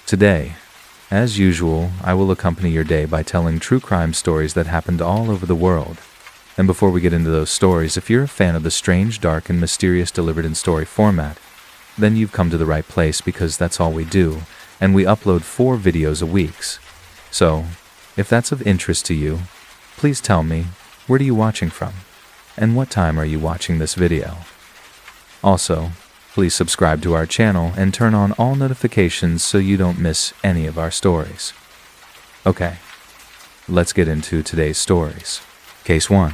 Today, as usual, I will accompany your day by telling true crime stories that happened all over the world. And before we get into those stories, if you're a fan of the strange, dark, and mysterious delivered in story format, then you've come to the right place because that's all we do, and we upload 4 videos a week. So, if that's of interest to you, please tell me, where are you watching from? And what time are you watching this video? Also, please subscribe to our channel and turn on all notifications so you don't miss any of our stories. Okay, let's get into today's stories. Case 1.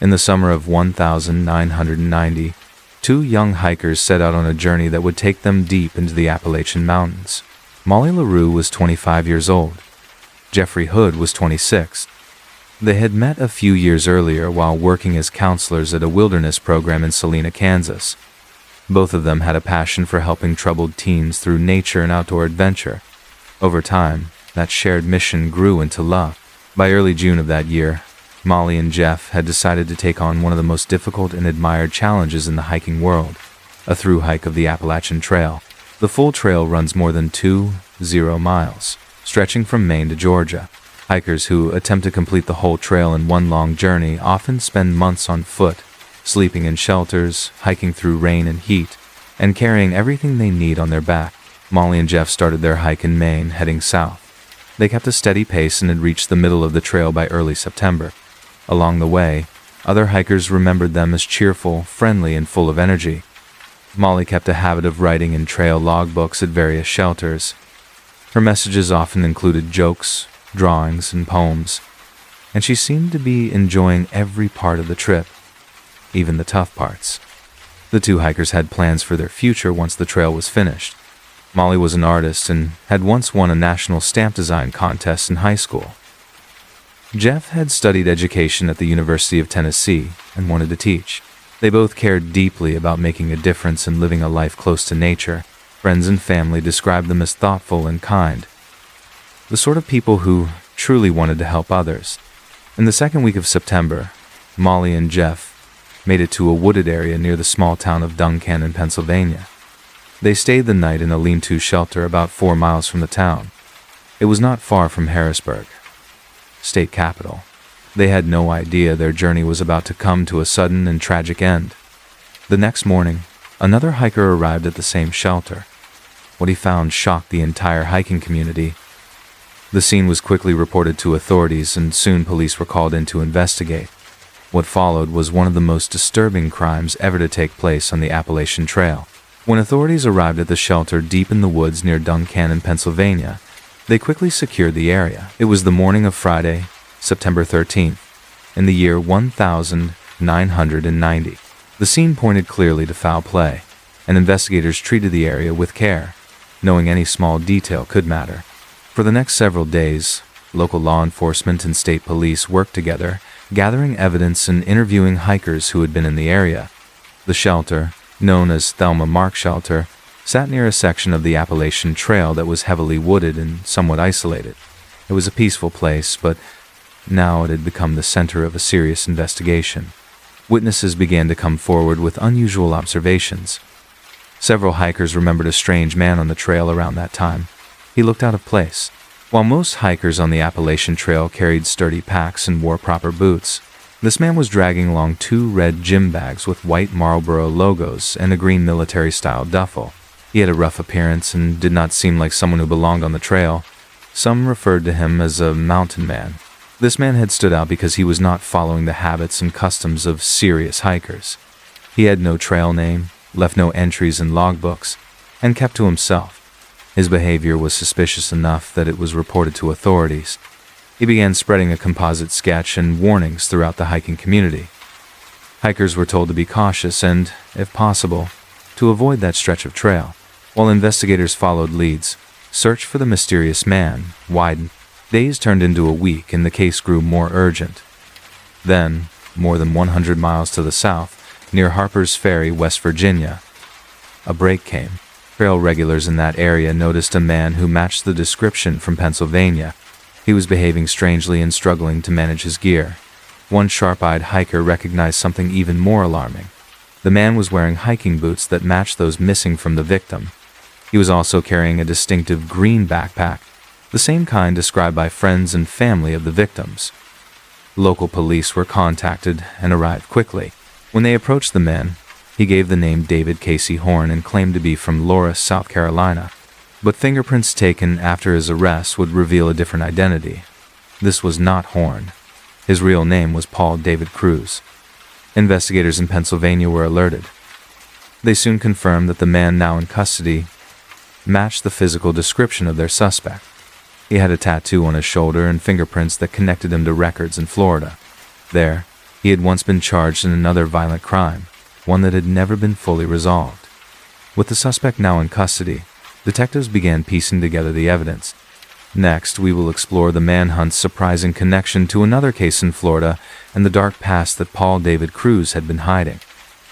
In the summer of 1990, 2 young hikers set out on a journey that would take them deep into the Appalachian Mountains. Molly LaRue was 25 years old. Jeffrey Hood was 26. They had met a few years earlier while working as counselors at a wilderness program in Salina, Kansas. Both of them had a passion for helping troubled teens through nature and outdoor adventure. Over time, that shared mission grew into love. By early June of that year, Molly and Jeff had decided to take on one of the most difficult and admired challenges in the hiking world, a through hike of the Appalachian Trail. The full trail runs more than 20 miles, stretching from Maine to Georgia. Hikers who attempt to complete the whole trail in one long journey often spend months on foot, sleeping in shelters, hiking through rain and heat, and carrying everything they need on their back. Molly and Jeff started their hike in Maine, heading south. They kept a steady pace and had reached the middle of the trail by early September. Along the way, other hikers remembered them as cheerful, friendly, and full of energy. Molly kept a habit of writing in trail logbooks at various shelters. Her messages often included jokes, drawings, and poems, and she seemed to be enjoying every part of the trip, even the tough parts. The 2 hikers had plans for their future once the trail was finished. Molly was an artist and had once won a national stamp design contest in high school. Jeff had studied education at the University of Tennessee and wanted to teach. They both cared deeply about making a difference and living a life close to nature. Friends and family described them as thoughtful and kind, the sort of people who truly wanted to help others. In the second week of September, Molly and Jeff made it to a wooded area near the small town of Duncannon, Pennsylvania. They stayed the night in a lean-to shelter about 4 miles from the town. It was not far from Harrisburg, state capital. They had no idea their journey was about to come to a sudden and tragic end. The next morning, another hiker arrived at the same shelter. What he found shocked the entire hiking community. The scene was quickly reported to authorities, and soon police were called in to investigate. What followed was one of the most disturbing crimes ever to take place on the Appalachian Trail. When authorities arrived at the shelter deep in the woods near Duncannon, Pennsylvania, they quickly secured the area. It was the morning of Friday, September 13th, in the year 1990. The scene pointed clearly to foul play, and investigators treated the area with care, knowing any small detail could matter. For the next several days, local law enforcement and state police worked together, gathering evidence and interviewing hikers who had been in the area. The shelter, known as Thelma Mark Shelter, sat near a section of the Appalachian Trail that was heavily wooded and somewhat isolated. It was a peaceful place, but now it had become the center of a serious investigation. Witnesses began to come forward with unusual observations. Several hikers remembered a strange man on the trail around that time. He looked out of place. While most hikers on the Appalachian Trail carried sturdy packs and wore proper boots, this man was dragging along 2 red gym bags with white Marlboro logos and a green military-style duffel. He had a rough appearance and did not seem like someone who belonged on the trail. Some referred to him as a mountain man. This man had stood out because he was not following the habits and customs of serious hikers. He had no trail name, left no entries in logbooks, and kept to himself. His behavior was suspicious enough that it was reported to authorities. He began spreading a composite sketch and warnings throughout the hiking community. Hikers were told to be cautious and, if possible, to avoid that stretch of trail. While investigators followed leads, search for the mysterious man widened. Days turned into a week and the case grew more urgent. Then, more than 100 miles to the south, near Harper's Ferry, West Virginia, a break came. Trail regulars in that area noticed a man who matched the description from Pennsylvania. He was behaving strangely and struggling to manage his gear. One sharp-eyed hiker recognized something even more alarming. The man was wearing hiking boots that matched those missing from the victim. He was also carrying a distinctive green backpack, the same kind described by friends and family of the victims. Local police were contacted and arrived quickly. When they approached the man, he gave the name David Casey Horn and claimed to be from Loris, South Carolina. But fingerprints taken after his arrest would reveal a different identity. This was not Horn. His real name was Paul David Cruz. Investigators in Pennsylvania were alerted. They soon confirmed that the man now in custody matched the physical description of their suspect. He had a tattoo on his shoulder and fingerprints that connected him to records in Florida. There, he had once been charged in another violent crime, one that had never been fully resolved. With the suspect now in custody, detectives began piecing together the evidence. Next, we will explore the manhunt's surprising connection to another case in Florida and the dark past that Paul David Cruz had been hiding.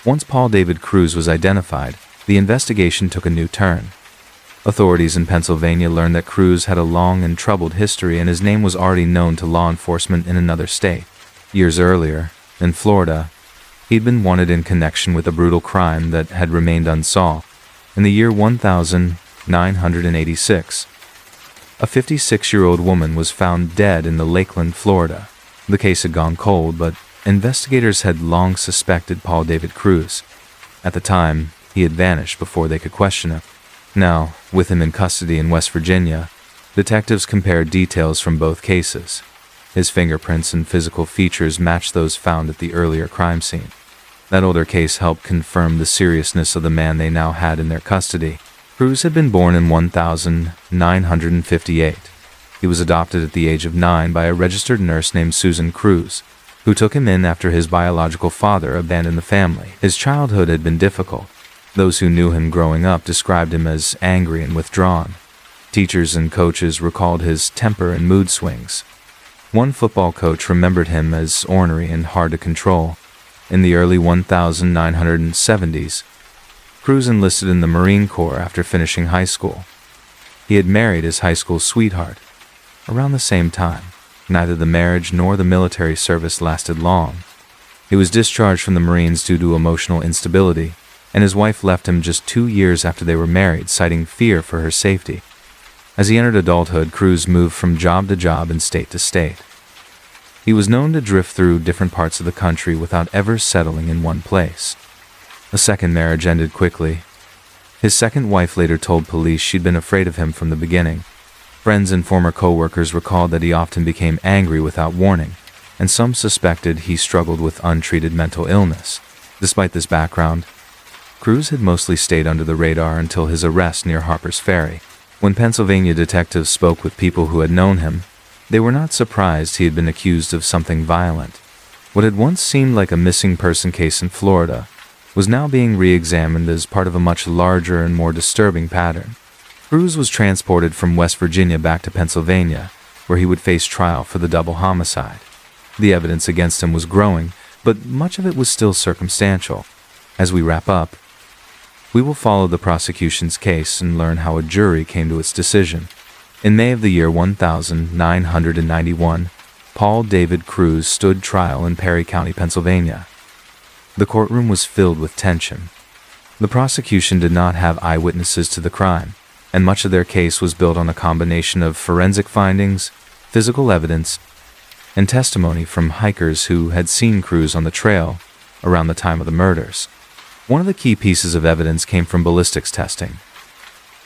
Once Paul David Cruz was identified, the investigation took a new turn. Authorities in Pennsylvania learned that Cruz had a long and troubled history and his name was already known to law enforcement in another state. Years earlier, in Florida, he'd been wanted in connection with a brutal crime that had remained unsolved. In the year 1986, a 56-year-old woman was found dead in the Lakeland, Florida. The case had gone cold, but investigators had long suspected Paul David Cruz. At the time, he had vanished before they could question him. Now, with him in custody in West Virginia, detectives compared details from both cases. His fingerprints and physical features matched those found at the earlier crime scene. That older case helped confirm the seriousness of the man they now had in their custody. Cruz had been born in 1958. He was adopted at the age of 9 by a registered nurse named Susan Cruz, who took him in after his biological father abandoned the family. His childhood had been difficult. Those who knew him growing up described him as angry and withdrawn. Teachers and coaches recalled his temper and mood swings. One football coach remembered him as ornery and hard to control. In the early 1970s, Cruz enlisted in the Marine Corps after finishing high school. He had married his high school sweetheart. Around the same time, neither the marriage nor the military service lasted long. He was discharged from the Marines due to emotional instability, and his wife left him just 2 years after they were married, citing fear for her safety. As he entered adulthood, Cruz moved from job to job and state to state. He was known to drift through different parts of the country without ever settling in one place. A second marriage ended quickly. His second wife later told police she'd been afraid of him from the beginning. Friends and former co-workers recalled that he often became angry without warning, and some suspected he struggled with untreated mental illness. Despite this background, Cruz had mostly stayed under the radar until his arrest near Harper's Ferry. When Pennsylvania detectives spoke with people who had known him, they were not surprised he had been accused of something violent. What had once seemed like a missing person case in Florida was now being re-examined as part of a much larger and more disturbing pattern. Cruz was transported from West Virginia back to Pennsylvania, where he would face trial for the double homicide. The evidence against him was growing, but much of it was still circumstantial. As we wrap up, we will follow the prosecution's case and learn how a jury came to its decision. In May of the year 1991, Paul David Cruz stood trial in Perry County, Pennsylvania. The courtroom was filled with tension. The prosecution did not have eyewitnesses to the crime, and much of their case was built on a combination of forensic findings, physical evidence, and testimony from hikers who had seen Cruz on the trail around the time of the murders. One of the key pieces of evidence came from ballistics testing.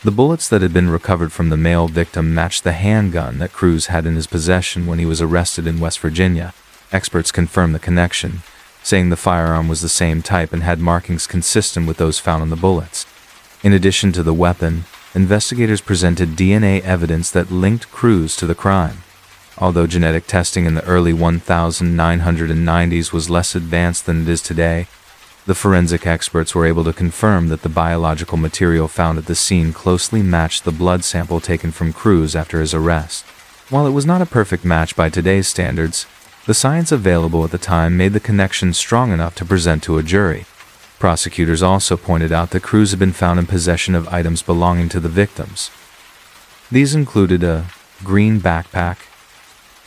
The bullets that had been recovered from the male victim matched the handgun that Cruz had in his possession when he was arrested in West Virginia. Experts confirmed the connection, saying the firearm was the same type and had markings consistent with those found on the bullets. In addition to the weapon, investigators presented DNA evidence that linked Cruz to the crime. Although genetic testing in the early 1990s was less advanced than it is today, the forensic experts were able to confirm that the biological material found at the scene closely matched the blood sample taken from Cruz after his arrest. While it was not a perfect match by today's standards, the science available at the time made the connection strong enough to present to a jury. Prosecutors also pointed out that Cruz had been found in possession of items belonging to the victims. These included a green backpack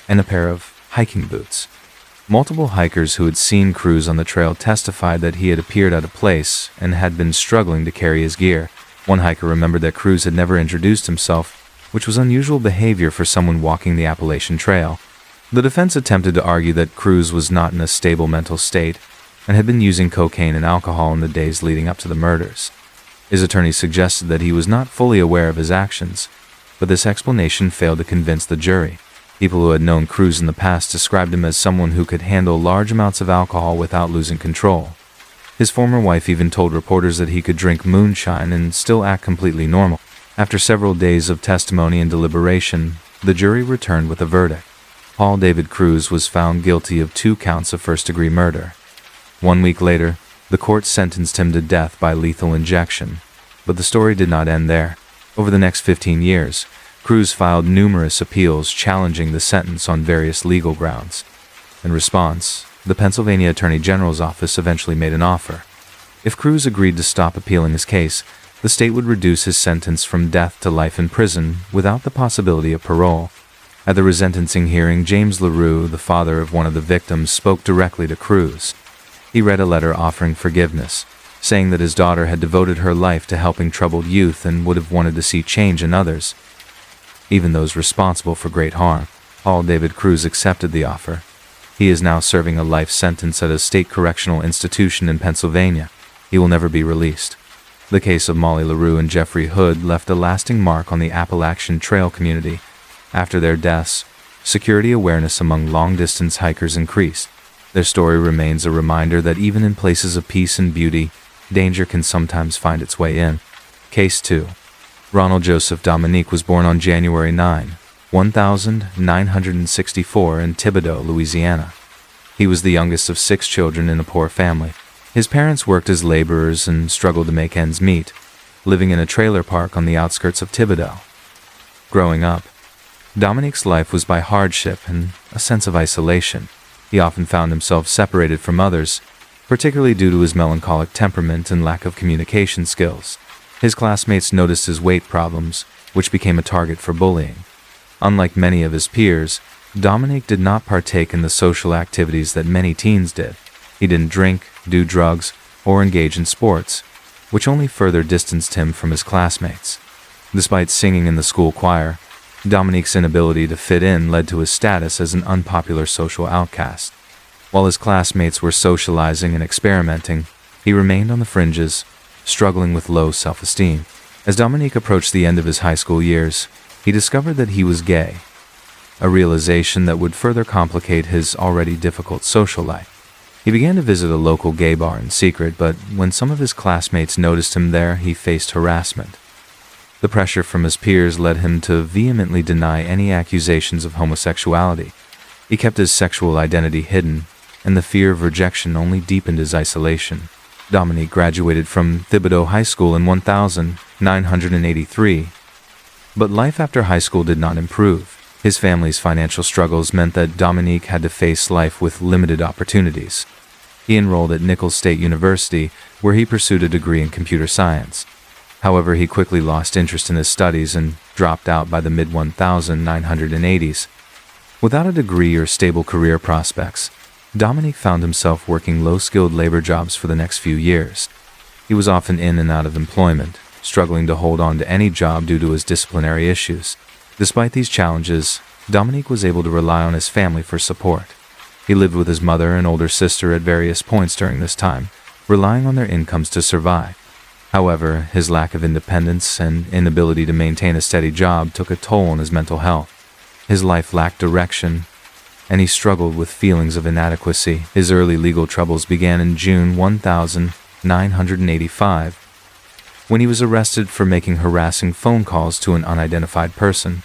and a pair of hiking boots. Multiple hikers who had seen Cruz on the trail testified that he had appeared out of place and had been struggling to carry his gear. One hiker remembered that Cruz had never introduced himself, which was unusual behavior for someone walking the Appalachian Trail. The defense attempted to argue that Cruz was not in a stable mental state and had been using cocaine and alcohol in the days leading up to the murders. His attorney suggested that he was not fully aware of his actions, but this explanation failed to convince the jury. People who had known Cruz in the past described him as someone who could handle large amounts of alcohol without losing control. His former wife even told reporters that he could drink moonshine and still act completely normal. After several days of testimony and deliberation, the jury returned with a verdict. Paul David Cruz was found guilty of 2 counts of first-degree murder. 1 week later, the court sentenced him to death by lethal injection, but the story did not end there. Over the next 15 years, Cruz filed numerous appeals challenging the sentence on various legal grounds. In response, the Pennsylvania Attorney General's office eventually made an offer. If Cruz agreed to stop appealing his case, the state would reduce his sentence from death to life in prison without the possibility of parole. At the resentencing hearing, James LaRue, the father of one of the victims, spoke directly to Cruz. He read a letter offering forgiveness, saying that his daughter had devoted her life to helping troubled youth and would have wanted to see change in others, even those responsible for great harm. Paul David Cruz accepted the offer. He is now serving a life sentence at a state correctional institution in Pennsylvania. He will never be released. The case of Molly LaRue and Jeffrey Hood left a lasting mark on the Appalachian Trail community. After their deaths, security awareness among long-distance hikers increased. Their story remains a reminder that even in places of peace and beauty, danger can sometimes find its way in. Case 2. Ronald Joseph Dominique was born on January 9, 1964 in Thibodaux, Louisiana. He was the youngest of 6 children in a poor family. His parents worked as laborers and struggled to make ends meet, living in a trailer park on the outskirts of Thibodaux. Growing up, Dominique's life was by hardship and a sense of isolation. He often found himself separated from others, particularly due to his melancholic temperament and lack of communication skills. His classmates noticed his weight problems, which became a target for bullying. Unlike many of his peers, Dominique did not partake in the social activities that many teens did. He didn't drink, do drugs, or engage in sports, which only further distanced him from his classmates. Despite singing in the school choir, Dominique's inability to fit in led to his status as an unpopular social outcast. While his classmates were socializing and experimenting, he remained on the fringes, struggling with low self-esteem. As Dominique approached the end of his high school years, he discovered that he was gay, a realization that would further complicate his already difficult social life. He began to visit a local gay bar in secret, but when some of his classmates noticed him there, he faced harassment. The pressure from his peers led him to vehemently deny any accusations of homosexuality. He kept his sexual identity hidden, and the fear of rejection only deepened his isolation. Dominique graduated from Thibodaux High School in 1983, but life after high school did not improve. His family's financial struggles meant that Dominique had to face life with limited opportunities. He enrolled at Nicholls State University, where he pursued a degree in computer science. However, he quickly lost interest in his studies and dropped out by the mid-1980s. Without a degree or stable career prospects, Dominique found himself working low-skilled labor jobs for the next few years. He was often in and out of employment, struggling to hold on to any job due to his disciplinary issues. Despite these challenges, Dominique was able to rely on his family for support. He lived with his mother and older sister at various points during this time, relying on their incomes to survive. However, his lack of independence and inability to maintain a steady job took a toll on his mental health. His life lacked direction, and he struggled with feelings of inadequacy. His early legal troubles began in June 1985, when he was arrested for making harassing phone calls to an unidentified person.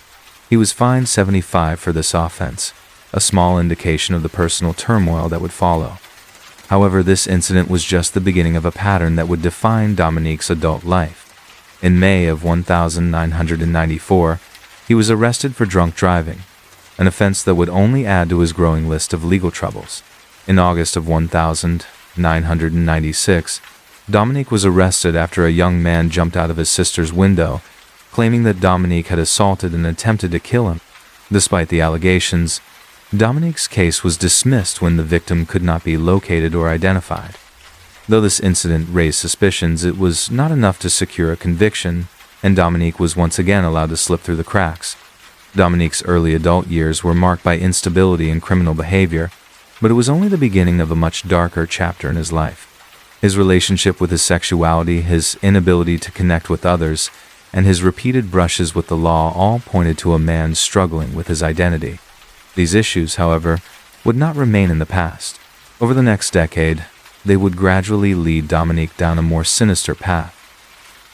He was fined $75 for this offense, a small indication of the personal turmoil that would follow. However, this incident was just the beginning of a pattern that would define Dominique's adult life. In May of 1994, he was arrested for drunk driving, an offense that would only add to his growing list of legal troubles. In August of 1996, Dominique was arrested after a young man jumped out of his sister's window, claiming that Dominique had assaulted and attempted to kill him. Despite the allegations, Dominique's case was dismissed when the victim could not be located or identified. Though this incident raised suspicions, it was not enough to secure a conviction, and Dominique was once again allowed to slip through the cracks. Dominique's early adult years were marked by instability and criminal behavior, but it was only the beginning of a much darker chapter in his life. His relationship with his sexuality, his inability to connect with others, and his repeated brushes with the law all pointed to a man struggling with his identity. These issues, however, would not remain in the past. Over the next decade, they would gradually lead Dominique down a more sinister path,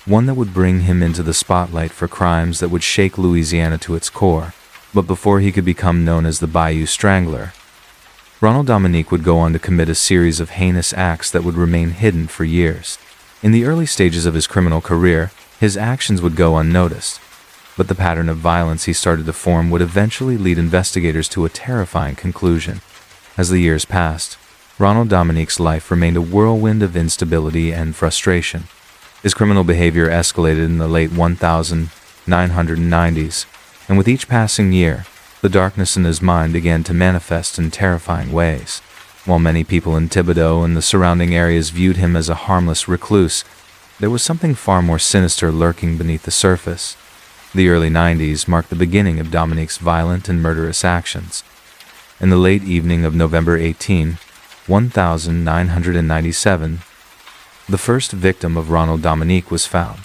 one that would bring him into the spotlight for crimes that would shake Louisiana to its core. But before he could become known as the Bayou Strangler, Ronald Dominique would go on to commit a series of heinous acts that would remain hidden for years. In the early stages of his criminal career, his actions would go unnoticed, but the pattern of violence he started to form would eventually lead investigators to a terrifying conclusion. As the years passed, Ronald Dominique's life remained a whirlwind of instability and frustration. His criminal behavior escalated in the late 1990s, and with each passing year, the darkness in his mind began to manifest in terrifying ways. While many people in Thibodaux and the surrounding areas viewed him as a harmless recluse, there was something far more sinister lurking beneath the surface. The early 90s marked the beginning of Dominique's violent and murderous actions. In the late evening of November 18, 1997, the first victim of Ronald Dominique was found.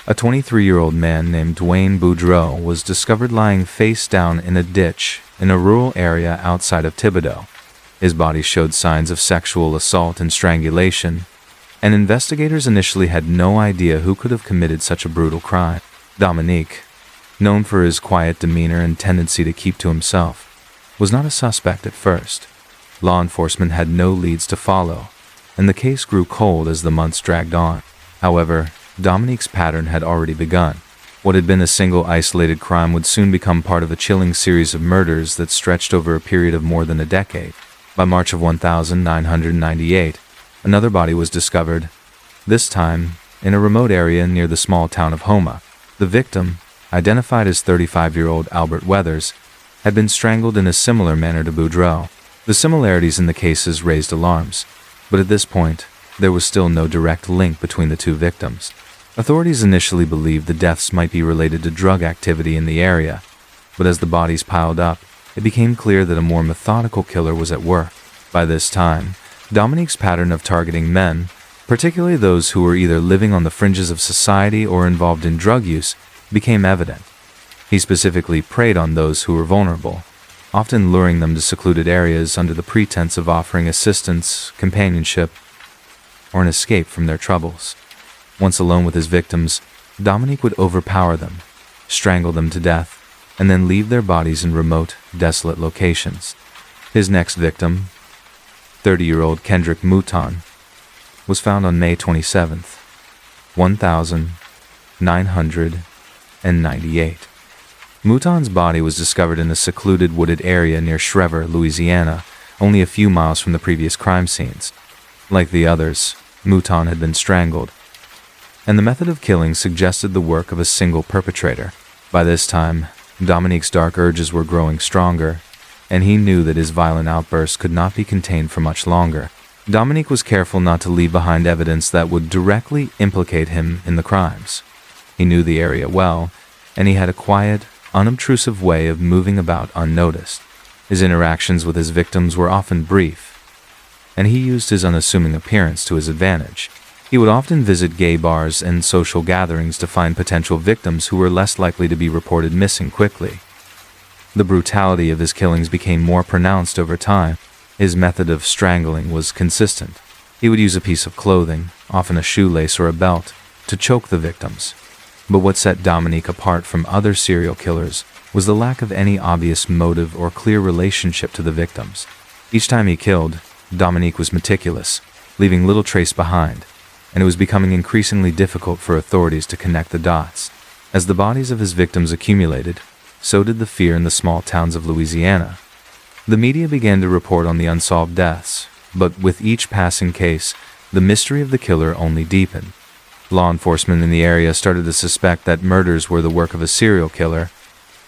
A 23-year-old man named Dwayne Boudreau was discovered lying face down in a ditch in a rural area outside of Thibodaux. His body showed signs of sexual assault and strangulation, and investigators initially had no idea who could have committed such a brutal crime. Dominique, known for his quiet demeanor and tendency to keep to himself, was not a suspect at first. Law enforcement had no leads to follow, and the case grew cold as the months dragged on. However, Dominique's pattern had already begun. What had been a single isolated crime would soon become part of a chilling series of murders that stretched over a period of more than a decade. By March of 1998, another body was discovered, this time in a remote area near the small town of Houma. The victim, identified as 35-year-old Albert Weathers, had been strangled in a similar manner to Boudreau. The similarities in the cases raised alarms, but at this point, there was still no direct link between the two victims. Authorities initially believed the deaths might be related to drug activity in the area, but as the bodies piled up, it became clear that a more methodical killer was at work. By this time, Dominique's pattern of targeting men, particularly those who were either living on the fringes of society or involved in drug use, became evident. He specifically preyed on those who were vulnerable, often luring them to secluded areas under the pretense of offering assistance, companionship, or an escape from their troubles. Once alone with his victims, Dominique would overpower them, strangle them to death, and then leave their bodies in remote, desolate locations. His next victim, 30-year-old Kendrick Mouton, was found on May 27th, 1998. Mouton's body was discovered in a secluded wooded area near Shivers, Louisiana, only a few miles from the previous crime scenes. Like the others, Mouton had been strangled, and the method of killing suggested the work of a single perpetrator. By this time, Dominique's dark urges were growing stronger, and he knew that his violent outbursts could not be contained for much longer. Dominique was careful not to leave behind evidence that would directly implicate him in the crimes. He knew the area well, and he had a quiet, unobtrusive way of moving about unnoticed. His interactions with his victims were often brief, and he used his unassuming appearance to his advantage. He would often visit gay bars and social gatherings to find potential victims who were less likely to be reported missing quickly. The brutality of his killings became more pronounced over time. His method of strangling was consistent. He would use a piece of clothing, often a shoelace or a belt, to choke the victims. But what set Dominique apart from other serial killers was the lack of any obvious motive or clear relationship to the victims. Each time he killed, Dominique was meticulous, leaving little trace behind, and it was becoming increasingly difficult for authorities to connect the dots. As the bodies of his victims accumulated, so did the fear in the small towns of Louisiana. The media began to report on the unsolved deaths, but with each passing case, the mystery of the killer only deepened. Law enforcement in the area started to suspect that murders were the work of a serial killer,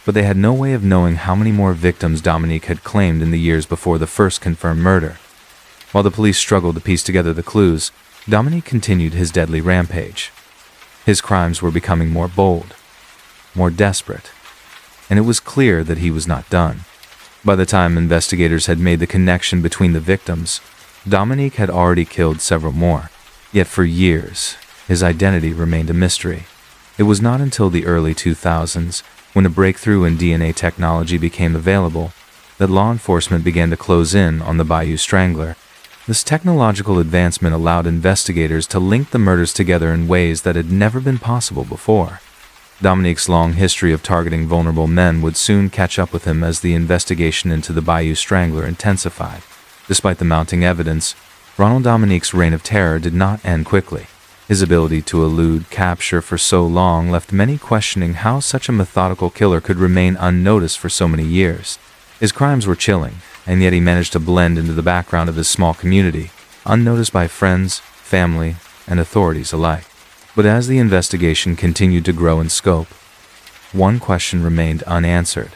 but they had no way of knowing how many more victims Dominique had claimed in the years before the first confirmed murder. While the police struggled to piece together the clues, Dominique continued his deadly rampage. His crimes were becoming more bold, more desperate, and it was clear that he was not done. By the time investigators had made the connection between the victims, Dominique had already killed several more. Yet for years, his identity remained a mystery. It was not until the early 2000s, when a breakthrough in DNA technology became available, that law enforcement began to close in on the Bayou Strangler. This technological advancement allowed investigators to link the murders together in ways that had never been possible before. Dominique's long history of targeting vulnerable men would soon catch up with him as the investigation into the Bayou Strangler intensified. Despite the mounting evidence, Ronald Dominique's reign of terror did not end quickly. His ability to elude capture for so long left many questioning how such a methodical killer could remain unnoticed for so many years. His crimes were chilling, and yet he managed to blend into the background of his small community, unnoticed by friends, family, and authorities alike. But as the investigation continued to grow in scope, one question remained unanswered.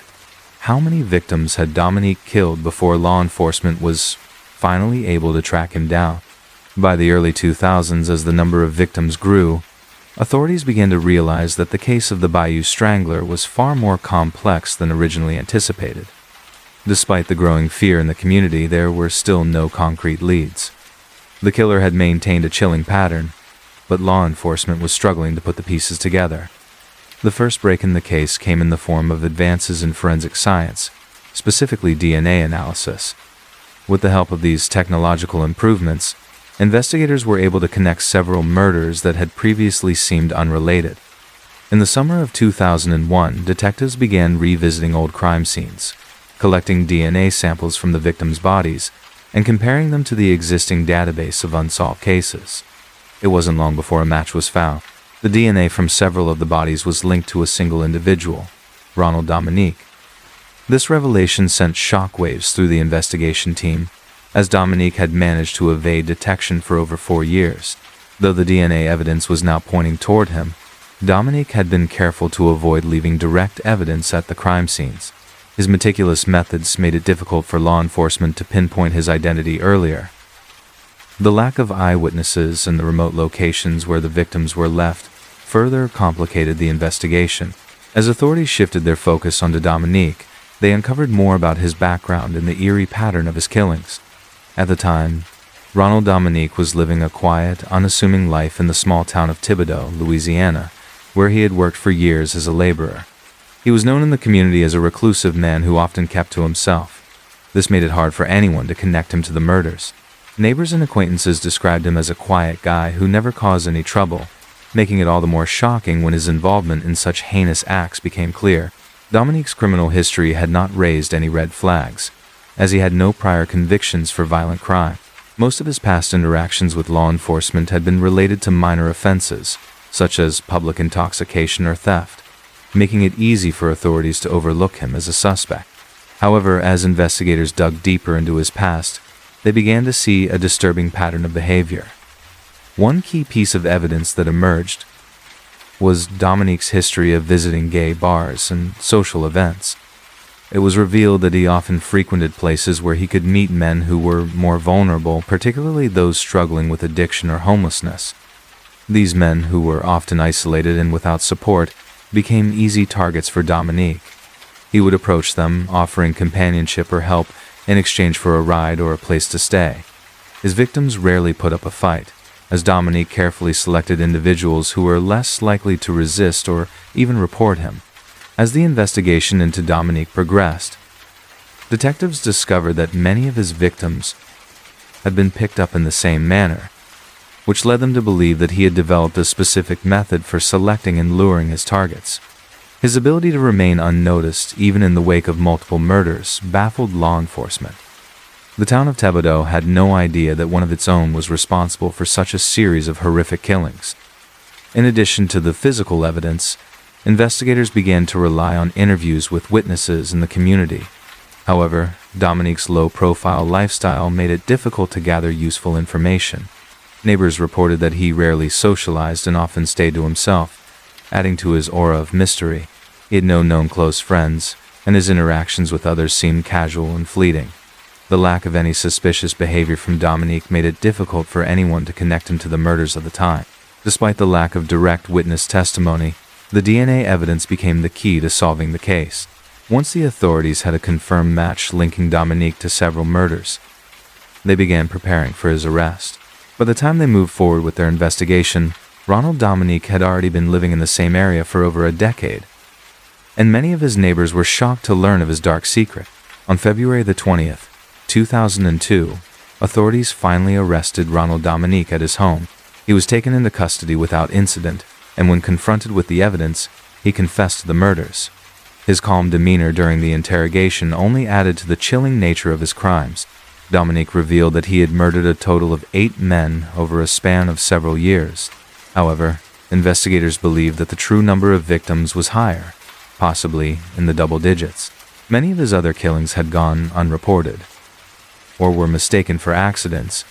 How many victims had Dominique killed before law enforcement was finally able to track him down? By the early 2000s, as the number of victims grew, authorities began to realize that the case of the Bayou Strangler was far more complex than originally anticipated. Despite the growing fear in the community, there were still no concrete leads. The killer had maintained a chilling pattern, but law enforcement was struggling to put the pieces together. The first break in the case came in the form of advances in forensic science, specifically DNA analysis. With the help of these technological improvements, investigators were able to connect several murders that had previously seemed unrelated. In the summer of 2001, detectives began revisiting old crime scenes, collecting DNA samples from the victims' bodies, and comparing them to the existing database of unsolved cases. It wasn't long before a match was found. The DNA from several of the bodies was linked to a single individual, Ronald Dominique. This revelation sent shockwaves through the investigation team, as Dominique had managed to evade detection for over 4 years. Though the DNA evidence was now pointing toward him, Dominique had been careful to avoid leaving direct evidence at the crime scenes. His meticulous methods made it difficult for law enforcement to pinpoint his identity earlier. The lack of eyewitnesses and the remote locations where the victims were left further complicated the investigation. As authorities shifted their focus onto Dominique, they uncovered more about his background and the eerie pattern of his killings. At the time, Ronald Dominique was living a quiet, unassuming life in the small town of Thibodaux, Louisiana, where he had worked for years as a laborer. He was known in the community as a reclusive man who often kept to himself. This made it hard for anyone to connect him to the murders. Neighbors and acquaintances described him as a quiet guy who never caused any trouble, making it all the more shocking when his involvement in such heinous acts became clear. Dominique's criminal history had not raised any red flags, as he had no prior convictions for violent crime. Most of his past interactions with law enforcement had been related to minor offenses, such as public intoxication or theft, making it easy for authorities to overlook him as a suspect. However, as investigators dug deeper into his past, they began to see a disturbing pattern of behavior. One key piece of evidence that emerged was Dominique's history of visiting gay bars and social events. It was revealed that he often frequented places where he could meet men who were more vulnerable, particularly those struggling with addiction or homelessness. These men, who were often isolated and without support, became easy targets for Dominique. He would approach them, offering companionship or help in exchange for a ride or a place to stay. His victims rarely put up a fight, as Dominique carefully selected individuals who were less likely to resist or even report him. As the investigation into Dominique progressed, detectives discovered that many of his victims had been picked up in the same manner, which led them to believe that he had developed a specific method for selecting and luring his targets. His ability to remain unnoticed, even in the wake of multiple murders, baffled law enforcement. The town of Thibodaux had no idea that one of its own was responsible for such a series of horrific killings. In addition to the physical evidence, investigators began to rely on interviews with witnesses in the community. However, Dominique's low-profile lifestyle made it difficult to gather useful information. Neighbors reported that he rarely socialized and often stayed to himself, adding to his aura of mystery. He had no known close friends, and his interactions with others seemed casual and fleeting. The lack of any suspicious behavior from Dominique made it difficult for anyone to connect him to the murders of the time. Despite the lack of direct witness testimony, the DNA evidence became the key to solving the case. Once the authorities had a confirmed match linking Dominique to several murders, they began preparing for his arrest. By the time they moved forward with their investigation, Ronald Dominique had already been living in the same area for over a decade, and many of his neighbors were shocked to learn of his dark secret. On February the 20th, 2002, authorities finally arrested Ronald Dominique at his home. He was taken into custody without incident, and when confronted with the evidence, he confessed to the murders. His calm demeanor during the interrogation only added to the chilling nature of his crimes. Dominique revealed that he had murdered a total of 8 men over a span of several years. However, investigators believe that the true number of victims was higher, possibly in the double digits. Many of his other killings had gone unreported, or were mistaken for accidents,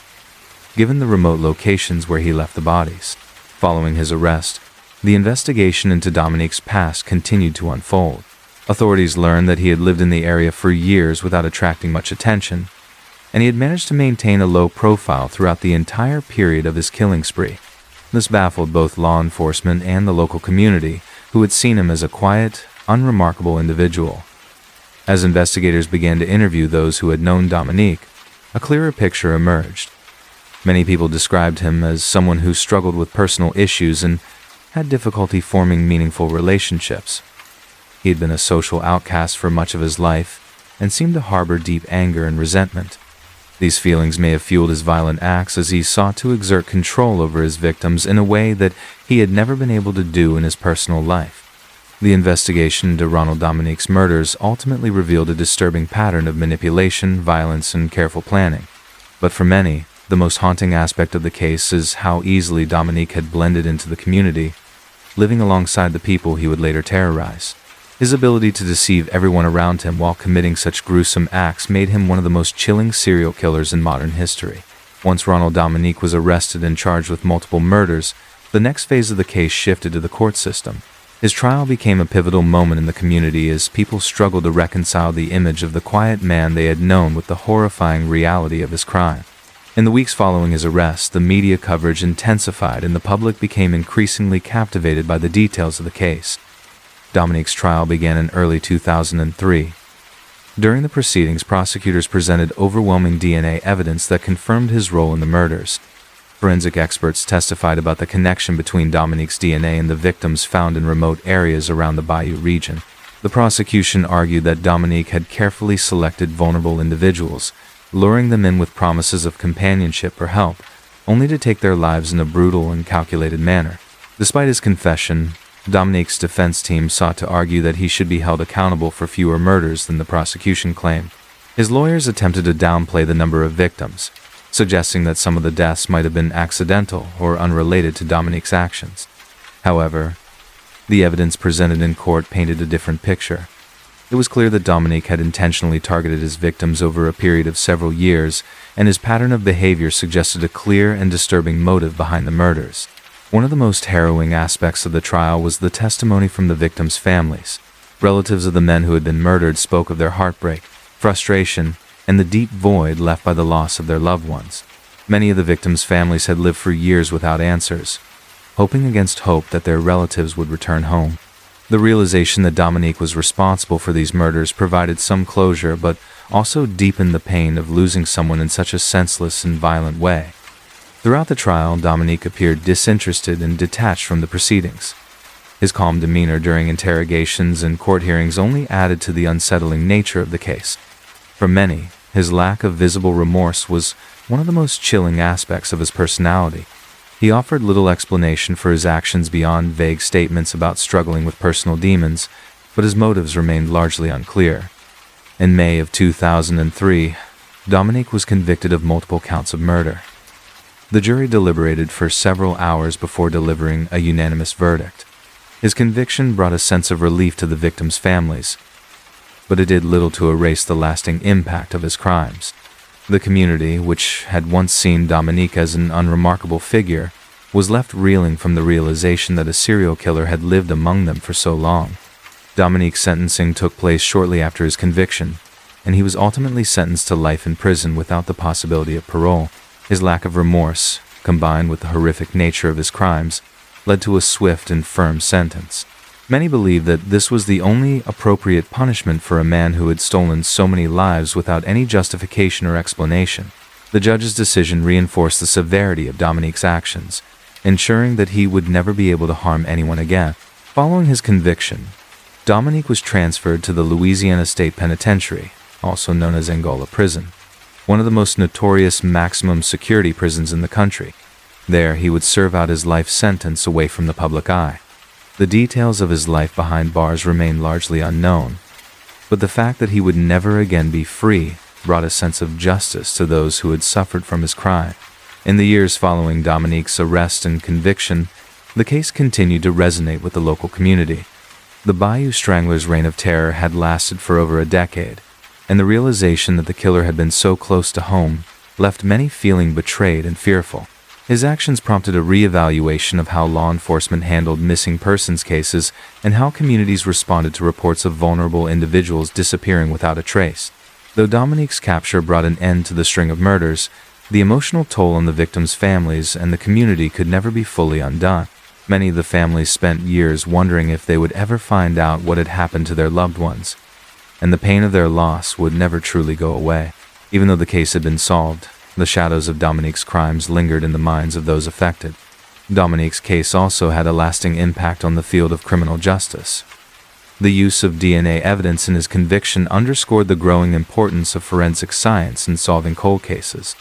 given the remote locations where he left the bodies. Following his arrest, the investigation into Dominique's past continued to unfold. Authorities learned that he had lived in the area for years without attracting much attention, and he had managed to maintain a low profile throughout the entire period of his killing spree. This baffled both law enforcement and the local community, who had seen him as a quiet, unremarkable individual. As investigators began to interview those who had known Dominique, a clearer picture emerged. Many people described him as someone who struggled with personal issues and had difficulty forming meaningful relationships. He had been a social outcast for much of his life and seemed to harbor deep anger and resentment. These feelings may have fueled his violent acts as he sought to exert control over his victims in a way that he had never been able to do in his personal life. The investigation into Ronald Dominique's murders ultimately revealed a disturbing pattern of manipulation, violence, and careful planning. But for many, the most haunting aspect of the case is how easily Dominique had blended into the community, living alongside the people he would later terrorize. His ability to deceive everyone around him while committing such gruesome acts made him one of the most chilling serial killers in modern history. Once Ronald Dominique was arrested and charged with multiple murders, the next phase of the case shifted to the court system. His trial became a pivotal moment in the community as people struggled to reconcile the image of the quiet man they had known with the horrifying reality of his crime. In the weeks following his arrest, the media coverage intensified and the public became increasingly captivated by the details of the case. Dominique's trial began in early 2003. During the proceedings, prosecutors presented overwhelming DNA evidence that confirmed his role in the murders. Forensic experts testified about the connection between Dominique's DNA and the victims found in remote areas around the Bayou region. The prosecution argued that Dominique had carefully selected vulnerable individuals, luring them in with promises of companionship or help, only to take their lives in a brutal and calculated manner. Despite his confession, Dominique's defense team sought to argue that he should be held accountable for fewer murders than the prosecution claimed. His lawyers attempted to downplay the number of victims, suggesting that some of the deaths might have been accidental or unrelated to Dominique's actions. However, the evidence presented in court painted a different picture. It was clear that Dominique had intentionally targeted his victims over a period of several years, and his pattern of behavior suggested a clear and disturbing motive behind the murders. One of the most harrowing aspects of the trial was the testimony from the victims' families. Relatives of the men who had been murdered spoke of their heartbreak, frustration, and the deep void left by the loss of their loved ones. Many of the victims' families had lived for years without answers, hoping against hope that their relatives would return home. The realization that Dominique was responsible for these murders provided some closure, but also deepened the pain of losing someone in such a senseless and violent way. Throughout the trial, Dominique appeared disinterested and detached from the proceedings. His calm demeanor during interrogations and court hearings only added to the unsettling nature of the case. For many, his lack of visible remorse was one of the most chilling aspects of his personality. He offered little explanation for his actions beyond vague statements about struggling with personal demons, but his motives remained largely unclear. In May of 2003, Dominique was convicted of multiple counts of murder. The jury deliberated for several hours before delivering a unanimous verdict. His conviction brought a sense of relief to the victims' families, but it did little to erase the lasting impact of his crimes. The community, which had once seen Dominique as an unremarkable figure, was left reeling from the realization that a serial killer had lived among them for so long. Dominique's sentencing took place shortly after his conviction, and he was ultimately sentenced to life in prison without the possibility of parole. His lack of remorse, combined with the horrific nature of his crimes, led to a swift and firm sentence. Many believe that this was the only appropriate punishment for a man who had stolen so many lives without any justification or explanation. The judge's decision reinforced the severity of Dominique's actions, ensuring that he would never be able to harm anyone again. Following his conviction, Dominique was transferred to the Louisiana State Penitentiary, also known as Angola Prison, one of the most notorious maximum security prisons in the country. There, he would serve out his life sentence away from the public eye. The details of his life behind bars remain largely unknown, but the fact that he would never again be free brought a sense of justice to those who had suffered from his crime. In the years following Dominique's arrest and conviction, the case continued to resonate with the local community. The Bayou Strangler's reign of terror had lasted for over a decade, and the realization that the killer had been so close to home left many feeling betrayed and fearful. His actions prompted a re-evaluation of how law enforcement handled missing persons cases and how communities responded to reports of vulnerable individuals disappearing without a trace. Though Dominique's capture brought an end to the string of murders, the emotional toll on the victims' families and the community could never be fully undone. Many of the families spent years wondering if they would ever find out what had happened to their loved ones, and the pain of their loss would never truly go away. Even though the case had been solved, the shadows of Dominique's crimes lingered in the minds of those affected. Dominique's case also had a lasting impact on the field of criminal justice. The use of DNA evidence in his conviction underscored the growing importance of forensic science in solving cold cases.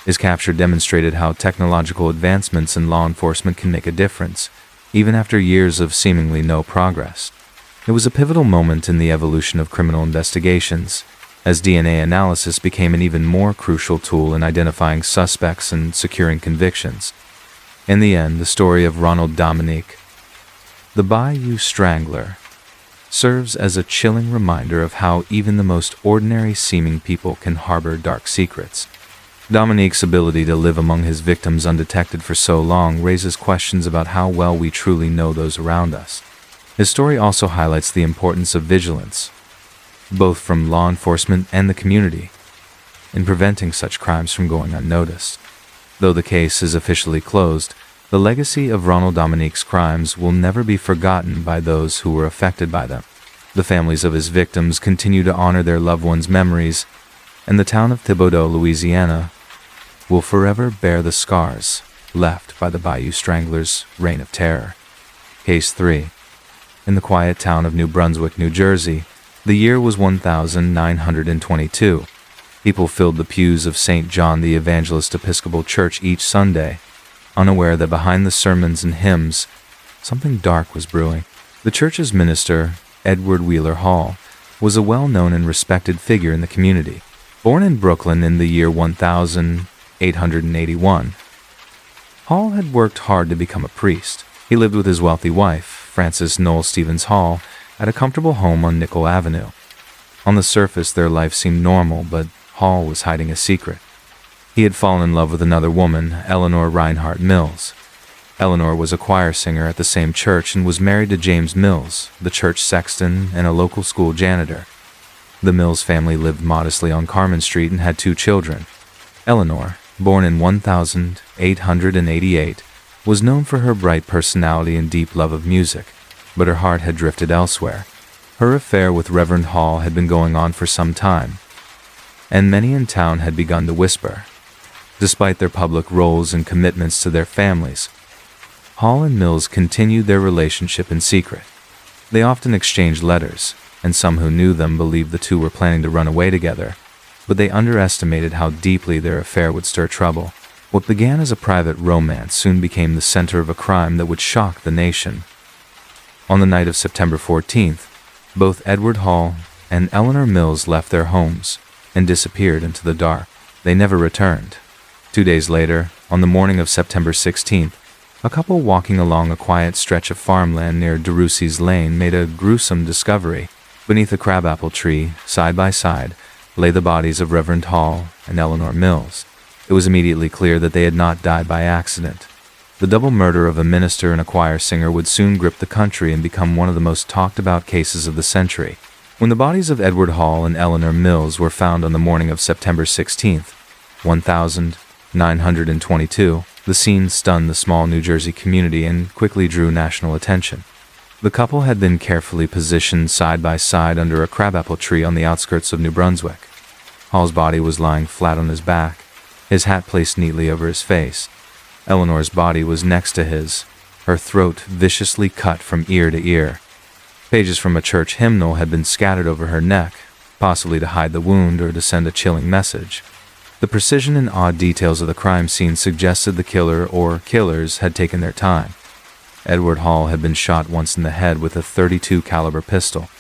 His capture demonstrated how technological advancements in law enforcement can make a difference, even after years of seemingly no progress. It was a pivotal moment in the evolution of criminal investigations, as DNA analysis became an even more crucial tool in identifying suspects and securing convictions. In the end, the story of Ronald Dominique, the Bayou Strangler, serves as a chilling reminder of how even the most ordinary-seeming people can harbor dark secrets. Dominique's ability to live among his victims undetected for so long raises questions about how well we truly know those around us. His story also highlights the importance of vigilance, both from law enforcement and the community, in preventing such crimes from going unnoticed. Though the case is officially closed, the legacy of Ronald Dominique's crimes will never be forgotten by those who were affected by them. The families of his victims continue to honor their loved ones' memories, and the town of Thibodaux, Louisiana, will forever bear the scars left by the Bayou Strangler's reign of terror. Case 3. In the quiet town of New Brunswick, New Jersey, the year was 1922. People filled the pews of St. John the Evangelist Episcopal Church each Sunday, unaware that behind the sermons and hymns, something dark was brewing. The church's minister, Edward Wheeler Hall, was a well-known and respected figure in the community. Born in Brooklyn in the year 1881, Hall had worked hard to become a priest. He lived with his wealthy wife, Frances Noel Stevens Hall, at a comfortable home on Nickel Avenue. On the surface, their life seemed normal, but Hall was hiding a secret. He had fallen in love with another woman, Eleanor Reinhardt Mills. Eleanor was a choir singer at the same church and was married to James Mills, the church sexton and a local school janitor. The Mills family lived modestly on Carmen Street and had 2 children. Eleanor, born in 1888, was known for her bright personality and deep love of music, but her heart had drifted elsewhere. Her affair with Reverend Hall had been going on for some time, and many in town had begun to whisper. Despite their public roles and commitments to their families, Hall and Mills continued their relationship in secret. They often exchanged letters, and some who knew them believed the two were planning to run away together, but they underestimated how deeply their affair would stir trouble. What began as a private romance soon became the center of a crime that would shock the nation. On the night of September 14th, both Edward Hall and Eleanor Mills left their homes and disappeared into the dark. They never returned. 2 days later, on the morning of September 16th, a couple walking along a quiet stretch of farmland near DeRussey's Lane made a gruesome discovery. Beneath a crabapple tree, side by side, lay the bodies of Reverend Hall and Eleanor Mills. It was immediately clear that they had not died by accident. The double murder of a minister and a choir singer would soon grip the country and become one of the most talked about cases of the century. When the bodies of Edward Hall and Eleanor Mills were found on the morning of September 16, 1922, the scene stunned the small New Jersey community and quickly drew national attention. The couple had been carefully positioned side by side under a crabapple tree on the outskirts of New Brunswick. Hall's body was lying flat on his back, his hat placed neatly over his face. Eleanor's body was next to his, her throat viciously cut from ear to ear. Pages from a church hymnal had been scattered over her neck, possibly to hide the wound or to send a chilling message. The precision and odd details of the crime scene suggested the killer or killers had taken their time. Edward Hall had been shot once in the head with a .32 caliber pistol.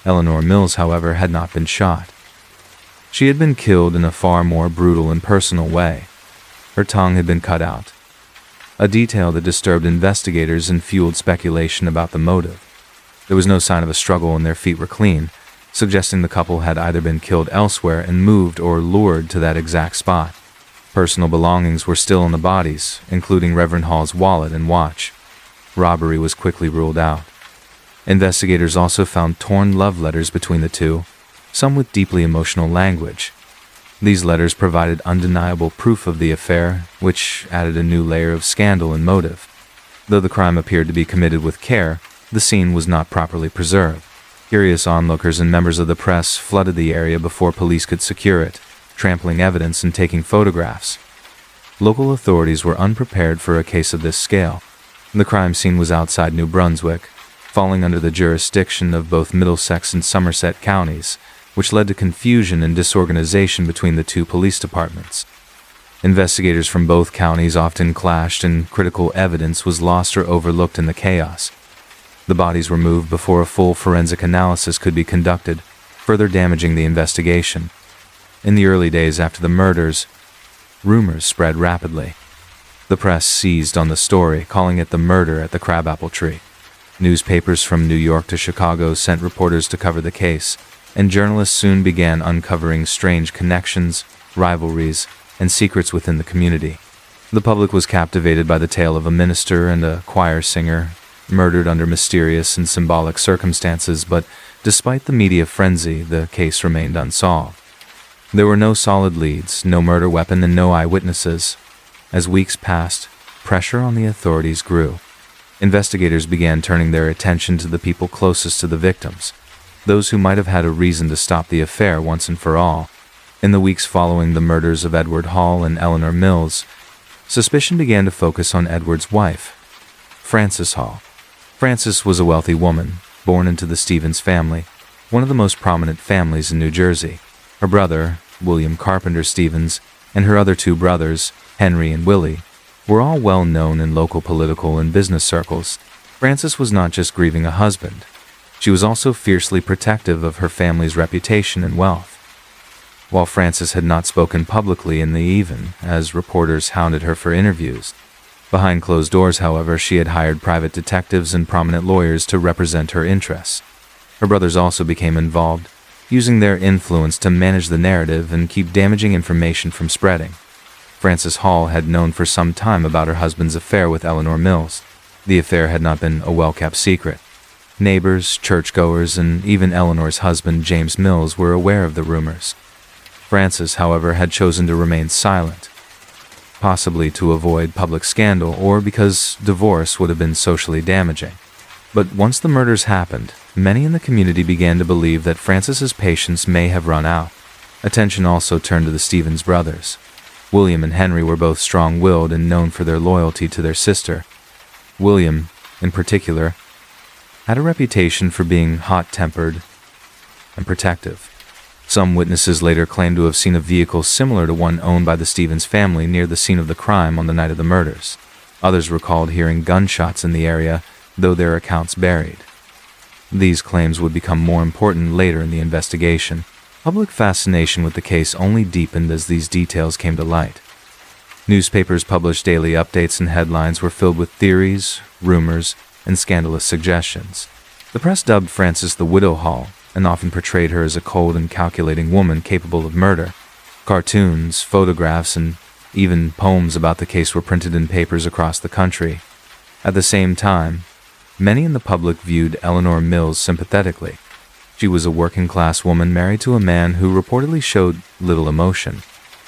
Eleanor Mills, however, had not been shot. She had been killed in a far more brutal and personal way. Her tongue had been cut out, a detail that disturbed investigators and fueled speculation about the motive. There was no sign of a struggle and their feet were clean, suggesting the couple had either been killed elsewhere and moved or lured to that exact spot. Personal belongings were still in the bodies, including Reverend Hall's wallet and watch. Robbery was quickly ruled out. Investigators also found torn love letters between the two, some with deeply emotional language. These letters provided undeniable proof of the affair, which added a new layer of scandal and motive. Though the crime appeared to be committed with care, the scene was not properly preserved. Curious onlookers and members of the press flooded the area before police could secure it, trampling evidence and taking photographs. Local authorities were unprepared for a case of this scale. The crime scene was outside New Brunswick, falling under the jurisdiction of both Middlesex and Somerset counties, which led to confusion and disorganization between the two police departments. Investigators from both counties often clashed and critical evidence was lost or overlooked in the chaos. The bodies were moved before a full forensic analysis could be conducted, further damaging the investigation. In the early days after the murders, rumors spread rapidly. The press seized on the story, calling it the murder at the crabapple tree. Newspapers from New York to Chicago sent reporters to cover the case, and journalists soon began uncovering strange connections, rivalries, and secrets within the community. The public was captivated by the tale of a minister and a choir singer murdered under mysterious and symbolic circumstances, but despite the media frenzy, the case remained unsolved. There were no solid leads, no murder weapon, and no eyewitnesses. As weeks passed, pressure on the authorities grew. Investigators began turning their attention to the people closest to the victims, those who might have had a reason to stop the affair once and for all. In the weeks following the murders of Edward Hall and Eleanor Mills, suspicion began to focus on Edward's wife, Frances Hall. Frances was a wealthy woman, born into the Stevens family, one of the most prominent families in New Jersey. Her brother, William Carpenter Stevens, and her other two brothers, Henry and Willie, were all well known in local political and business circles. Frances was not just grieving a husband. She was also fiercely protective of her family's reputation and wealth. While Frances had not spoken publicly in the even, as reporters hounded her for interviews, behind closed doors, however, she had hired private detectives and prominent lawyers to represent her interests. Her brothers also became involved, using their influence to manage the narrative and keep damaging information from spreading. Frances Hall had known for some time about her husband's affair with Eleanor Mills. The affair had not been a well-kept secret. Neighbors, churchgoers, and even Eleanor's husband, James Mills, were aware of the rumors. Frances, however, had chosen to remain silent, possibly to avoid public scandal or because divorce would have been socially damaging. But once the murders happened, many in the community began to believe that Frances's patience may have run out. Attention also turned to the Stevens brothers. William and Henry were both strong-willed and known for their loyalty to their sister. William, in particular, had a reputation for being hot-tempered and protective. Some witnesses later claimed to have seen a vehicle similar to one owned by the Stevens family near the scene of the crime on the night of the murders. Others recalled hearing gunshots in the area, though their accounts varied. These claims would become more important later in the investigation. Public fascination with the case only deepened as these details came to light. Newspapers published daily updates and headlines were filled with theories, rumors, and scandalous suggestions. The press dubbed Frances the Widow Hall and often portrayed her as a cold and calculating woman capable of murder. Cartoons, photographs, and even poems about the case were printed in papers across the country. At the same time, many in the public viewed Eleanor Mills sympathetically. She was a working-class woman married to a man who reportedly showed little emotion.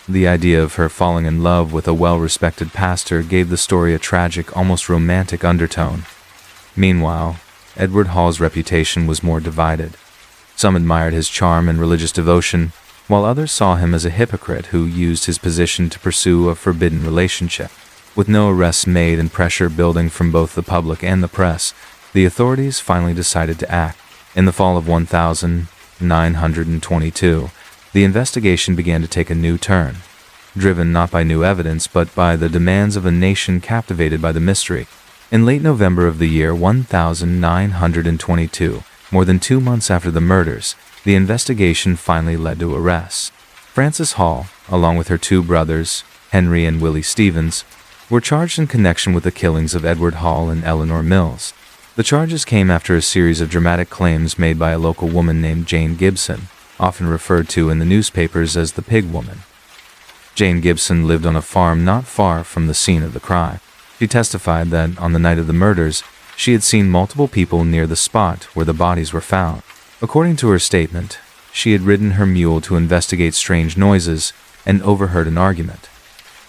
The idea of her falling in love with a well-respected pastor gave the story a tragic, almost romantic undertone. Meanwhile, Edward Hall's reputation was more divided. Some admired his charm and religious devotion, while others saw him as a hypocrite who used his position to pursue a forbidden relationship. With no arrests made and pressure building from both the public and the press, the authorities finally decided to act. In the fall of 1922, the investigation began to take a new turn, driven not by new evidence but by the demands of a nation captivated by the mystery. In late November of the year 1922, more than 2 months after the murders, the investigation finally led to arrests. Frances Hall, along with her 2 brothers, Henry and Willie Stevens, were charged in connection with the killings of Edward Hall and Eleanor Mills. The charges came after a series of dramatic claims made by a local woman named Jane Gibson, often referred to in the newspapers as the Pig Woman. Jane Gibson lived on a farm not far from the scene of the crime. She testified that on the night of the murders, she had seen multiple people near the spot where the bodies were found. According to her statement, she had ridden her mule to investigate strange noises and overheard an argument.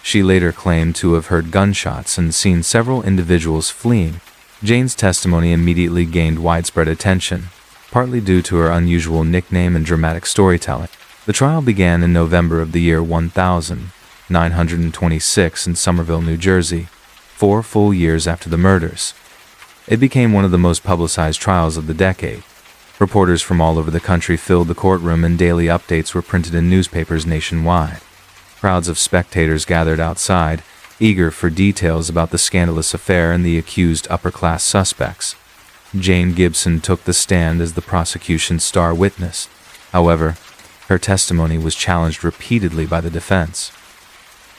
She later claimed to have heard gunshots and seen several individuals fleeing. Jane's testimony immediately gained widespread attention, partly due to her unusual nickname and dramatic storytelling. The trial began in November of the year 1926 in Somerville, New Jersey, 4 full years after the murders. It became one of the most publicized trials of the decade. Reporters from all over the country filled the courtroom and daily updates were printed in newspapers nationwide. Crowds of spectators gathered outside, eager for details about the scandalous affair and the accused upper-class suspects. Jane Gibson took the stand as the prosecution's star witness. However, her testimony was challenged repeatedly by the defense.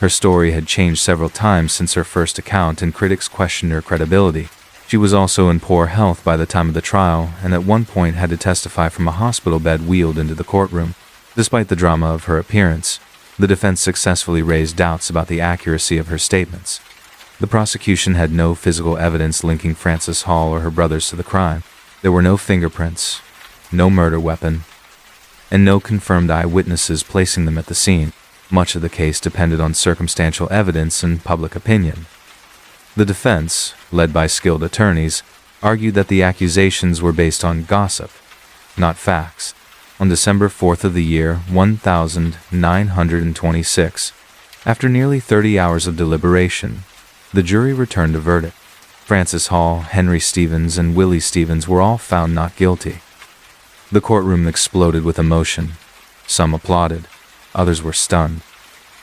Her story had changed several times since her first account, and critics questioned her credibility. She was also in poor health by the time of the trial, and at one point had to testify from a hospital bed wheeled into the courtroom. Despite the drama of her appearance, the defense successfully raised doubts about the accuracy of her statements. The prosecution had no physical evidence linking Frances Hall or her brothers to the crime. There were no fingerprints, no murder weapon, and no confirmed eyewitnesses placing them at the scene. Much of the case depended on circumstantial evidence and public opinion. The defense, led by skilled attorneys, argued that the accusations were based on gossip, not facts. On December 4th of the year 1926, after nearly 30 hours of deliberation, the jury returned a verdict. Frances Hall, Henry Stevens, and Willie Stevens were all found not guilty. The courtroom exploded with emotion. Some applauded, others were stunned.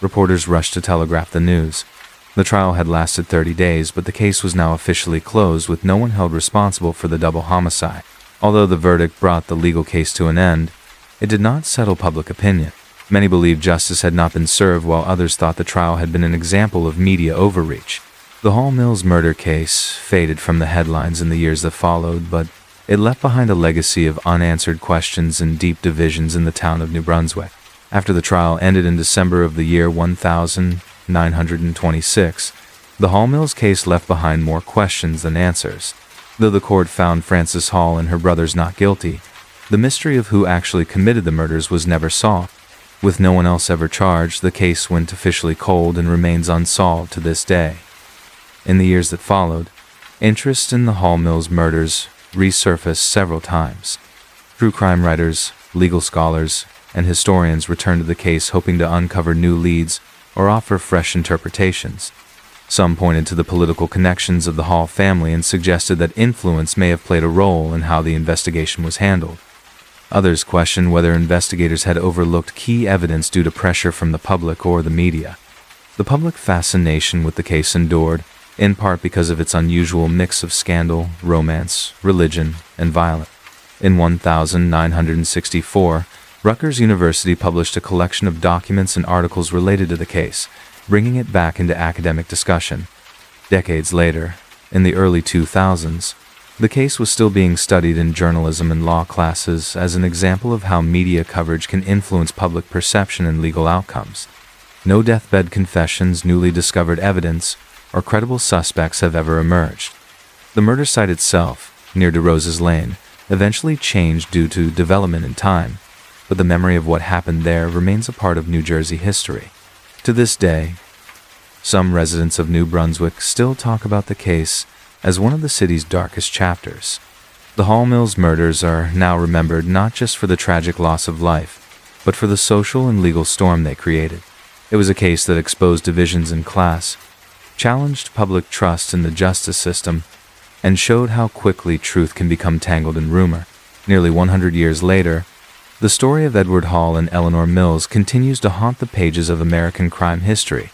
Reporters rushed to telegraph the news. The trial had lasted 30 days, but the case was now officially closed with no one held responsible for the double homicide. Although the verdict brought the legal case to an end, it did not settle public opinion. Many believed justice had not been served, while others thought the trial had been an example of media overreach. The Hall Mills murder case faded from the headlines in the years that followed, but it left behind a legacy of unanswered questions and deep divisions in the town of New Brunswick. After the trial ended in December of the year 1926, the Hall Mills case left behind more questions than answers. Though the court found Frances Hall and her brothers not guilty, the mystery of who actually committed the murders was never solved. With no one else ever charged, the case went officially cold and remains unsolved to this day. In the years that followed, interest in the Hall Mills murders resurfaced several times. True crime writers, legal scholars, and historians returned to the case hoping to uncover new leads or offer fresh interpretations. Some pointed to the political connections of the Hall family and suggested that influence may have played a role in how the investigation was handled. Others questioned whether investigators had overlooked key evidence due to pressure from the public or the media. The public fascination with the case endured, in part because of its unusual mix of scandal, romance, religion, and violence. In 1964, Rutgers University published a collection of documents and articles related to the case, bringing it back into academic discussion. Decades later, in the early 2000s, the case was still being studied in journalism and law classes as an example of how media coverage can influence public perception and legal outcomes. No deathbed confessions, newly discovered evidence, or credible suspects have ever emerged. The murder site itself, near DeRose's Lane, eventually changed due to development in time, but the memory of what happened there remains a part of New Jersey history. To this day, some residents of New Brunswick still talk about the case as one of the city's darkest chapters. The Hall Mills murders are now remembered not just for the tragic loss of life, but for the social and legal storm they created. It was a case that exposed divisions in class, challenged public trust in the justice system, and showed how quickly truth can become tangled in rumor. Nearly 100 years later, the story of Edward Hall and Eleanor Mills continues to haunt the pages of American crime history,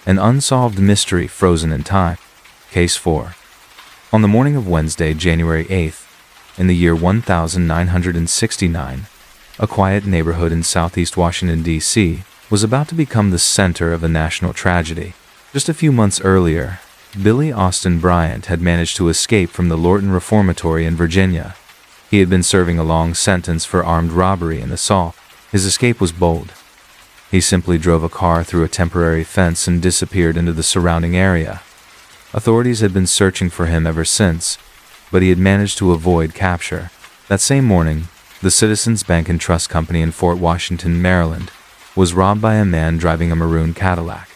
an unsolved mystery frozen in time. Case 4. On the morning of Wednesday, January 8th, in the year 1969, a quiet neighborhood in southeast Washington, D.C., was about to become the center of a national tragedy. Just a few months earlier, Billy Austin Bryant had managed to escape from the Lorton Reformatory in Virginia. He had been serving a long sentence for armed robbery and assault. His escape was bold. He simply drove a car through a temporary fence and disappeared into the surrounding area. Authorities had been searching for him ever since, but he had managed to avoid capture. That same morning, the Citizens Bank and Trust Company in Fort Washington, Maryland, was robbed by a man driving a maroon Cadillac.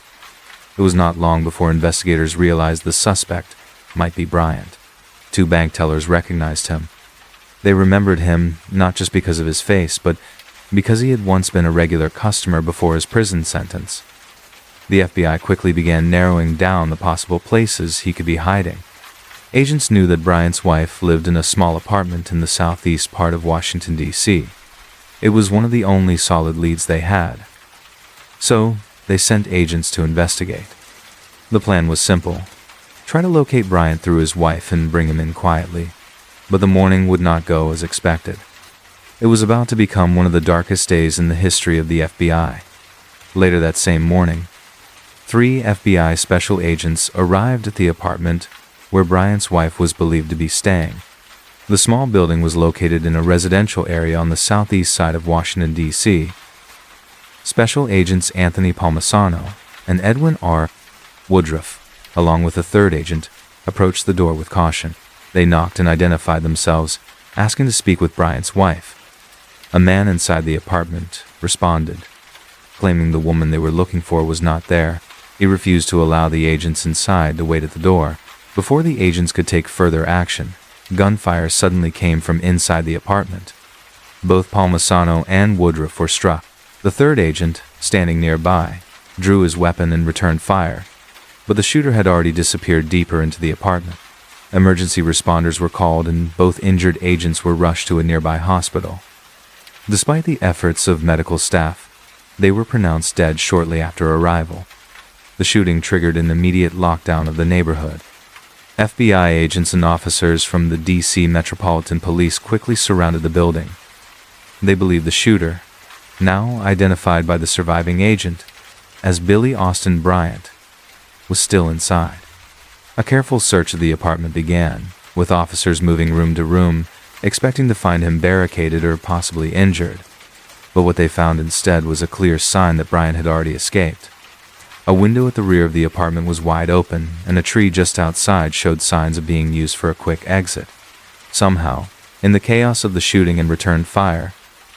It was not long before investigators realized the suspect might be Bryant. 2 bank tellers recognized him. They remembered him not just because of his face, but because he had once been a regular customer before his prison sentence. The FBI quickly began narrowing down the possible places he could be hiding. Agents knew that Bryant's wife lived in a small apartment in the southeast part of Washington, D.C. It was one of the only solid leads they had. So, they sent agents to investigate. The plan was simple. Try to locate Bryant through his wife and bring him in quietly. But the morning would not go as expected. It was about to become one of the darkest days in the history of the FBI. Later that same morning, 3 FBI special agents arrived at the apartment where Bryant's wife was believed to be staying. The small building was located in a residential area on the southeast side of Washington, D.C. Special Agents Anthony Palmisano and Edwin R. Woodruff, along with a 3rd agent, approached the door with caution. They knocked and identified themselves, asking to speak with Bryant's wife. A man inside the apartment responded, claiming the woman they were looking for was not there. He refused to allow the agents inside to wait at the door. Before the agents could take further action, gunfire suddenly came from inside the apartment. Both Palmisano and Woodruff were struck. The 3rd agent, standing nearby, drew his weapon and returned fire, but the shooter had already disappeared deeper into the apartment. Emergency responders were called and both injured agents were rushed to a nearby hospital. Despite the efforts of medical staff, they were pronounced dead shortly after arrival. The shooting triggered an immediate lockdown of the neighborhood. FBI agents and officers from the D.C. Metropolitan Police quickly surrounded the building. They believed the shooter, now identified by the surviving agent as Billy Austin Bryant, was still inside. A careful search of the apartment began, with officers moving room to room, expecting to find him barricaded or possibly injured. But what they found instead was a clear sign that Bryant had already escaped. A window at the rear of the apartment was wide open, and a tree just outside showed signs of being used for a quick exit. Somehow, in the chaos of the shooting and return fire,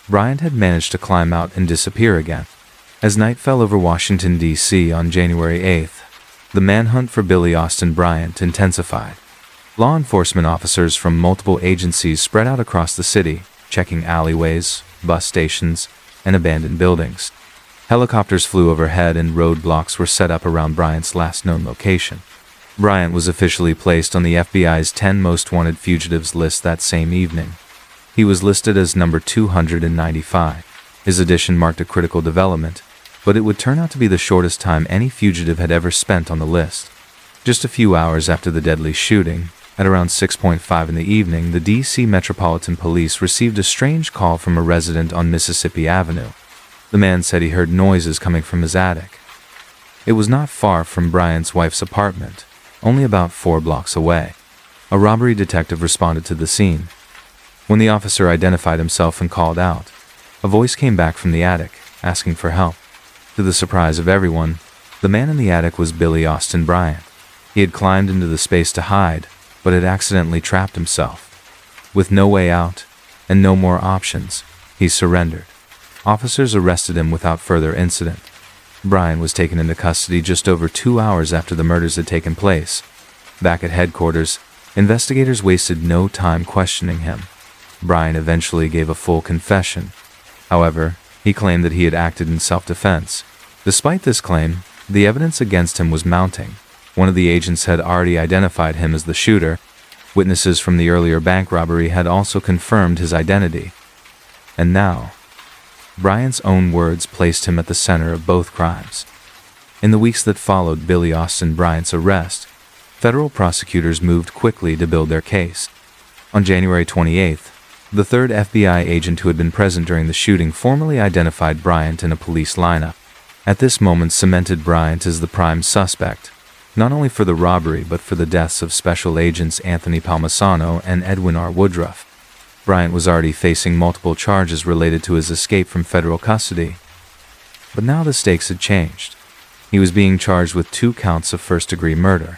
Bryant had managed to climb out and disappear again. As night fell over Washington, D.C. on January 8th, the manhunt for Billy Austin Bryant intensified. Law enforcement officers from multiple agencies spread out across the city, checking alleyways, bus stations, and abandoned buildings. Helicopters flew overhead and roadblocks were set up around Bryant's last known location. Bryant was officially placed on the FBI's 10 most wanted fugitives list that same evening. He was listed as number 295. His addition marked a critical development, but it would turn out to be the shortest time any fugitive had ever spent on the list. Just a few hours after the deadly shooting, at around 6:05 in the evening, the D.C. Metropolitan Police received a strange call from a resident on Mississippi Avenue. The man said he heard noises coming from his attic. It was not far from Bryant's wife's apartment, only about 4 blocks away. A robbery detective responded to the scene. When the officer identified himself and called out, a voice came back from the attic, asking for help. To the surprise of everyone, the man in the attic was Billy Austin Bryant. He had climbed into the space to hide, but had accidentally trapped himself. With no way out and no more options, he surrendered. Officers arrested him without further incident. Brian was taken into custody just over 2 hours after the murders had taken place. Back at headquarters, investigators wasted no time questioning him. Brian eventually gave a full confession. However, he claimed that he had acted in self-defense. Despite this claim, the evidence against him was mounting. One of the agents had already identified him as the shooter. Witnesses from the earlier bank robbery had also confirmed his identity. And now, Brian's own words placed him at the center of both crimes. In the weeks that followed Billy Austin Bryant's arrest, federal prosecutors moved quickly to build their case. On January 28th, the third FBI agent who had been present during the shooting formally identified Bryant in a police lineup. At this moment cemented Bryant as the prime suspect, not only for the robbery but for the deaths of Special Agents Anthony Palmisano and Edwin R. Woodruff. Bryant was already facing multiple charges related to his escape from federal custody. But now the stakes had changed. He was being charged with 2 counts of first-degree murder.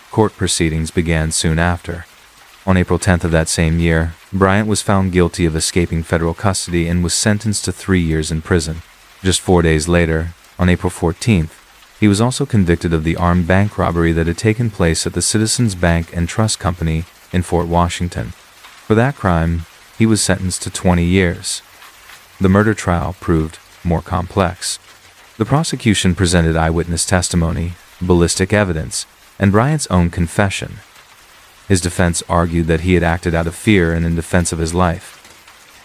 Court proceedings began soon after. On April 10th of that same year, Bryant was found guilty of escaping federal custody and was sentenced to 3 years in prison. Just 4 days later, on April 14th, he was also convicted of the armed bank robbery that had taken place at the Citizens Bank and Trust Company in Fort Washington. For that crime, he was sentenced to 20 years. The murder trial proved more complex. The prosecution presented eyewitness testimony, ballistic evidence, and Bryant's own confession. His defense argued that he had acted out of fear and in defense of his life.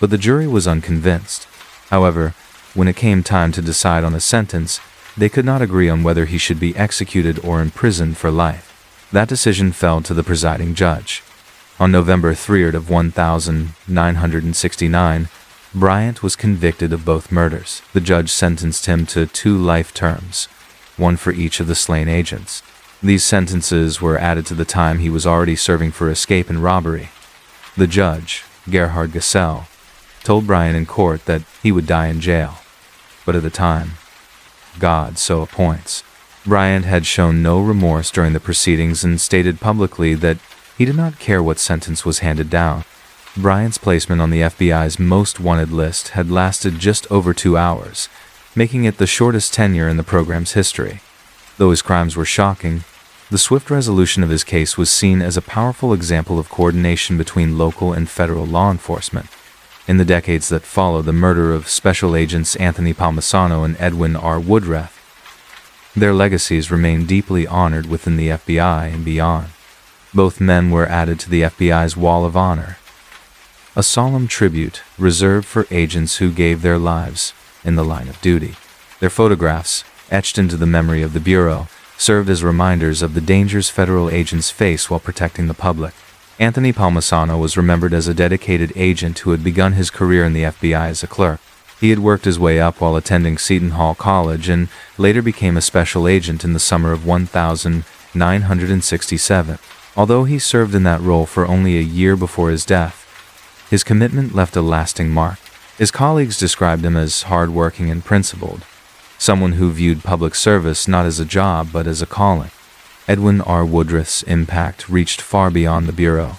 But the jury was unconvinced. However, when it came time to decide on a sentence, they could not agree on whether he should be executed or imprisoned for life. That decision fell to the presiding judge. On November 3rd of 1969, Bryant was convicted of both murders. The judge sentenced him to 2 life terms, 1 for each of the slain agents. These sentences were added to the time he was already serving for escape and robbery. The judge, Gerhard Gesell, told Bryant in court that he would die in jail. But at the time, God so appoints. Bryant had shown no remorse during the proceedings and stated publicly that he did not care what sentence was handed down. Bryant's placement on the FBI's most wanted list had lasted just over 2 hours, making it the shortest tenure in the program's history. Though his crimes were shocking, the swift resolution of his case was seen as a powerful example of coordination between local and federal law enforcement. In the decades that followed the murder of Special Agents Anthony Palmisano and Edwin R. Woodruff, their legacies remain deeply honored within the FBI and beyond. Both men were added to the FBI's Wall of Honor, a solemn tribute reserved for agents who gave their lives in the line of duty. Their photographs, etched into the memory of the Bureau, served as reminders of the dangers federal agents face while protecting the public. Anthony Palmisano was remembered as a dedicated agent who had begun his career in the FBI as a clerk. He had worked his way up while attending Seton Hall College and later became a special agent in the summer of 1967. Although he served in that role for only a year before his death, his commitment left a lasting mark. His colleagues described him as hardworking and principled, someone who viewed public service not as a job but as a calling. Edwin R. Woodruff's impact reached far beyond the Bureau.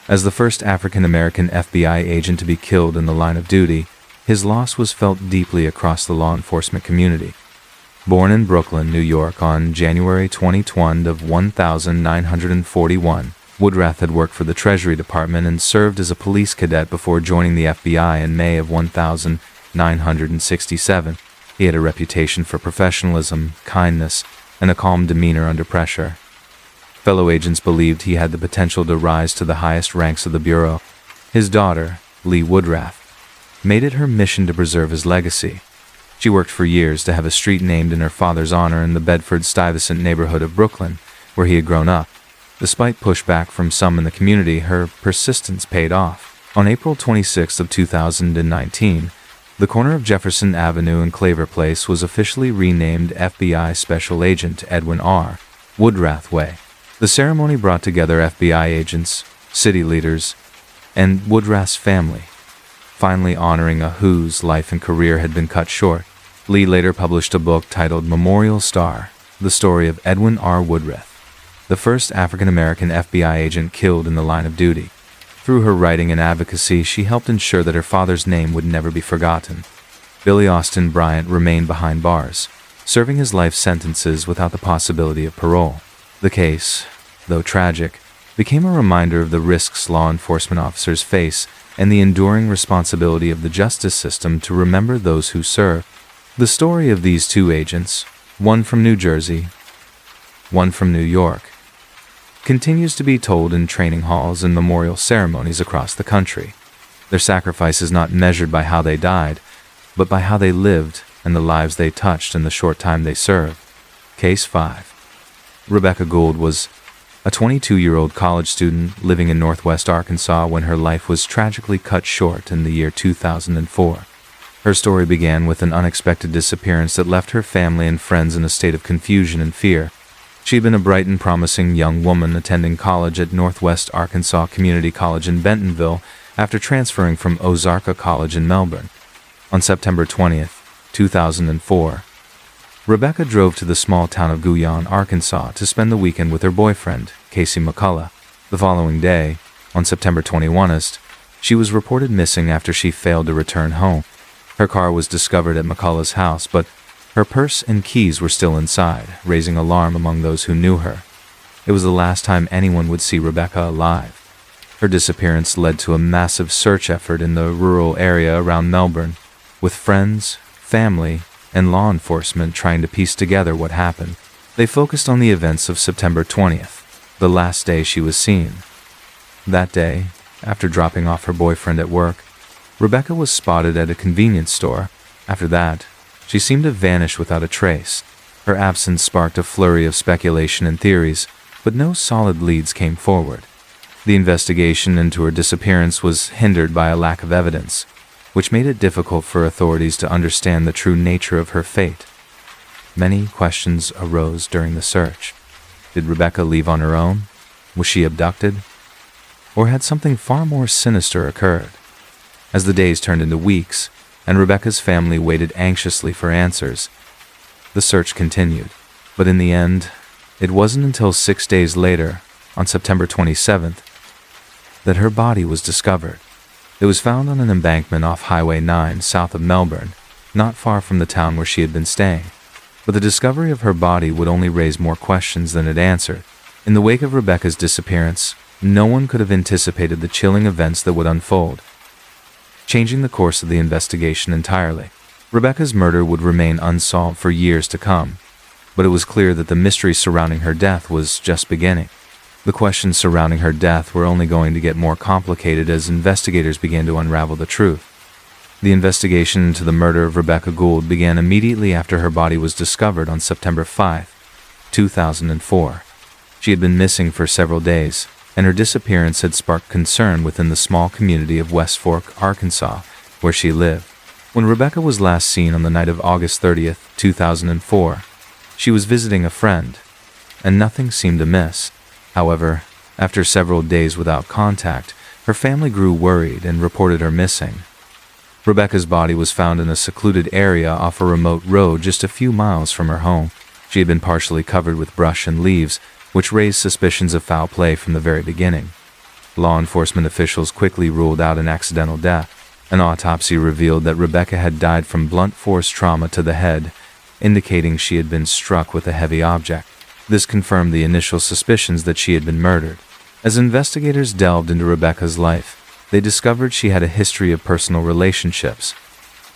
As the first African-American FBI agent to be killed in the line of duty, his loss was felt deeply across the law enforcement community. Born in Brooklyn, New York on January 22 of 1941, Woodruff had worked for the Treasury Department and served as a police cadet before joining the FBI in May of 1967. He had a reputation for professionalism, kindness, and a calm demeanor under pressure. Fellow agents believed he had the potential to rise to the highest ranks of the Bureau. His daughter, Lee Woodruff, made it her mission to preserve his legacy. She worked for years to have a street named in her father's honor in the Bedford-Stuyvesant neighborhood of Brooklyn, where he had grown up. Despite pushback from some in the community, her persistence paid off. On April 26 of 2019, the corner of Jefferson Avenue and Claver Place was officially renamed FBI Special Agent Edwin R. Woodruff Way. The ceremony brought together FBI agents, city leaders, and Woodruff's family, finally honoring a whose life and career had been cut short. Lee later published a book titled Memorial Star, the story of Edwin R. Woodruff, the first African-American FBI agent killed in the line of duty. Through her writing and advocacy, she helped ensure that her father's name would never be forgotten. Billy Austin Bryant remained behind bars, serving his life sentences without the possibility of parole. The case, though tragic, became a reminder of the risks law enforcement officers face and the enduring responsibility of the justice system to remember those who serve. The story of these two agents, one from New Jersey, one from New York, continues to be told in training halls and memorial ceremonies across the country. Their sacrifice is not measured by how they died, but by how they lived and the lives they touched in the short time they served. Case 5. Rebecca Gould was a 22-year-old college student living in Northwest Arkansas when her life was tragically cut short in the year 2004. Her story began with an unexpected disappearance that left her family and friends in a state of confusion and fear. She had been a bright and promising young woman attending college at Northwest Arkansas Community College in Bentonville after transferring from Ozarka College in Melbourne. On September 20th, 2004, Rebecca drove to the small town of Guyon, Arkansas to spend the weekend with her boyfriend, Casey McCullough. The following day, on September 21st, she was reported missing after she failed to return home. Her car was discovered at McCullough's house, but her purse and keys were still inside, raising alarm among those who knew her. It was the last time anyone would see Rebecca alive. Her disappearance led to a massive search effort in the rural area around Melbourne, with friends, family, and law enforcement trying to piece together what happened. They focused on the events of September 20th, the last day she was seen. That day, after dropping off her boyfriend at work, Rebecca was spotted at a convenience store. After that, she seemed to vanish without a trace. Her absence sparked a flurry of speculation and theories, but no solid leads came forward. The investigation into her disappearance was hindered by a lack of evidence, which made it difficult for authorities to understand the true nature of her fate. Many questions arose during the search. Did Rebecca leave on her own? Was she abducted? Or had something far more sinister occurred? As the days turned into weeks, and Rebecca's family waited anxiously for answers, the search continued. But in the end, it wasn't until 6 days later, on September 27th, that her body was discovered. It was found on an embankment off Highway 9 south of Melbourne, not far from the town where she had been staying. But the discovery of her body would only raise more questions than it answered. In the wake of Rebecca's disappearance, no one could have anticipated the chilling events that would unfold, changing the course of the investigation entirely. Rebecca's murder would remain unsolved for years to come, but it was clear that the mystery surrounding her death was just beginning. The questions surrounding her death were only going to get more complicated as investigators began to unravel the truth. The investigation into the murder of Rebecca Gould began immediately after her body was discovered on September 5, 2004. She had been missing for several days, and her disappearance had sparked concern within the small community of West Fork, Arkansas, where she lived. When Rebecca was last seen on the night of August 30, 2004, she was visiting a friend, and nothing seemed amiss. However, after several days without contact, her family grew worried and reported her missing. Rebecca's body was found in a secluded area off a remote road just a few miles from her home. She had been partially covered with brush and leaves, which raised suspicions of foul play from the very beginning. Law enforcement officials quickly ruled out an accidental death. An autopsy revealed that Rebecca had died from blunt force trauma to the head, indicating she had been struck with a heavy object. This confirmed the initial suspicions that she had been murdered. As investigators delved into Rebecca's life, they discovered she had a history of personal relationships,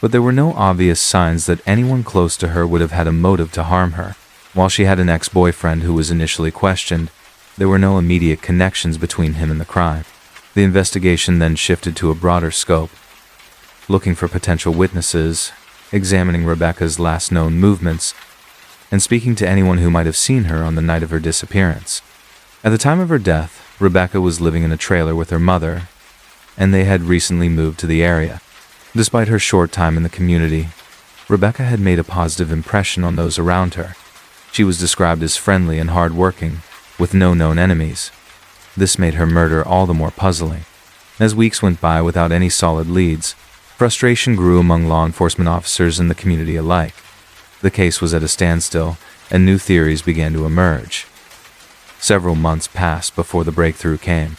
but there were no obvious signs that anyone close to her would have had a motive to harm her. While she had an ex-boyfriend who was initially questioned, there were no immediate connections between him and the crime. The investigation then shifted to a broader scope, looking for potential witnesses, examining Rebecca's last known movements, and speaking to anyone who might have seen her on the night of her disappearance. At the time of her death, Rebecca was living in a trailer with her mother, and they had recently moved to the area. Despite her short time in the community, Rebecca had made a positive impression on those around her. She was described as friendly and hardworking, with no known enemies. This made her murder all the more puzzling. As weeks went by without any solid leads, frustration grew among law enforcement officers and the community alike. The case was at a standstill, and new theories began to emerge. Several months passed before the breakthrough came.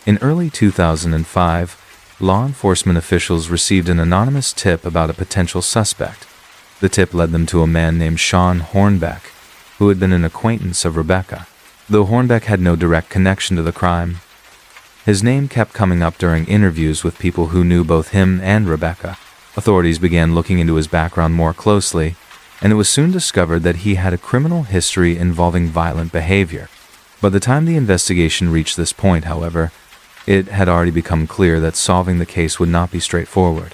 In early 2005, law enforcement officials received an anonymous tip about a potential suspect. The tip led them to a man named Sean Hornbeck, who had been an acquaintance of Rebecca. Though Hornbeck had no direct connection to the crime, his name kept coming up during interviews with people who knew both him and Rebecca. Authorities began looking into his background more closely, and it was soon discovered that he had a criminal history involving violent behavior. By the time the investigation reached this point, however, it had already become clear that solving the case would not be straightforward.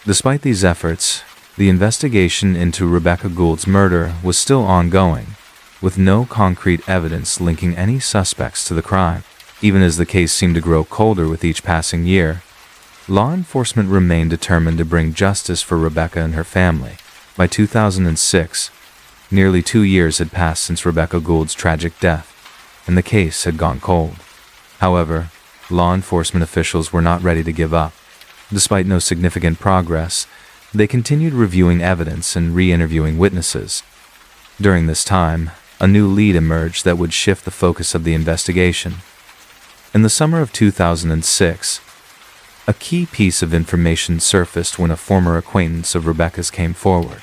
Despite these efforts, the investigation into Rebecca Gould's murder was still ongoing, with no concrete evidence linking any suspects to the crime. Even as the case seemed to grow colder with each passing year, law enforcement remained determined to bring justice for Rebecca and her family. By 2006, nearly 2 years had passed since Rebecca Gould's tragic death, and the case had gone cold. However, law enforcement officials were not ready to give up. Despite no significant progress, they continued reviewing evidence and re-interviewing witnesses. During this time, a new lead emerged that would shift the focus of the investigation. In the summer of 2006, a key piece of information surfaced when a former acquaintance of Rebecca's came forward.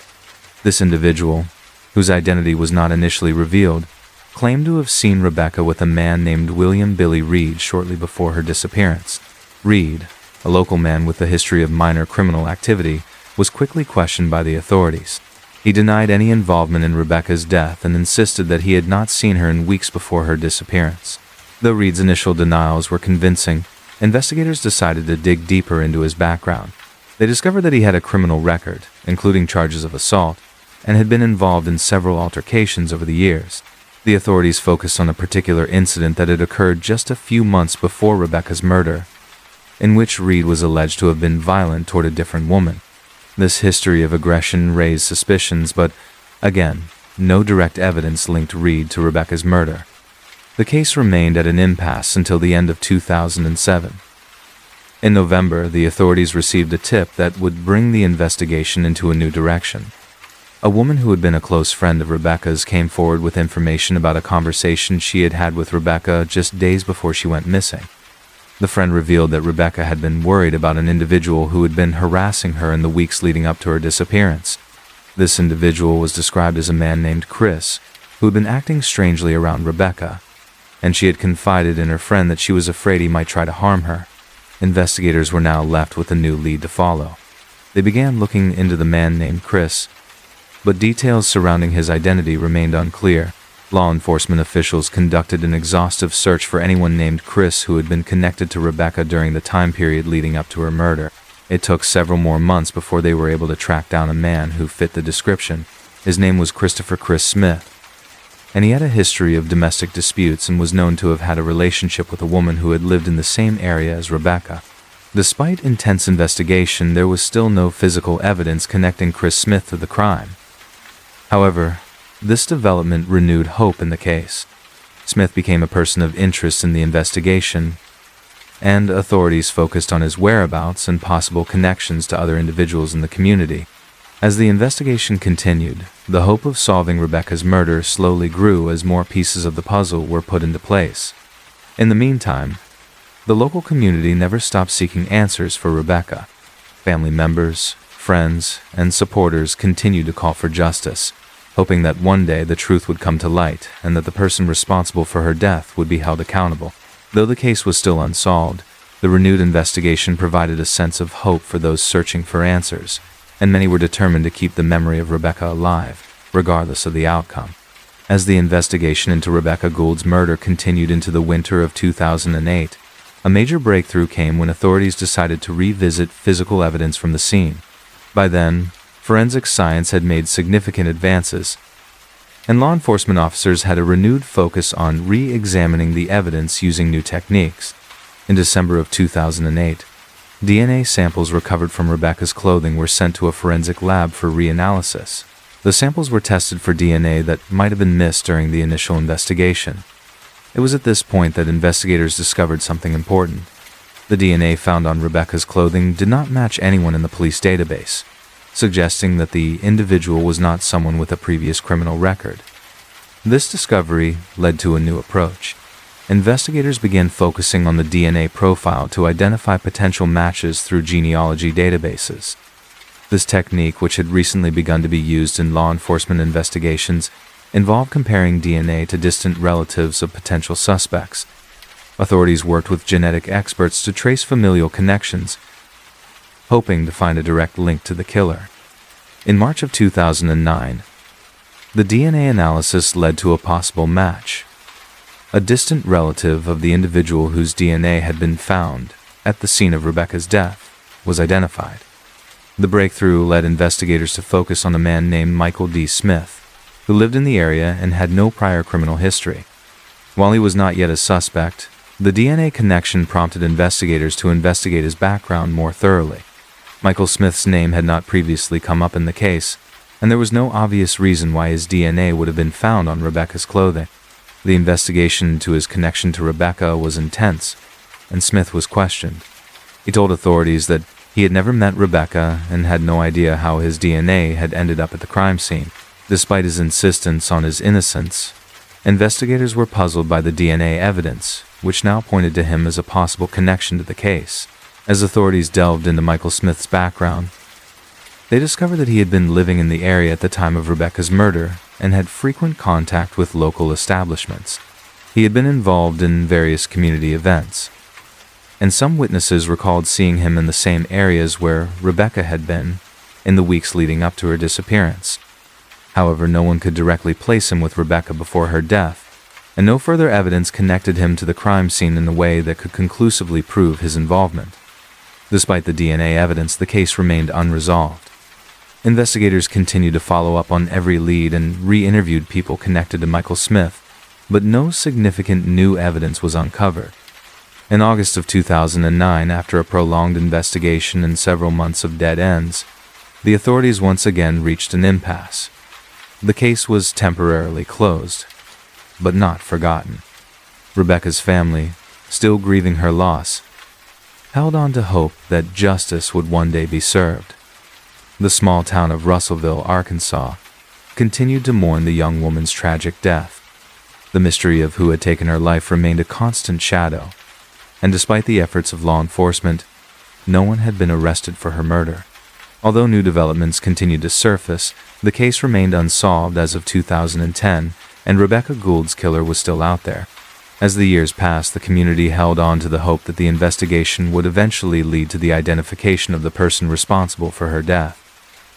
This individual, whose identity was not initially revealed, claimed to have seen Rebecca with a man named William Billy Reed shortly before her disappearance. Reed, a local man with a history of minor criminal activity, was quickly questioned by the authorities. He denied any involvement in Rebecca's death and insisted that he had not seen her in weeks before her disappearance. Though Reed's initial denials were convincing, investigators decided to dig deeper into his background. They discovered that he had a criminal record, including charges of assault, and had been involved in several altercations over the years. The authorities focused on a particular incident that had occurred just a few months before Rebecca's murder, in which Reed was alleged to have been violent toward a different woman. This history of aggression raised suspicions, but, again, no direct evidence linked Reed to Rebecca's murder. The case remained at an impasse until the end of 2007. In November, the authorities received a tip that would bring the investigation into a new direction. A woman who had been a close friend of Rebecca's came forward with information about a conversation she had had with Rebecca just days before she went missing. The friend revealed that Rebecca had been worried about an individual who had been harassing her in the weeks leading up to her disappearance. This individual was described as a man named Chris, who had been acting strangely around Rebecca, and she had confided in her friend that she was afraid he might try to harm her. Investigators were now left with a new lead to follow. They began looking into the man named Chris, but details surrounding his identity remained unclear. Law enforcement officials conducted an exhaustive search for anyone named Chris who had been connected to Rebecca during the time period leading up to her murder. It took several more months before they were able to track down a man who fit the description. His name was Christopher Chris Smith, and he had a history of domestic disputes and was known to have had a relationship with a woman who had lived in the same area as Rebecca. Despite intense investigation, there was still no physical evidence connecting Chris Smith to the crime. However, this development renewed hope in the case. Smith became a person of interest in the investigation, and authorities focused on his whereabouts and possible connections to other individuals in the community. As the investigation continued, the hope of solving Rebecca's murder slowly grew as more pieces of the puzzle were put into place. In the meantime, the local community never stopped seeking answers for Rebecca. Family members, friends, and supporters continued to call for justice, hoping that one day the truth would come to light and that the person responsible for her death would be held accountable. Though the case was still unsolved, the renewed investigation provided a sense of hope for those searching for answers, and many were determined to keep the memory of Rebecca alive, regardless of the outcome. As the investigation into Rebecca Gould's murder continued into the winter of 2008, a major breakthrough came when authorities decided to revisit physical evidence from the scene. By then, forensic science had made significant advances, and law enforcement officers had a renewed focus on re-examining the evidence using new techniques. In December of 2008, DNA samples recovered from Rebecca's clothing were sent to a forensic lab for reanalysis. The samples were tested for DNA that might have been missed during the initial investigation. It was at this point that investigators discovered something important. The DNA found on Rebecca's clothing did not match anyone in the police database, suggesting that the individual was not someone with a previous criminal record. This discovery led to a new approach. investigators began focusing on the DNA profile to identify potential matches through genealogy databases. This technique, which had recently begun to be used in law enforcement investigations, involved comparing DNA to distant relatives of potential suspects. Authorities worked with genetic experts to trace familial connections, hoping to find a direct link to the killer. In March of 2009, the DNA analysis led to a possible match. A distant relative of the individual whose DNA had been found at the scene of Rebecca's death was identified. The breakthrough led investigators to focus on a man named Michael D. Smith, who lived in the area and had no prior criminal history. While he was not yet a suspect, the DNA connection prompted investigators to investigate his background more thoroughly. Michael Smith's name had not previously come up in the case, and there was no obvious reason why his DNA would have been found on Rebecca's clothing. The investigation into his connection to Rebecca was intense, and Smith was questioned. He told authorities that he had never met Rebecca and had no idea how his DNA had ended up at the crime scene. Despite his insistence on his innocence, investigators were puzzled by the DNA evidence, which now pointed to him as a possible connection to the case. As authorities delved into Michael Smith's background, they discovered that he had been living in the area at the time of Rebecca's murder and had frequent contact with local establishments. He had been involved in various community events, and some witnesses recalled seeing him in the same areas where Rebecca had been in the weeks leading up to her disappearance. However, no one could directly place him with Rebecca before her death, and no further evidence connected him to the crime scene in a way that could conclusively prove his involvement. Despite the DNA evidence, the case remained unresolved. Investigators continued to follow up on every lead and re-interviewed people connected to Michael Smith, but no significant new evidence was uncovered. In August of 2009, after a prolonged investigation and several months of dead ends, the authorities once again reached an impasse. The case was temporarily closed, but not forgotten. Rebecca's family, still grieving her loss, held on to hope that justice would one day be served. The small town of Russellville, Arkansas, continued to mourn the young woman's tragic death. The mystery of who had taken her life remained a constant shadow, and despite the efforts of law enforcement, no one had been arrested for her murder. Although new developments continued to surface, the case remained unsolved as of 2010, and Rebecca Gould's killer was still out there. As the years passed, the community held on to the hope that the investigation would eventually lead to the identification of the person responsible for her death.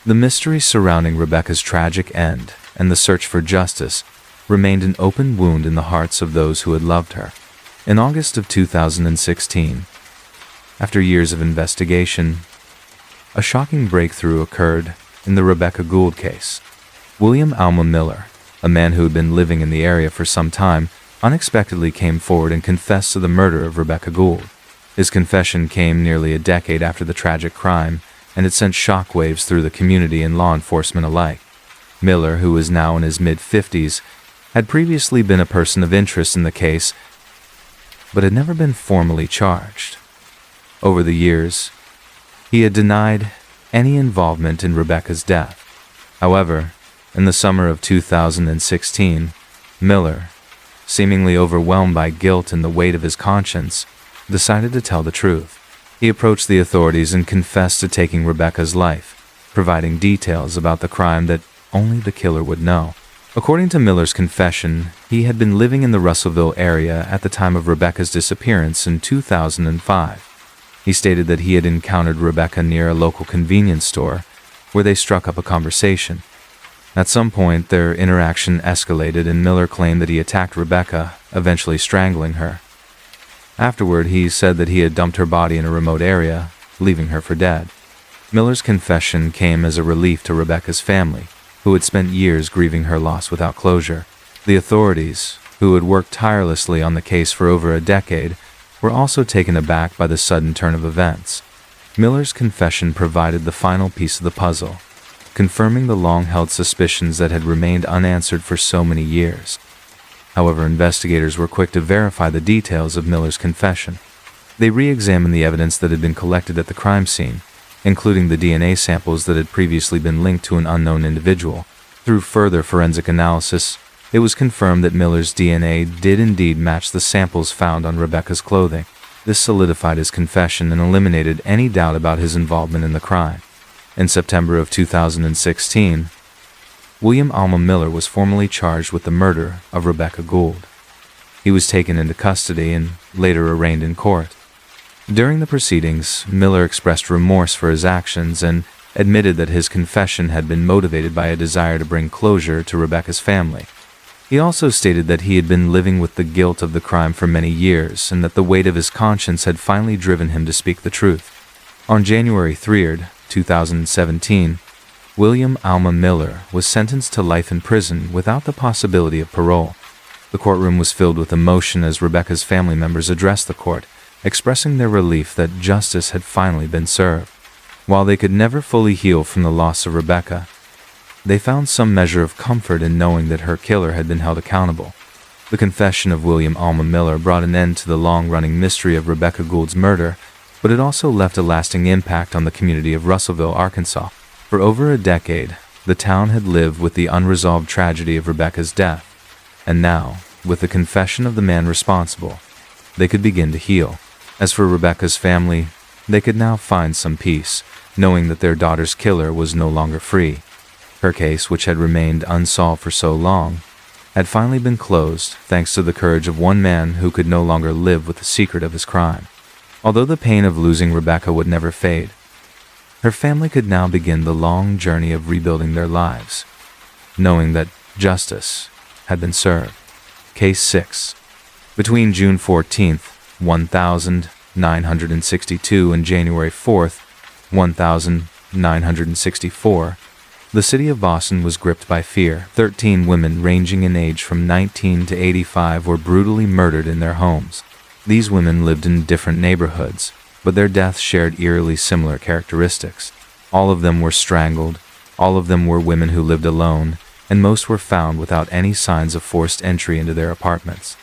The mystery surrounding Rebecca's tragic end and the search for justice remained an open wound in the hearts of those who had loved her. In August of 2016, after years of investigation, a shocking breakthrough occurred in the Rebecca Gould case. William Alma Miller, a man who had been living in the area for some time, unexpectedly came forward and confessed to the murder of Rebecca Gould. His confession came nearly a decade after the tragic crime, and it sent shockwaves through the community and law enforcement alike. Miller, who was now in his mid-50s, had previously been a person of interest in the case, but had never been formally charged. Over the years, he had denied any involvement in Rebecca's death. However, in the summer of 2016, Miller, seemingly overwhelmed by guilt and the weight of his conscience, decided to tell the truth. He approached the authorities and confessed to taking Rebecca's life, providing details about the crime that only the killer would know. According to Miller's confession, he had been living in the Russellville area at the time of Rebecca's disappearance in 2005. He stated that he had encountered Rebecca near a local convenience store, where they struck up a conversation. At some point, their interaction escalated, and Miller claimed that he attacked Rebecca, eventually strangling her. Afterward, he said that he had dumped her body in a remote area, leaving her for dead. Miller's confession came as a relief to Rebecca's family, who had spent years grieving her loss without closure. The authorities, who had worked tirelessly on the case for over a decade, were also taken aback by the sudden turn of events. Miller's confession provided the final piece of the puzzle, confirming the long-held suspicions that had remained unanswered for so many years. However, investigators were quick to verify the details of Miller's confession. They re-examined the evidence that had been collected at the crime scene, including the DNA samples that had previously been linked to an unknown individual. Through further forensic analysis, It was confirmed that Miller's DNA did indeed match the samples found on Rebecca's clothing. This solidified his confession and eliminated any doubt about his involvement in the crime. In September of 2016, William Alma Miller was formally charged with the murder of Rebecca Gould. He was taken into custody and later arraigned in court. During the proceedings, Miller expressed remorse for his actions and admitted that his confession had been motivated by a desire to bring closure to Rebecca's family. He also stated that he had been living with the guilt of the crime for many years and that the weight of his conscience had finally driven him to speak the truth. On January 3, 2017, William Alma Miller was sentenced to life in prison without the possibility of parole. The courtroom was filled with emotion as Rebecca's family members addressed the court, expressing their relief that justice had finally been served. While they could never fully heal from the loss of Rebecca, they found some measure of comfort in knowing that her killer had been held accountable. The confession of William Alma Miller brought an end to the long-running mystery of Rebecca Gould's murder, but it also left a lasting impact on the community of Russellville, Arkansas. For over a decade, the town had lived with the unresolved tragedy of Rebecca's death, and now, with the confession of the man responsible, they could begin to heal. As for Rebecca's family, they could now find some peace, knowing that their daughter's killer was no longer free. Her case, which had remained unsolved for so long, had finally been closed thanks to the courage of one man who could no longer live with the secret of his crime. Although the pain of losing Rebecca would never fade, her family could now begin the long journey of rebuilding their lives, knowing that justice had been served. Case 6. Between June 14, 1962 and January 4, 1964, the city of Boston was gripped by fear. 13 women ranging in age from 19 to 85 were brutally murdered in their homes. These women lived in different neighborhoods, but their deaths shared eerily similar characteristics. All of them were strangled, all of them were women who lived alone, and most were found without any signs of forced entry into their apartments.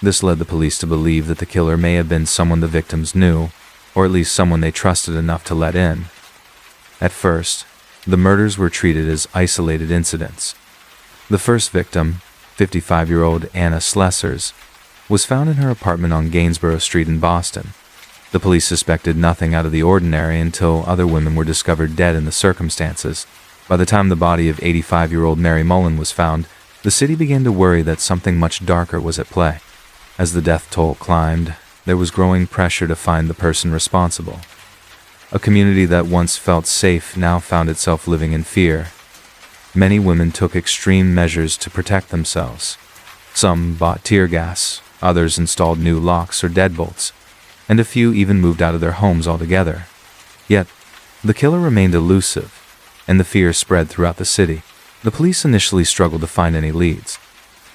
This led the police to believe that the killer may have been someone the victims knew, or at least someone they trusted enough to let in. At first, the murders were treated as isolated incidents. The first victim, 55-year-old Anna Slessers, was found in her apartment on Gainsborough Street in Boston. The police suspected nothing out of the ordinary until other women were discovered dead in the circumstances. By the time the body of 85-year-old Mary Mullen was found, the city began to worry that something much darker was at play. As the death toll climbed, there was growing pressure to find the person responsible. A community that once felt safe now found itself living in fear. Many women took extreme measures to protect themselves. Some bought tear gas, others installed new locks or deadbolts, and a few even moved out of their homes altogether. Yet, the killer remained elusive, and the fear spread throughout the city. The police initially struggled to find any leads.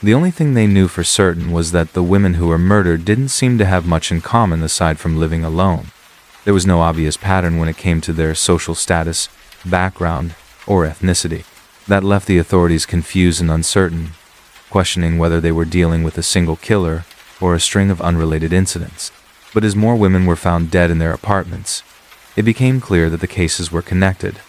The only thing they knew for certain was that the women who were murdered didn't seem to have much in common aside from living alone. There was no obvious pattern when it came to their social status, background, or ethnicity. That left the authorities confused and uncertain, questioning whether they were dealing with a single killer or a string of unrelated incidents. But as more women were found dead in their apartments, it became clear that the cases were connected.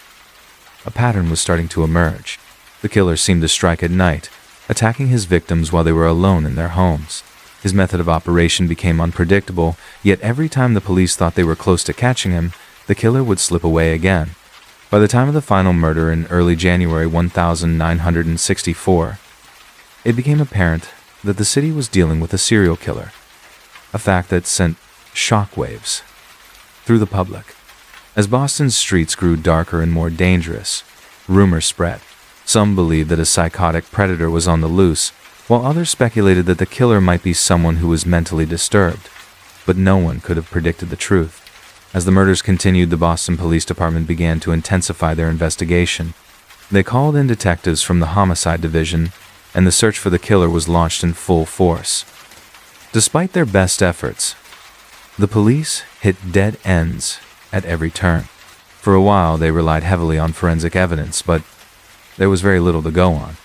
A pattern was starting to emerge. The killer seemed to strike at night, attacking his victims while they were alone in their homes. His method of operation became unpredictable, yet every time the police thought they were close to catching him, the killer would slip away again. By the time of the final murder in early January 1964, it became apparent that the city was dealing with a serial killer, a fact that sent shockwaves through the public. As Boston's streets grew darker and more dangerous, rumors spread. Some believed that a psychotic predator was on the loose, while others speculated that the killer might be someone who was mentally disturbed. But no one could have predicted the truth. As the murders continued, the Boston Police Department began to intensify their investigation. They called in detectives from the Homicide Division, and the search for the killer was launched in full force. Despite their best efforts, the police hit dead ends at every turn. For a while, they relied heavily on forensic evidence, but there was very little to go on.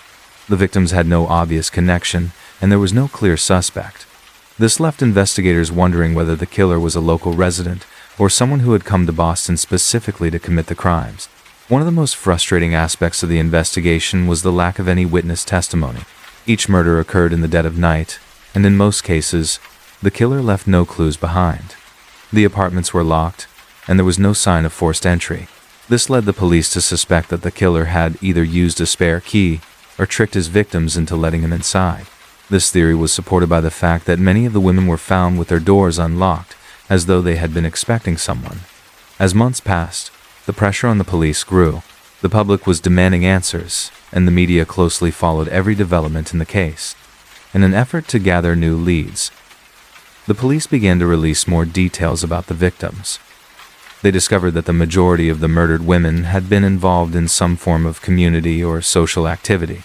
The victims had no obvious connection, and there was no clear suspect. This left investigators wondering whether the killer was a local resident or someone who had come to Boston specifically to commit the crimes. One of the most frustrating aspects of the investigation was the lack of any witness testimony. Each murder occurred in the dead of night, and in most cases, the killer left no clues behind. The apartments were locked, and there was no sign of forced entry. This led the police to suspect that the killer had either used a spare key or tricked his victims into letting him inside. This theory was supported by the fact that many of the women were found with their doors unlocked, as though they had been expecting someone. As months passed, the pressure on the police grew. The public was demanding answers, and the media closely followed every development in the case. In an effort to gather new leads, the police began to release more details about the victims. They discovered that the majority of the murdered women had been involved in some form of community or social activity.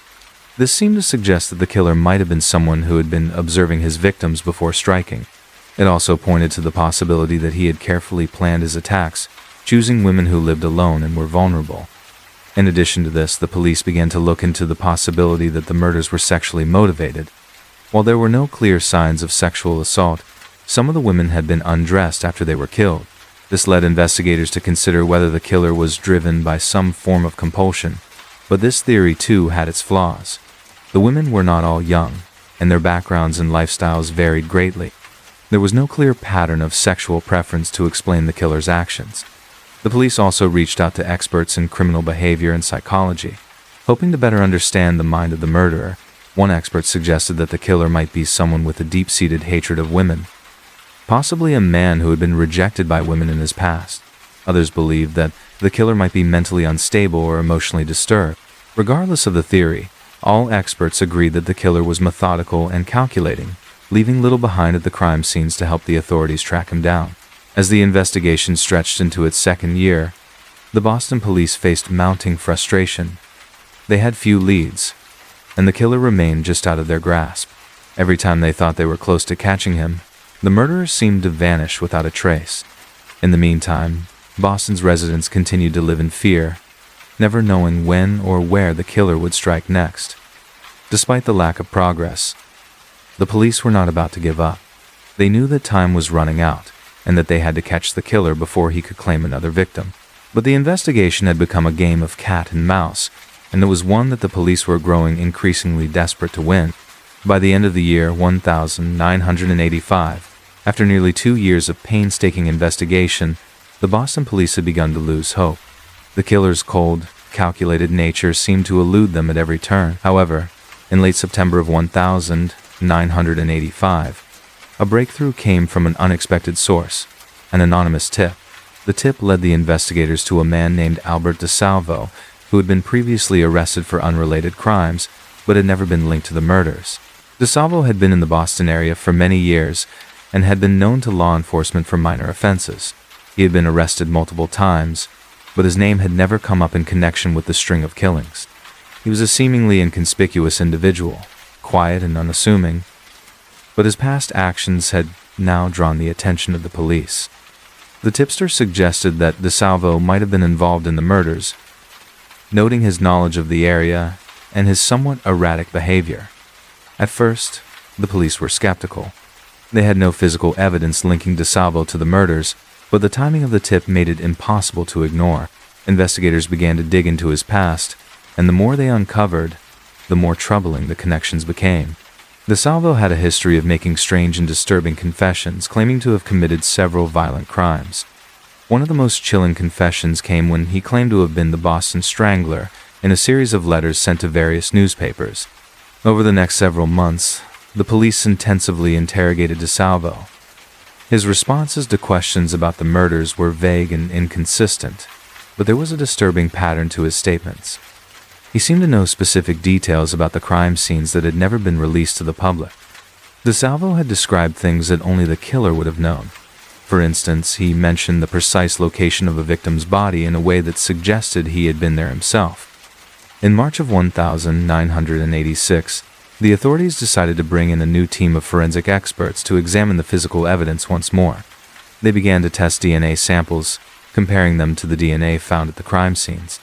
This seemed to suggest that the killer might have been someone who had been observing his victims before striking. It also pointed to the possibility that he had carefully planned his attacks, choosing women who lived alone and were vulnerable. In addition to this, the police began to look into the possibility that the murders were sexually motivated. While there were no clear signs of sexual assault, some of the women had been undressed after they were killed. This led investigators to consider whether the killer was driven by some form of compulsion, but this theory too had its flaws. The women were not all young, and their backgrounds and lifestyles varied greatly. There was no clear pattern of sexual preference to explain the killer's actions. The police also reached out to experts in criminal behavior and psychology, hoping to better understand the mind of the murderer. One expert suggested that the killer might be someone with a deep-seated hatred of women, possibly a man who had been rejected by women in his past. Others believed that the killer might be mentally unstable or emotionally disturbed. Regardless of the theory, all experts agreed that the killer was methodical and calculating, leaving little behind at the crime scenes to help the authorities track him down. As the investigation stretched into its second year, the Boston police faced mounting frustration. They had few leads, and the killer remained just out of their grasp. Every time they thought they were close to catching him, the murderer seemed to vanish without a trace. In the meantime, Boston's residents continued to live in fear, never knowing when or where the killer would strike next. Despite the lack of progress, the police were not about to give up. They knew that time was running out, and that they had to catch the killer before he could claim another victim. But the investigation had become a game of cat and mouse, and it was one that the police were growing increasingly desperate to win. By the end of the year 1985, after nearly 2 years of painstaking investigation, the Boston police had begun to lose hope. The killer's cold, calculated nature seemed to elude them at every turn. However, in late September of 1985, a breakthrough came from an unexpected source, an anonymous tip. The tip led the investigators to a man named Albert DeSalvo, who had been previously arrested for unrelated crimes, but had never been linked to the murders. DeSalvo had been in the Boston area for many years and had been known to law enforcement for minor offenses. He had been arrested multiple times, but his name had never come up in connection with the string of killings. He was a seemingly inconspicuous individual, quiet and unassuming, but his past actions had now drawn the attention of the police. The tipster suggested that DeSalvo might have been involved in the murders, noting his knowledge of the area and his somewhat erratic behavior. At first, the police were skeptical. They had no physical evidence linking DeSalvo to the murders, but the timing of the tip made it impossible to ignore. Investigators began to dig into his past, and the more they uncovered, the more troubling the connections became. DeSalvo had a history of making strange and disturbing confessions, claiming to have committed several violent crimes. One of the most chilling confessions came when he claimed to have been the Boston Strangler in a series of letters sent to various newspapers. Over the next several months, the police intensively interrogated DeSalvo. His responses to questions about the murders were vague and inconsistent, but there was a disturbing pattern to his statements. He seemed to know specific details about the crime scenes that had never been released to the public. DeSalvo had described things that only the killer would have known. For instance, he mentioned the precise location of a victim's body in a way that suggested he had been there himself. In March of 1986, the authorities decided to bring in a new team of forensic experts to examine the physical evidence once more. They began to test DNA samples, comparing them to the DNA found at the crime scenes.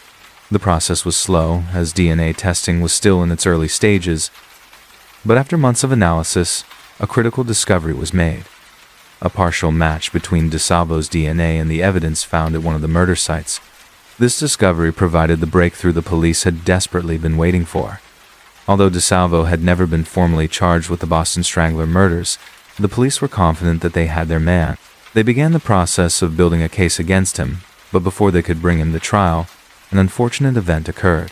The process was slow, as DNA testing was still in its early stages, but after months of analysis, a critical discovery was made. A partial match between DeSalvo's DNA and the evidence found at one of the murder sites. This discovery provided the breakthrough the police had desperately been waiting for. Although DeSalvo had never been formally charged with the Boston Strangler murders, the police were confident that they had their man. They began the process of building a case against him, but before they could bring him to trial, an unfortunate event occurred.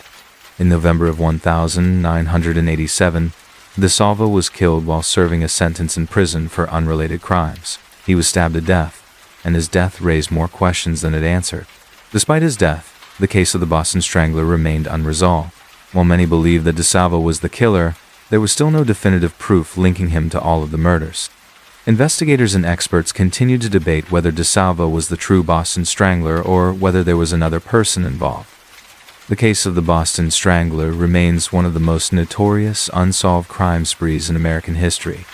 In November of 1987, DeSalvo was killed while serving a sentence in prison for unrelated crimes. He was stabbed to death, and his death raised more questions than it answered. Despite his death, the case of the Boston Strangler remained unresolved. While many believed that DeSalvo was the killer, there was still no definitive proof linking him to all of the murders. Investigators and experts continued to debate whether DeSalvo was the true Boston Strangler or whether there was another person involved. The case of the Boston Strangler remains one of the most notorious unsolved crime sprees in American history.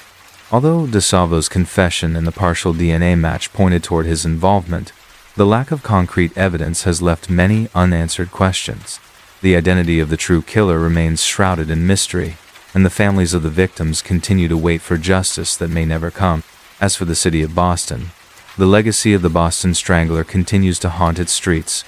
Although DeSalvo's confession and the partial DNA match pointed toward his involvement, the lack of concrete evidence has left many unanswered questions. The identity of the true killer remains shrouded in mystery, and the families of the victims continue to wait for justice that may never come. As for the city of Boston, the legacy of the Boston Strangler continues to haunt its streets,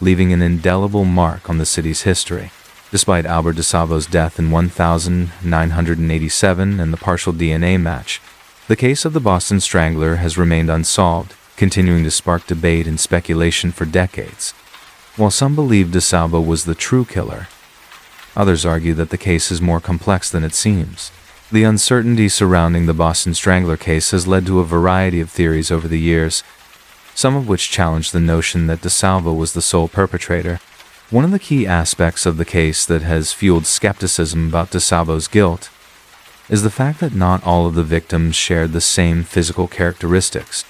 leaving an indelible mark on the city's history. Despite Albert DeSalvo's death in 1987 and the partial DNA match, the case of the Boston Strangler has remained unsolved, continuing to spark debate and speculation for decades. While some believe DeSalvo was the true killer, others argue that the case is more complex than it seems. The uncertainty surrounding the Boston Strangler case has led to a variety of theories over the years, some of which challenge the notion that DeSalvo was the sole perpetrator. One of the key aspects of the case that has fueled skepticism about DeSalvo's guilt is the fact that not all of the victims shared the same physical characteristics.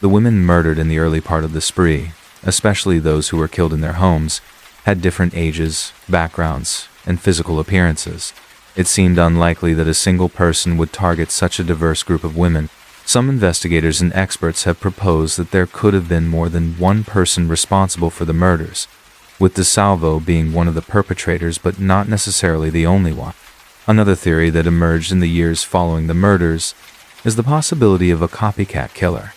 The women murdered in the early part of the spree, especially those who were killed in their homes, had different ages, backgrounds, and physical appearances. It seemed unlikely that a single person would target such a diverse group of women. Some investigators and experts have proposed that there could have been more than one person responsible for the murders, with DeSalvo being one of the perpetrators but not necessarily the only one. Another theory that emerged in the years following the murders is the possibility of a copycat killer.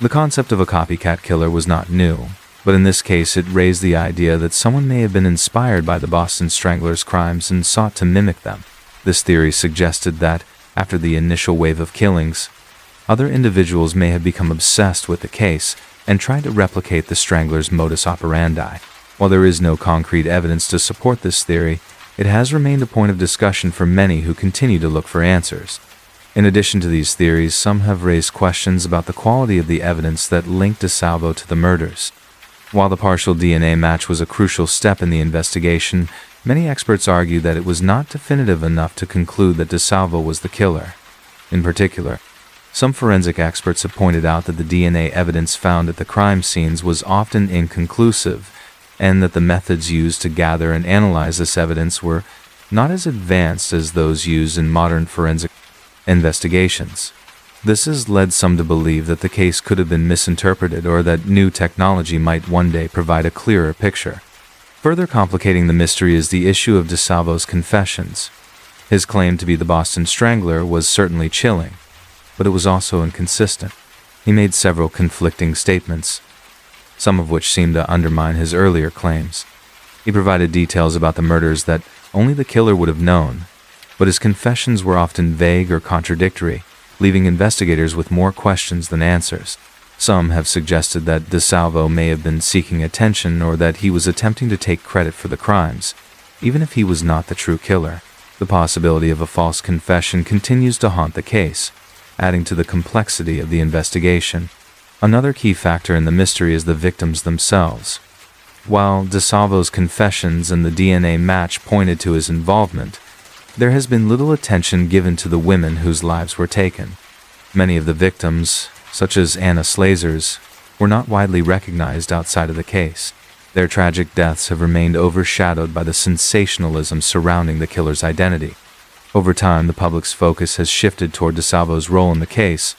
The concept of a copycat killer was not new, but in this case it raised the idea that someone may have been inspired by the Boston Strangler's crimes and sought to mimic them. This theory suggested that, after the initial wave of killings, other individuals may have become obsessed with the case and tried to replicate the Strangler's modus operandi. While there is no concrete evidence to support this theory, it has remained a point of discussion for many who continue to look for answers. In addition to these theories, some have raised questions about the quality of the evidence that linked DeSalvo to the murders. While the partial DNA match was a crucial step in the investigation, many experts argue that it was not definitive enough to conclude that DeSalvo was the killer. In particular, some forensic experts have pointed out that the DNA evidence found at the crime scenes was often inconclusive, and that the methods used to gather and analyze this evidence were not as advanced as those used in modern forensic investigations. This has led some to believe that the case could have been misinterpreted or that new technology might one day provide a clearer picture. Further complicating the mystery is the issue of DeSalvo's confessions. His claim to be the Boston Strangler was certainly chilling, but it was also inconsistent. He made several conflicting statements, some of which seemed to undermine his earlier claims. He provided details about the murders that only the killer would have known, but his confessions were often vague or contradictory, leaving investigators with more questions than answers. Some have suggested that DeSalvo may have been seeking attention or that he was attempting to take credit for the crimes, even if he was not the true killer. The possibility of a false confession continues to haunt the case, adding to the complexity of the investigation. Another key factor in the mystery is the victims themselves. While DeSalvo's confessions and the DNA match pointed to his involvement, there has been little attention given to the women whose lives were taken. Many of the victims, such as Anna Slazer's, were not widely recognized outside of the case. Their tragic deaths have remained overshadowed by the sensationalism surrounding the killer's identity. Over time, the public's focus has shifted toward DeSalvo's role in the case,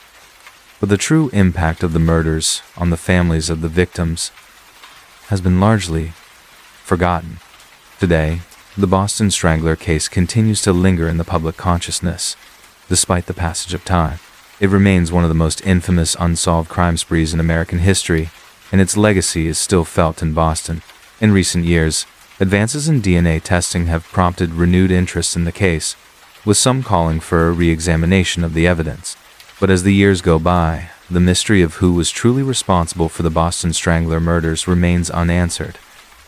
but the true impact of the murders on the families of the victims has been largely forgotten. Today, the Boston Strangler case continues to linger in the public consciousness, despite the passage of time. It remains one of the most infamous unsolved crime sprees in American history, and its legacy is still felt in Boston. In recent years, Advances in DNA testing have prompted renewed interest in the case, with some calling for a re-examination of the evidence. But as the years go by, the mystery of who was truly responsible for the Boston Strangler murders remains unanswered,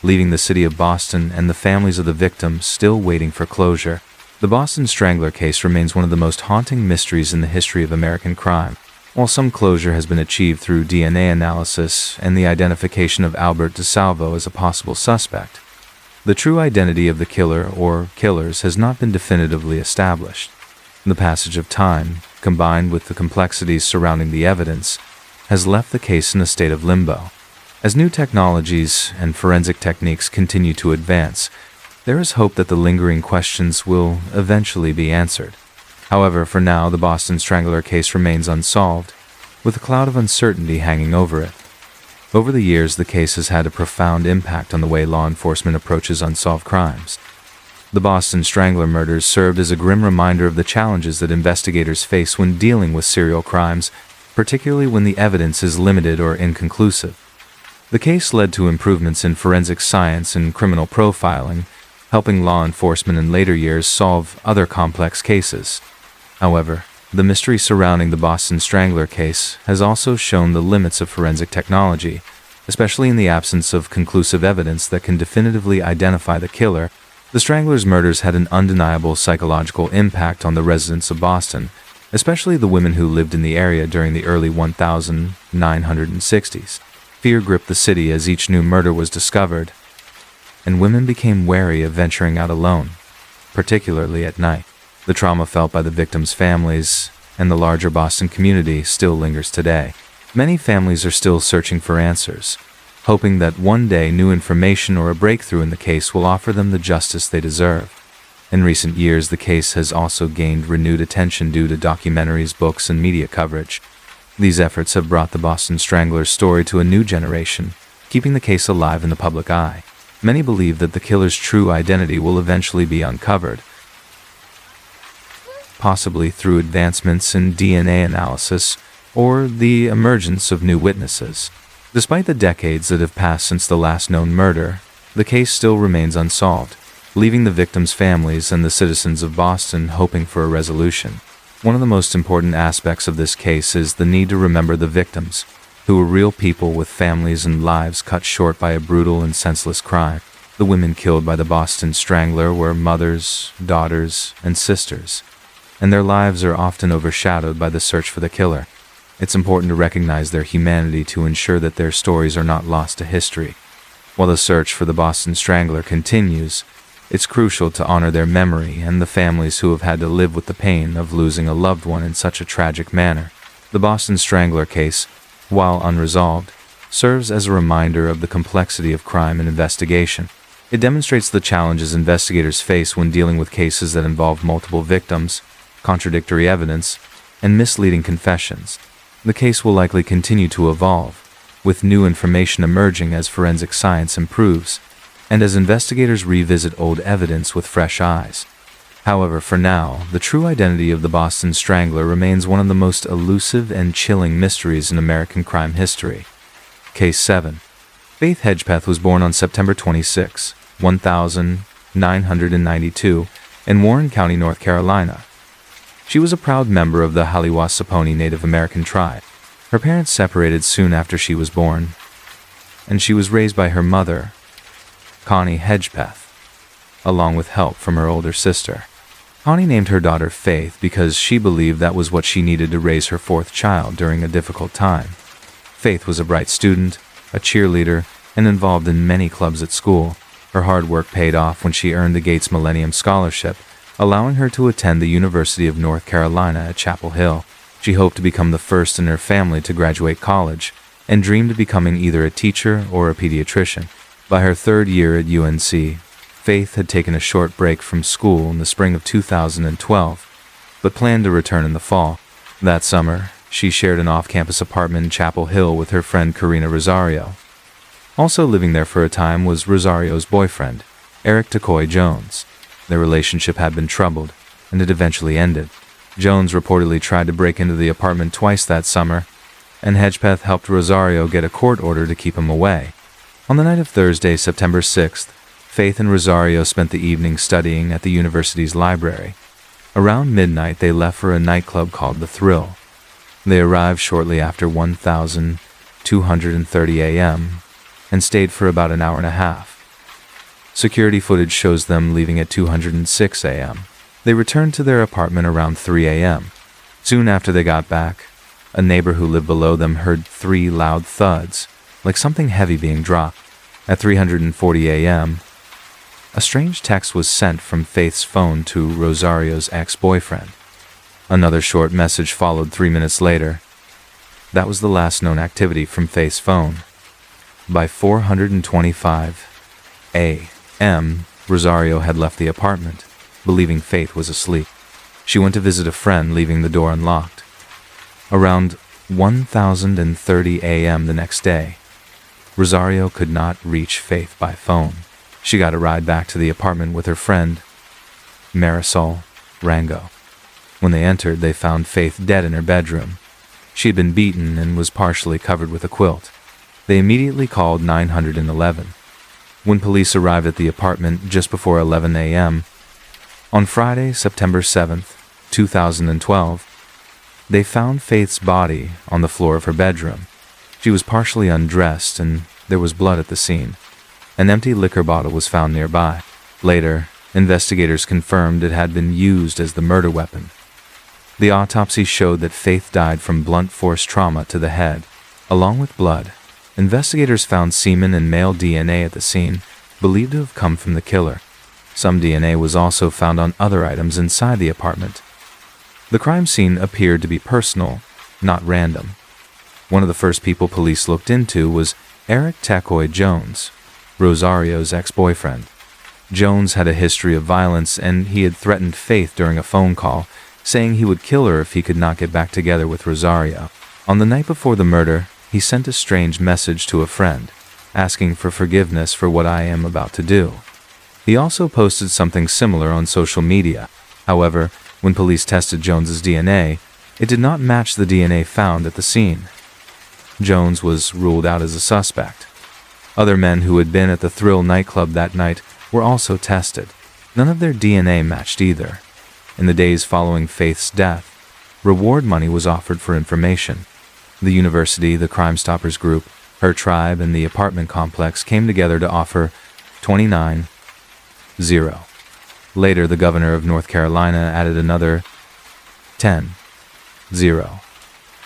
leaving the city of Boston and the families of the victims still waiting for closure. The Boston Strangler case remains one of the most haunting mysteries in the history of American crime. While some closure has been achieved through DNA analysis and the identification of Albert DeSalvo as a possible suspect, the true identity of the killer or killers has not been definitively established. The passage of time, combined with the complexities surrounding the evidence, has left the case in a state of limbo. As new technologies and forensic techniques continue to advance, there is hope that the lingering questions will eventually be answered. However, for now, the Boston Strangler case remains unsolved, with a cloud of uncertainty hanging over it. Over the years, the case has had a profound impact on the way law enforcement approaches unsolved crimes. The Boston Strangler murders served as a grim reminder of the challenges that investigators face when dealing with serial crimes, particularly when the evidence is limited or inconclusive. The case led to improvements in forensic science and criminal profiling, helping law enforcement in later years solve other complex cases. However, the mystery surrounding the Boston Strangler case has also shown the limits of forensic technology, especially in the absence of conclusive evidence that can definitively identify the killer. The Strangler's murders had an undeniable psychological impact on the residents of Boston, especially the women who lived in the area during the early 1960s. Fear gripped the city as each new murder was discovered, and women became wary of venturing out alone, particularly at night. The trauma felt by the victims' families and the larger Boston community still lingers today. Many families are still searching for answers, hoping that one day new information or a breakthrough in the case will offer them the justice they deserve. In recent years, the case has also gained renewed attention due to documentaries, books, and media coverage. These efforts have brought the Boston Strangler's story to a new generation, keeping the case alive in the public eye. Many believe that the killer's true identity will eventually be uncovered, possibly through advancements in DNA analysis or the emergence of new witnesses. Despite the decades that have passed since the last known murder, the case still remains unsolved, leaving the victims' families and the citizens of Boston hoping for a resolution. One of the most important aspects of this case is the need to remember the victims, who were real people with families and lives cut short by a brutal and senseless crime. The women killed by the Boston Strangler were mothers, daughters, and sisters, and their lives are often overshadowed by the search for the killer. It's important to recognize their humanity to ensure that their stories are not lost to history. While the search for the Boston Strangler continues, it's crucial to honor their memory and the families who have had to live with the pain of losing a loved one in such a tragic manner. The Boston Strangler case, while unresolved, serves as a reminder of the complexity of crime and investigation. It demonstrates the challenges investigators face when dealing with cases that involve multiple victims, contradictory evidence, and misleading confessions. The case will likely continue to evolve, with new information emerging as forensic science improves, and as investigators revisit old evidence with fresh eyes. However, for now, the true identity of the Boston Strangler remains one of the most elusive and chilling mysteries in American crime history. Case 7. Faith Hedgepeth was born on September 26, 1992, in Warren County, North Carolina. She was a proud member of the Haliwa-Saponi Native American tribe. Her parents separated soon after she was born, and she was raised by her mother, Connie Hedgepeth, along with help from her older sister. Connie named her daughter Faith because she believed that was what she needed to raise her fourth child during a difficult time. Faith was a bright student, a cheerleader, and involved in many clubs at school. Her hard work paid off when she earned the Gates Millennium Scholarship, allowing her to attend the University of North Carolina at Chapel Hill. She hoped to become the first in her family to graduate college, and dreamed of becoming either a teacher or a pediatrician. By her third year at UNC, Faith had taken a short break from school in the spring of 2012, but planned to return in the fall. That summer, she shared an off-campus apartment in Chapel Hill with her friend Karina Rosario. Also living there for a time was Rosario's boyfriend, Eric Takoy Jones. Their relationship had been troubled, and it eventually ended. Jones reportedly tried to break into the apartment twice that summer, and Hedgepeth helped Rosario get a court order to keep him away. On the night of Thursday, September 6th, Faith and Rosario spent the evening studying at the university's library. Around midnight, they left for a nightclub called The Thrill. They arrived shortly after 1230 a.m. and stayed for about an hour and a half. Security footage shows them leaving at 206 a.m. They returned to their apartment around 3 a.m. Soon after they got back, a neighbor who lived below them heard 3 loud thuds, like something heavy being dropped. At 340 a.m., a strange text was sent from Faith's phone to Rosario's ex-boyfriend. Another short message followed 3 minutes later. That was the last known activity from Faith's phone. By 4:25 a.m., Rosario had left the apartment, believing Faith was asleep. She went to visit a friend, leaving the door unlocked. Around 1030 a.m. the next day, Rosario could not reach Faith by phone. She got a ride back to the apartment with her friend, Marisol Rango. When they entered, they found Faith dead in her bedroom. She had been beaten and was partially covered with a quilt. They immediately called 911. When police arrived at the apartment just before 11 a.m., on Friday, September 7th, 2012, they found Faith's body on the floor of her bedroom. She was partially undressed and there was blood at the scene. An empty liquor bottle was found nearby. Later, investigators confirmed it had been used as the murder weapon. The autopsy showed that Faith died from blunt force trauma to the head. Along with blood, investigators found semen and male DNA at the scene, believed to have come from the killer. Some DNA was also found on other items inside the apartment. The crime scene appeared to be personal, not random. One of the first people police looked into was Eric Tacoy Jones, Rosario's ex-boyfriend. Jones had a history of violence, and he had threatened Faith during a phone call, saying he would kill her if he could not get back together with Rosario. On the night before the murder, he sent a strange message to a friend, asking for forgiveness for what I am about to do. He also posted something similar on social media. However, when police tested Jones's DNA, it did not match the DNA found at the scene. Jones was ruled out as a suspect. Other men who had been at the Thrill nightclub that night were also tested. None of their DNA matched either. In the days following Faith's death, reward money was offered for information. The university, the Crime Stoppers group, her tribe, and the apartment complex came together to offer $29,000. Later, the governor of North Carolina added another $10,000.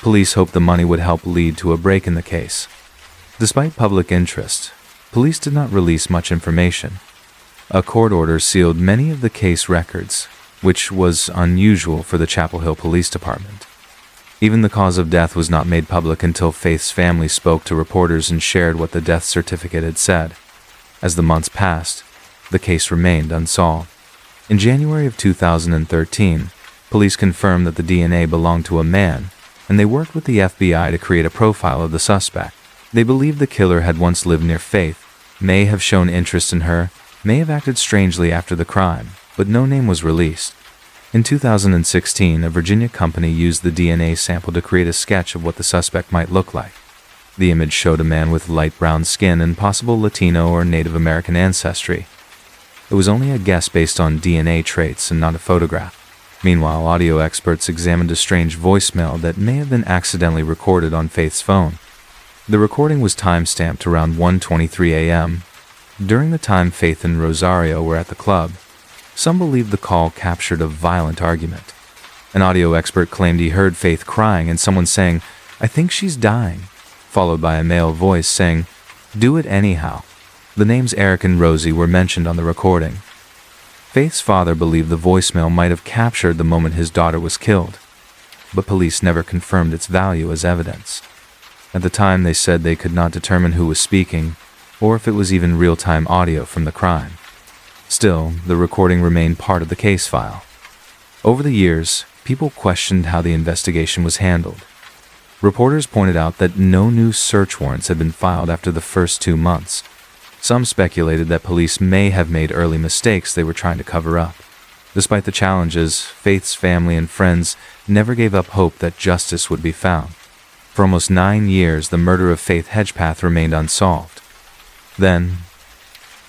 Police hoped the money would help lead to a break in the case. Despite public interest, police did not release much information. A court order sealed many of the case records, which was unusual for the Chapel Hill Police Department. Even the cause of death was not made public until Faith's family spoke to reporters and shared what the death certificate had said. As the months passed, the case remained unsolved. In January of 2013, police confirmed that the DNA belonged to a man, and they worked with the FBI to create a profile of the suspect. They believed the killer had once lived near Faith, may have shown interest in her, may have acted strangely after the crime, but no name was released. In 2016, a Virginia company used the DNA sample to create a sketch of what the suspect might look like. The image showed a man with light brown skin and possible Latino or Native American ancestry. It was only a guess based on DNA traits and not a photograph. Meanwhile, audio experts examined a strange voicemail that may have been accidentally recorded on Faith's phone. The recording was time-stamped around 1:23 a.m. During the time Faith and Rosario were at the club. Some believe the call captured a violent argument. An audio expert claimed he heard Faith crying and someone saying, "I think she's dying," followed by a male voice saying, "Do it anyhow." The names Eric and Rosie were mentioned on the recording. Faith's father believed the voicemail might have captured the moment his daughter was killed, but police never confirmed its value as evidence. At the time, they said they could not determine who was speaking, or if it was even real-time audio from the crime. Still, the recording remained part of the case file. Over the years, people questioned how the investigation was handled. Reporters pointed out that no new search warrants had been filed after the first 2 months. Some speculated that police may have made early mistakes they were trying to cover up. Despite the challenges, Faith's family and friends never gave up hope that justice would be found. For almost 9 years, the murder of Faith Hedgepath remained unsolved. Then,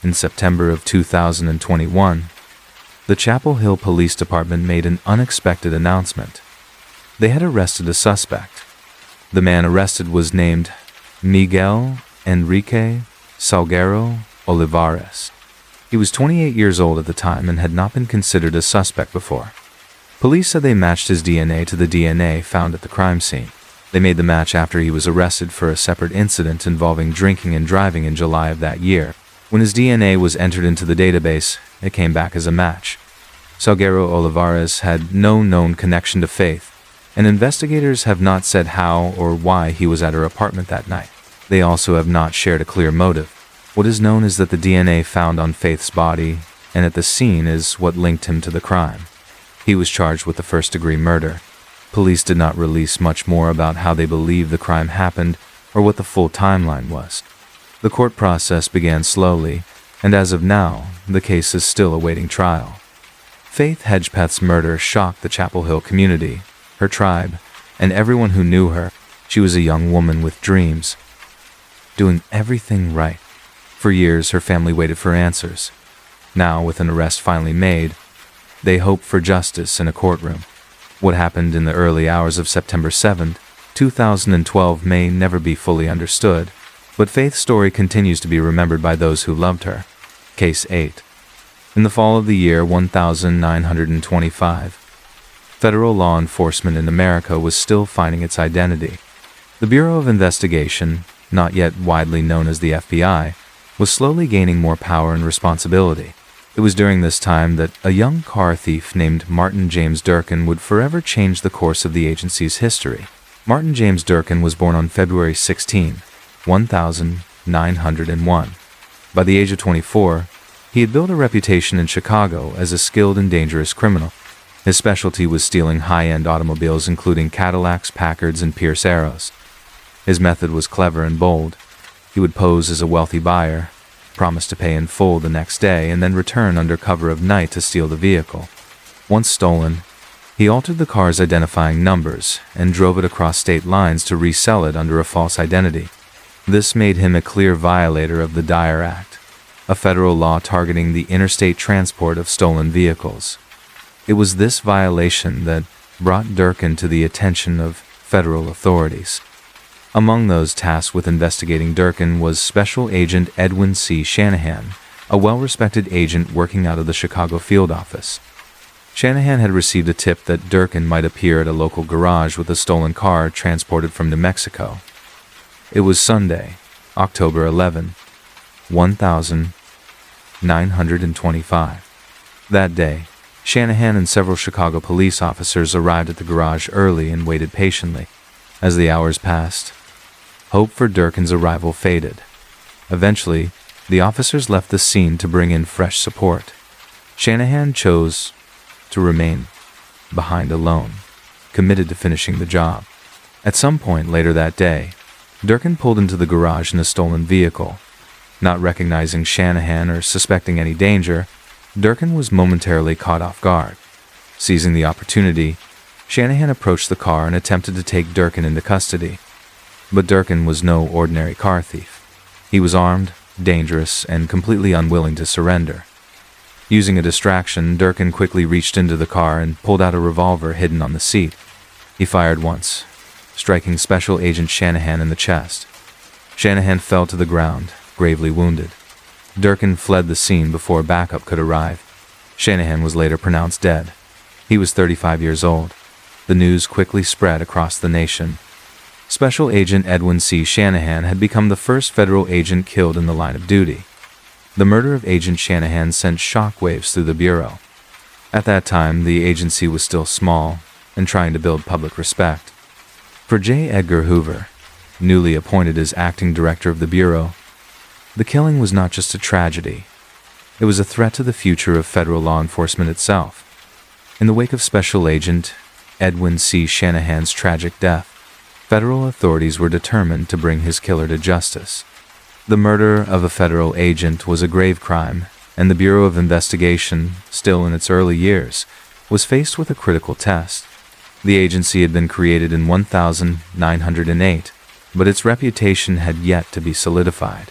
In September of 2021, the Chapel Hill Police Department made an unexpected announcement. They had arrested a suspect. The man arrested was named Miguel Enrique Salguero Olivares. He was 28 years old at the time and had not been considered a suspect before. Police said they matched his DNA to the DNA found at the crime scene. They made the match after he was arrested for a separate incident involving drinking and driving in July of that year. When his DNA was entered into the database, it came back as a match. Salguero Olivares had no known connection to Faith, and investigators have not said how or why he was at her apartment that night. They also have not shared a clear motive. What is known is that the DNA found on Faith's body and at the scene is what linked him to the crime. He was charged with the first-degree murder. Police did not release much more about how they believe the crime happened or what the full timeline was. The court process began slowly, and as of now, the case is still awaiting trial. Faith Hedgepeth's murder shocked the Chapel Hill community, her tribe, and everyone who knew her. She was a young woman with dreams, doing everything right. For years, her family waited for answers. Now, with an arrest finally made, they hope for justice in a courtroom. What happened in the early hours of September 7, 2012 may never be fully understood, but Faith's story continues to be remembered by those who loved her. Case 8. In the fall of the year 1925, federal law enforcement in America was still finding its identity. The Bureau of Investigation, not yet widely known as the FBI, was slowly gaining more power and responsibility. It was during this time that a young car thief named Martin James Durkin would forever change the course of the agency's history. Martin James Durkin was born on February 16, 1901. By the age of 24, he had built a reputation in Chicago as a skilled and dangerous criminal. His specialty was stealing high-end automobiles including Cadillacs, Packards, and Pierce Arrows. His method was clever and bold. He would pose as a wealthy buyer, promise to pay in full the next day, and then return under cover of night to steal the vehicle. Once stolen, he altered the car's identifying numbers and drove it across state lines to resell it under a false identity. This made him a clear violator of the Dyer Act, a federal law targeting the interstate transport of stolen vehicles. It was this violation that brought Durkin to the attention of federal authorities. Among those tasked with investigating Durkin was Special Agent Edwin C. Shanahan, a well-respected agent working out of the Chicago field office. Shanahan had received a tip that Durkin might appear at a local garage with a stolen car transported from New Mexico. It was Sunday, October 11, 1925. That day, Shanahan and several Chicago police officers arrived at the garage early and waited patiently. As the hours passed, hope for Durkin's arrival faded. Eventually, the officers left the scene to bring in fresh support. Shanahan chose to remain behind alone, committed to finishing the job. At some point later that day, Durkin pulled into the garage in a stolen vehicle. Not recognizing Shanahan or suspecting any danger, Durkin was momentarily caught off guard. Seizing the opportunity, Shanahan approached the car and attempted to take Durkin into custody. But Durkin was no ordinary car thief. He was armed, dangerous, and completely unwilling to surrender. Using a distraction, Durkin quickly reached into the car and pulled out a revolver hidden on the seat. He fired once, striking Special Agent Shanahan in the chest. Shanahan fell to the ground, gravely wounded. Durkin fled the scene before backup could arrive. Shanahan was later pronounced dead. He was 35 years old. The news quickly spread across the nation. Special Agent Edwin C. Shanahan had become the first federal agent killed in the line of duty. The murder of Agent Shanahan sent shockwaves through the Bureau. At that time, the agency was still small and trying to build public respect. For J. Edgar Hoover, newly appointed as acting director of the Bureau, the killing was not just a tragedy. It was a threat to the future of federal law enforcement itself. In the wake of Special Agent Edwin C. Shanahan's tragic death, federal authorities were determined to bring his killer to justice. The murder of a federal agent was a grave crime, and the Bureau of Investigation, still in its early years, was faced with a critical test. The agency had been created in 1908, but its reputation had yet to be solidified.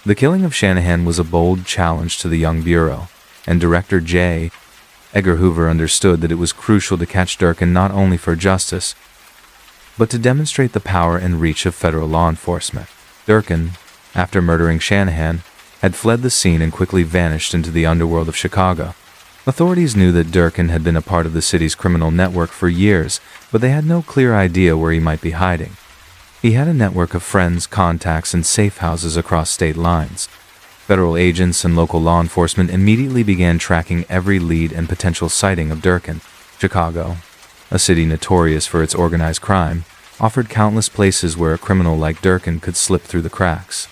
The killing of Shanahan was a bold challenge to the young Bureau, and Director J. Edgar Hoover understood that it was crucial to catch Durkin not only for justice, but to demonstrate the power and reach of federal law enforcement. Durkin, after murdering Shanahan, had fled the scene and quickly vanished into the underworld of Chicago. Authorities knew that Durkin had been a part of the city's criminal network for years, but they had no clear idea where he might be hiding. He had a network of friends, contacts, and safe houses across state lines. Federal agents and local law enforcement immediately began tracking every lead and potential sighting of Durkin. Chicago, a city notorious for its organized crime, offered countless places where a criminal like Durkin could slip through the cracks.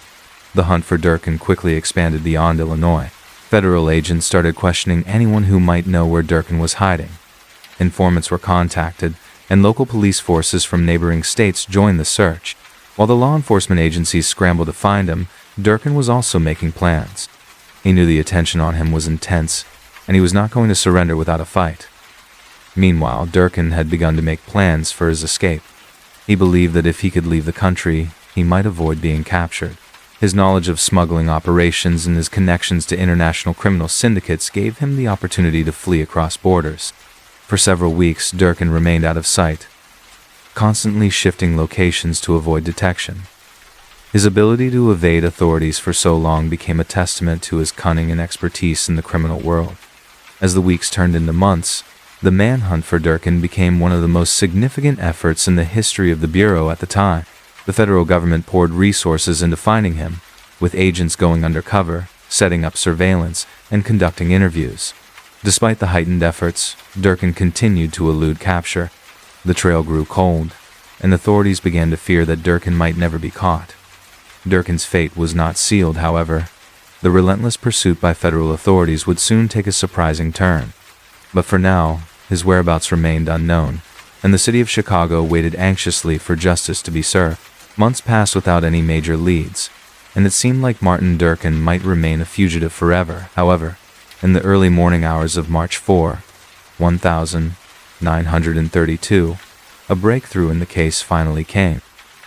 The hunt for Durkin quickly expanded beyond Illinois. Federal agents started questioning anyone who might know where Durkin was hiding. Informants were contacted, and local police forces from neighboring states joined the search. While the law enforcement agencies scrambled to find him, Durkin was also making plans. He knew the attention on him was intense, and he was not going to surrender without a fight. Meanwhile, Durkin had begun to make plans for his escape. He believed that if he could leave the country, he might avoid being captured. His knowledge of smuggling operations and his connections to international criminal syndicates gave him the opportunity to flee across borders. For several weeks, Durkin remained out of sight, constantly shifting locations to avoid detection. His ability to evade authorities for so long became a testament to his cunning and expertise in the criminal world. As the weeks turned into months, the manhunt for Durkin became one of the most significant efforts in the history of the Bureau at the time. The federal government poured resources into finding him, with agents going undercover, setting up surveillance, and conducting interviews. Despite the heightened efforts, Durkin continued to elude capture. The trail grew cold, and authorities began to fear that Durkin might never be caught. Durkin's fate was not sealed, however. The relentless pursuit by federal authorities would soon take a surprising turn. But for now, his whereabouts remained unknown, and the city of Chicago waited anxiously for justice to be served. Months passed without any major leads, and it seemed like Martin Durkin might remain a fugitive forever. However, in the early morning hours of March 4, 1932, a breakthrough in the case finally came.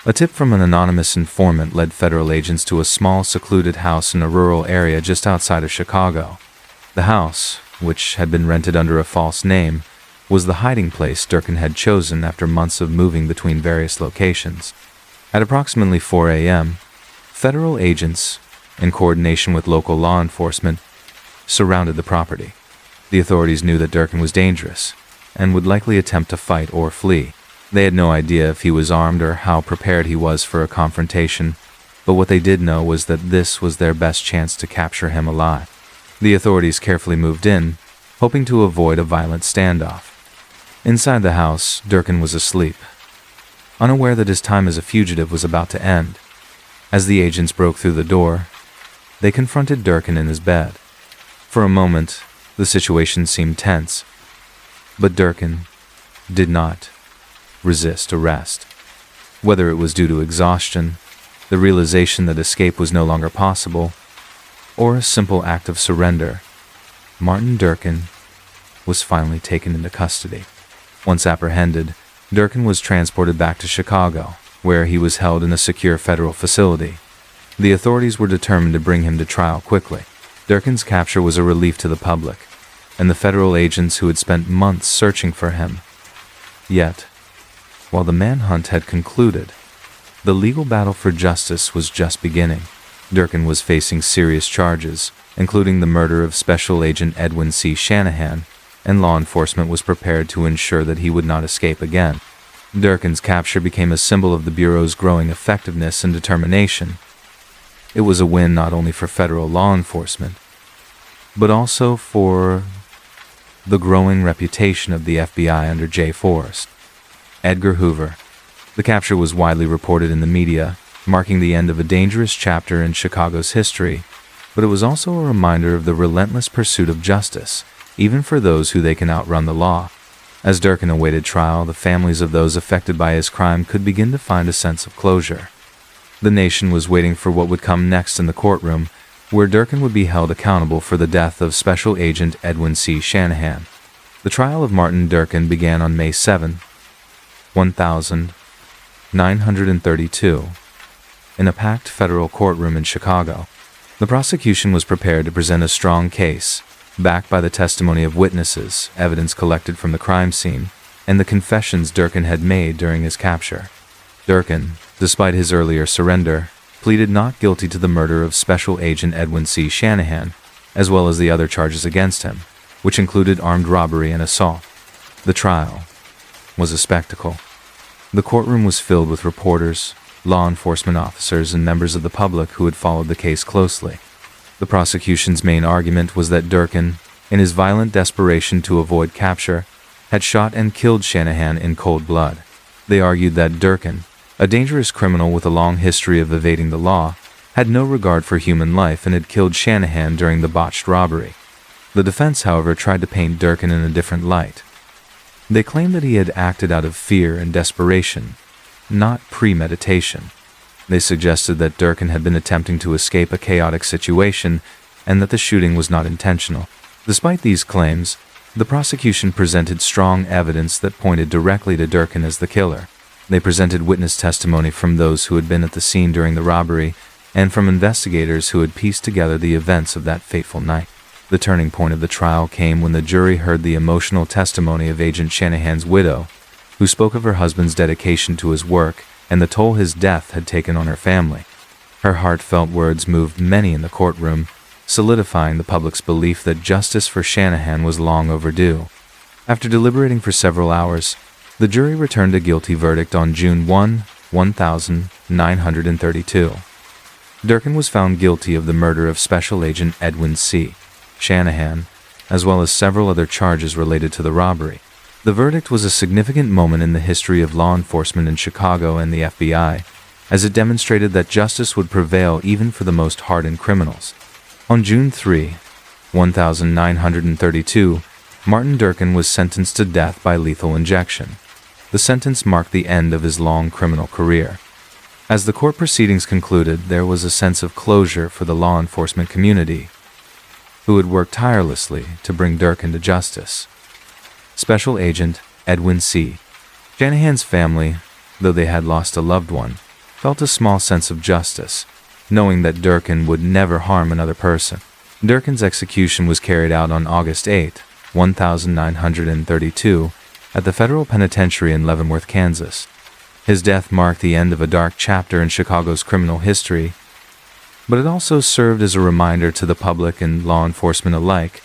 A tip from an anonymous informant led federal agents to a small, secluded house in a rural area just outside of Chicago. The house, which had been rented under a false name, was the hiding place Durkin had chosen after months of moving between various locations. At approximately 4 a.m., federal agents, in coordination with local law enforcement, surrounded the property. The authorities knew that Durkin was dangerous and would likely attempt to fight or flee. They had no idea if he was armed or how prepared he was for a confrontation, but what they did know was that this was their best chance to capture him alive. The authorities carefully moved in, hoping to avoid a violent standoff. Inside the house, Durkin was asleep, unaware that his time as a fugitive was about to end. As the agents broke through the door, they confronted Durkin in his bed. For a moment, the situation seemed tense, but Durkin did not resist arrest. Whether it was due to exhaustion, the realization that escape was no longer possible, or a simple act of surrender, Martin Durkin was finally taken into custody. Once apprehended, Durkin was transported back to Chicago, where he was held in a secure federal facility. The authorities were determined to bring him to trial quickly. Durkin's capture was a relief to the public, and the federal agents who had spent months searching for him. Yet, while the manhunt had concluded, the legal battle for justice was just beginning. Durkin was facing serious charges, including the murder of Special Agent Edwin C. Shanahan, and law enforcement was prepared to ensure that he would not escape again. Durkin's capture became a symbol of the Bureau's growing effectiveness and determination. It was a win not only for federal law enforcement, but also for the growing reputation of the FBI under J. Forrest. Edgar Hoover. The capture was widely reported in the media, marking the end of a dangerous chapter in Chicago's history, but it was also a reminder of the relentless pursuit of justice, even for those who they can outrun the law. As Durkin awaited trial, the families of those affected by his crime could begin to find a sense of closure. The nation was waiting for what would come next in the courtroom, where Durkin would be held accountable for the death of Special Agent Edwin C. Shanahan. The trial of Martin Durkin began on May 7, 1932, in a packed federal courtroom in Chicago. The prosecution was prepared to present a strong case, backed by the testimony of witnesses, evidence collected from the crime scene, and the confessions Durkin had made during his capture. Durkin, despite his earlier surrender, pleaded not guilty to the murder of Special Agent Edwin C. Shanahan, as well as the other charges against him, which included armed robbery and assault. The trial was a spectacle. The courtroom was filled with reporters, law enforcement officers, and members of the public who had followed the case closely. The prosecution's main argument was that Durkin, in his violent desperation to avoid capture, had shot and killed Shanahan in cold blood. They argued that Durkin, a dangerous criminal with a long history of evading the law, had no regard for human life and had killed Shanahan during the botched robbery. The defense, however, tried to paint Durkin in a different light. They claimed that he had acted out of fear and desperation, not premeditation. They suggested that Durkin had been attempting to escape a chaotic situation and that the shooting was not intentional. Despite these claims, the prosecution presented strong evidence that pointed directly to Durkin as the killer. They presented witness testimony from those who had been at the scene during the robbery and from investigators who had pieced together the events of that fateful night. The turning point of the trial came when the jury heard the emotional testimony of Agent Shanahan's widow, who spoke of her husband's dedication to his work and the toll his death had taken on her family. Her heartfelt words moved many in the courtroom, solidifying the public's belief that justice for Shanahan was long overdue. After deliberating for several hours, the jury returned a guilty verdict on June 1, 1932. Durkin was found guilty of the murder of Special Agent Edwin C. Shanahan, as well as several other charges related to the robbery. The verdict was a significant moment in the history of law enforcement in Chicago and the FBI, as it demonstrated that justice would prevail even for the most hardened criminals. On June 3, 1932, Martin Durkin was sentenced to death by lethal injection. The sentence marked the end of his long criminal career. As the court proceedings concluded, there was a sense of closure for the law enforcement community, who had worked tirelessly to bring Durkin to justice. Special Agent Edwin C. Shanahan's family, though they had lost a loved one, felt a small sense of justice, knowing that Durkin would never harm another person. Durkin's execution was carried out on August 8, 1932, at the federal penitentiary in Leavenworth, Kansas. His death marked the end of a dark chapter in Chicago's criminal history, but it also served as a reminder to the public and law enforcement alike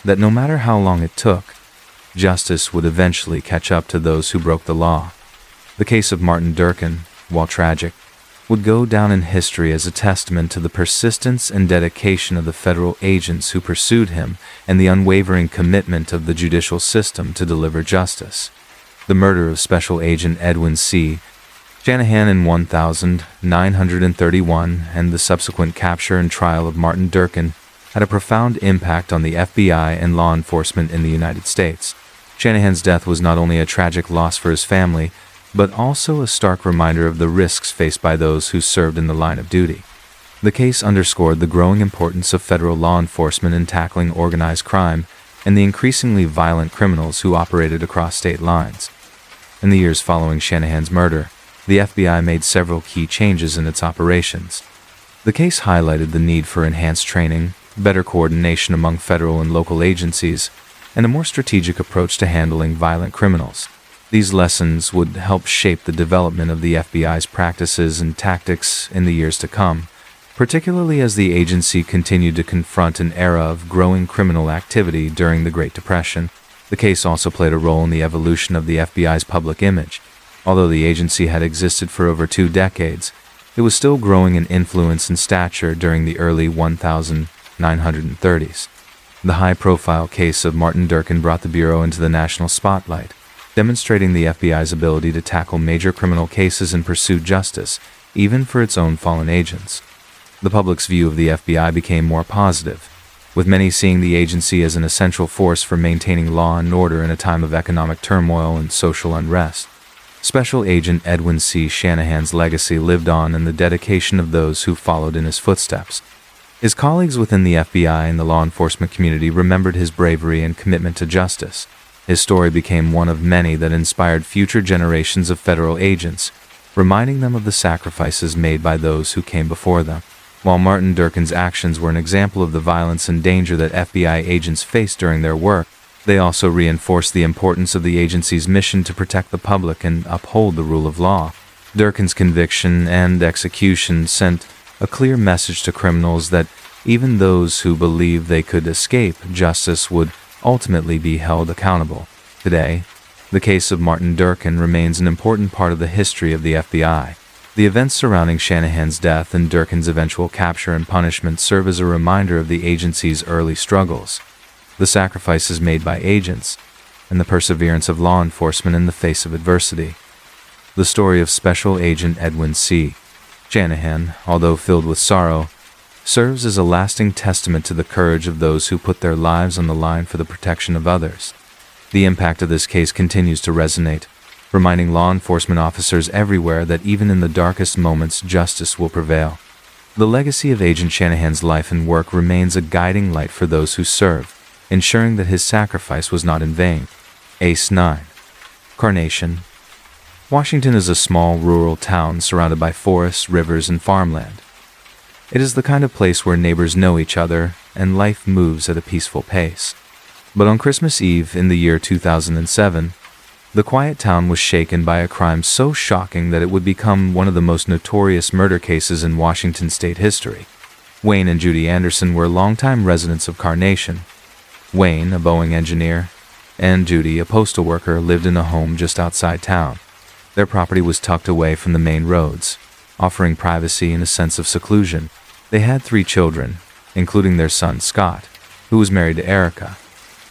that no matter how long it took, justice would eventually catch up to those who broke the law. The case of Martin Durkin, while tragic, would go down in history as a testament to the persistence and dedication of the federal agents who pursued him and the unwavering commitment of the judicial system to deliver justice. The murder of Special Agent Edwin C. Shanahan in 1931 and the subsequent capture and trial of Martin Durkin had a profound impact on the FBI and law enforcement in the United States. Shanahan's death was not only a tragic loss for his family, but also a stark reminder of the risks faced by those who served in the line of duty. The case underscored the growing importance of federal law enforcement in tackling organized crime and the increasingly violent criminals who operated across state lines. In the years following Shanahan's murder, the FBI made several key changes in its operations. The case highlighted the need for enhanced training, better coordination among federal and local agencies, and a more strategic approach to handling violent criminals. These lessons would help shape the development of the FBI's practices and tactics in the years to come, particularly as the agency continued to confront an era of growing criminal activity during the Great Depression. The case also played a role in the evolution of the FBI's public image. Although the agency had existed for over 2 decades, it was still growing in influence and stature during the early 1930s. The high-profile case of Martin Durkin brought the Bureau into the national spotlight, demonstrating the FBI's ability to tackle major criminal cases and pursue justice, even for its own fallen agents. The public's view of the FBI became more positive, with many seeing the agency as an essential force for maintaining law and order in a time of economic turmoil and social unrest. Special Agent Edwin C. Shanahan's legacy lived on in the dedication of those who followed in his footsteps. His colleagues within the FBI and the law enforcement community remembered his bravery and commitment to justice. His story became one of many that inspired future generations of federal agents, reminding them of the sacrifices made by those who came before them. While Martin Durkin's actions were an example of the violence and danger that FBI agents faced during their work, they also reinforced the importance of the agency's mission to protect the public and uphold the rule of law. Durkin's conviction and execution sent a clear message to criminals that even those who believed they could escape justice would ultimately be held accountable. Today, the case of Martin Durkin remains an important part of the history of the FBI. The events surrounding Shanahan's death and Durkin's eventual capture and punishment serve as a reminder of the agency's early struggles, the sacrifices made by agents, and the perseverance of law enforcement in the face of adversity. The story of Special Agent Edwin C. Shanahan, although filled with sorrow, serves as a lasting testament to the courage of those who put their lives on the line for the protection of others. The impact of this case continues to resonate, reminding law enforcement officers everywhere that even in the darkest moments, justice will prevail. The legacy of Agent Shanahan's life and work remains a guiding light for those who serve, ensuring that his sacrifice was not in vain. Ace 9. Carnation. Washington is a small rural town surrounded by forests, rivers, and farmland. It is the kind of place where neighbors know each other and life moves at a peaceful pace. But on Christmas Eve in the year 2007, the quiet town was shaken by a crime so shocking that it would become one of the most notorious murder cases in Washington state history. Wayne and Judy Anderson were longtime residents of Carnation. Wayne, a Boeing engineer, and Judy, a postal worker, lived in a home just outside town. Their property was tucked away from the main roads, offering privacy and a sense of seclusion. They had 3 children, including their son Scott, who was married to Erica.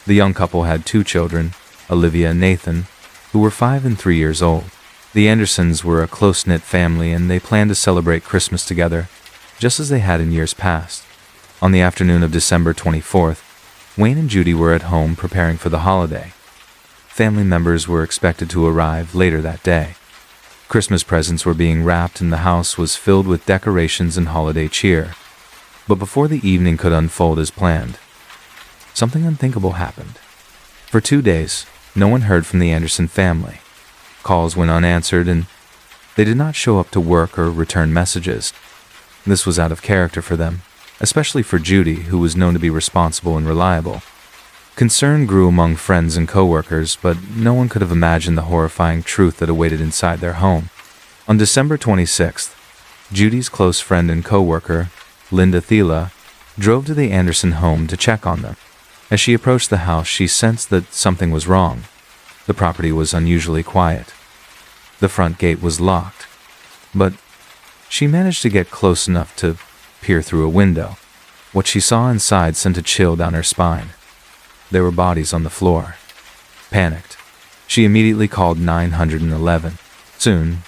The young couple had 2 children, Olivia and Nathan, who were 5 and 3 years old. The Andersons were a close-knit family, and they planned to celebrate Christmas together, just as they had in years past. On the afternoon of December 24th, Wayne and Judy were at home preparing for the holiday. Family members were expected to arrive later that day. Christmas presents were being wrapped and the house was filled with decorations and holiday cheer. But before the evening could unfold as planned, something unthinkable happened. For 2 days, no one heard from the Anderson family. Calls went unanswered and they did not show up to work or return messages. This was out of character for them, especially for Judy, who was known to be responsible and reliable. Concern grew among friends and coworkers, but no one could have imagined the horrifying truth that awaited inside their home. On December 26th, Judy's close friend and coworker, Linda Thiela, drove to the Anderson home to check on them. As she approached the house, she sensed that something was wrong. The property was unusually quiet. The front gate was locked, but she managed to get close enough to peer through a window. What she saw inside sent a chill down her spine. There were bodies on the floor. Panicked, she immediately called 911. Soon,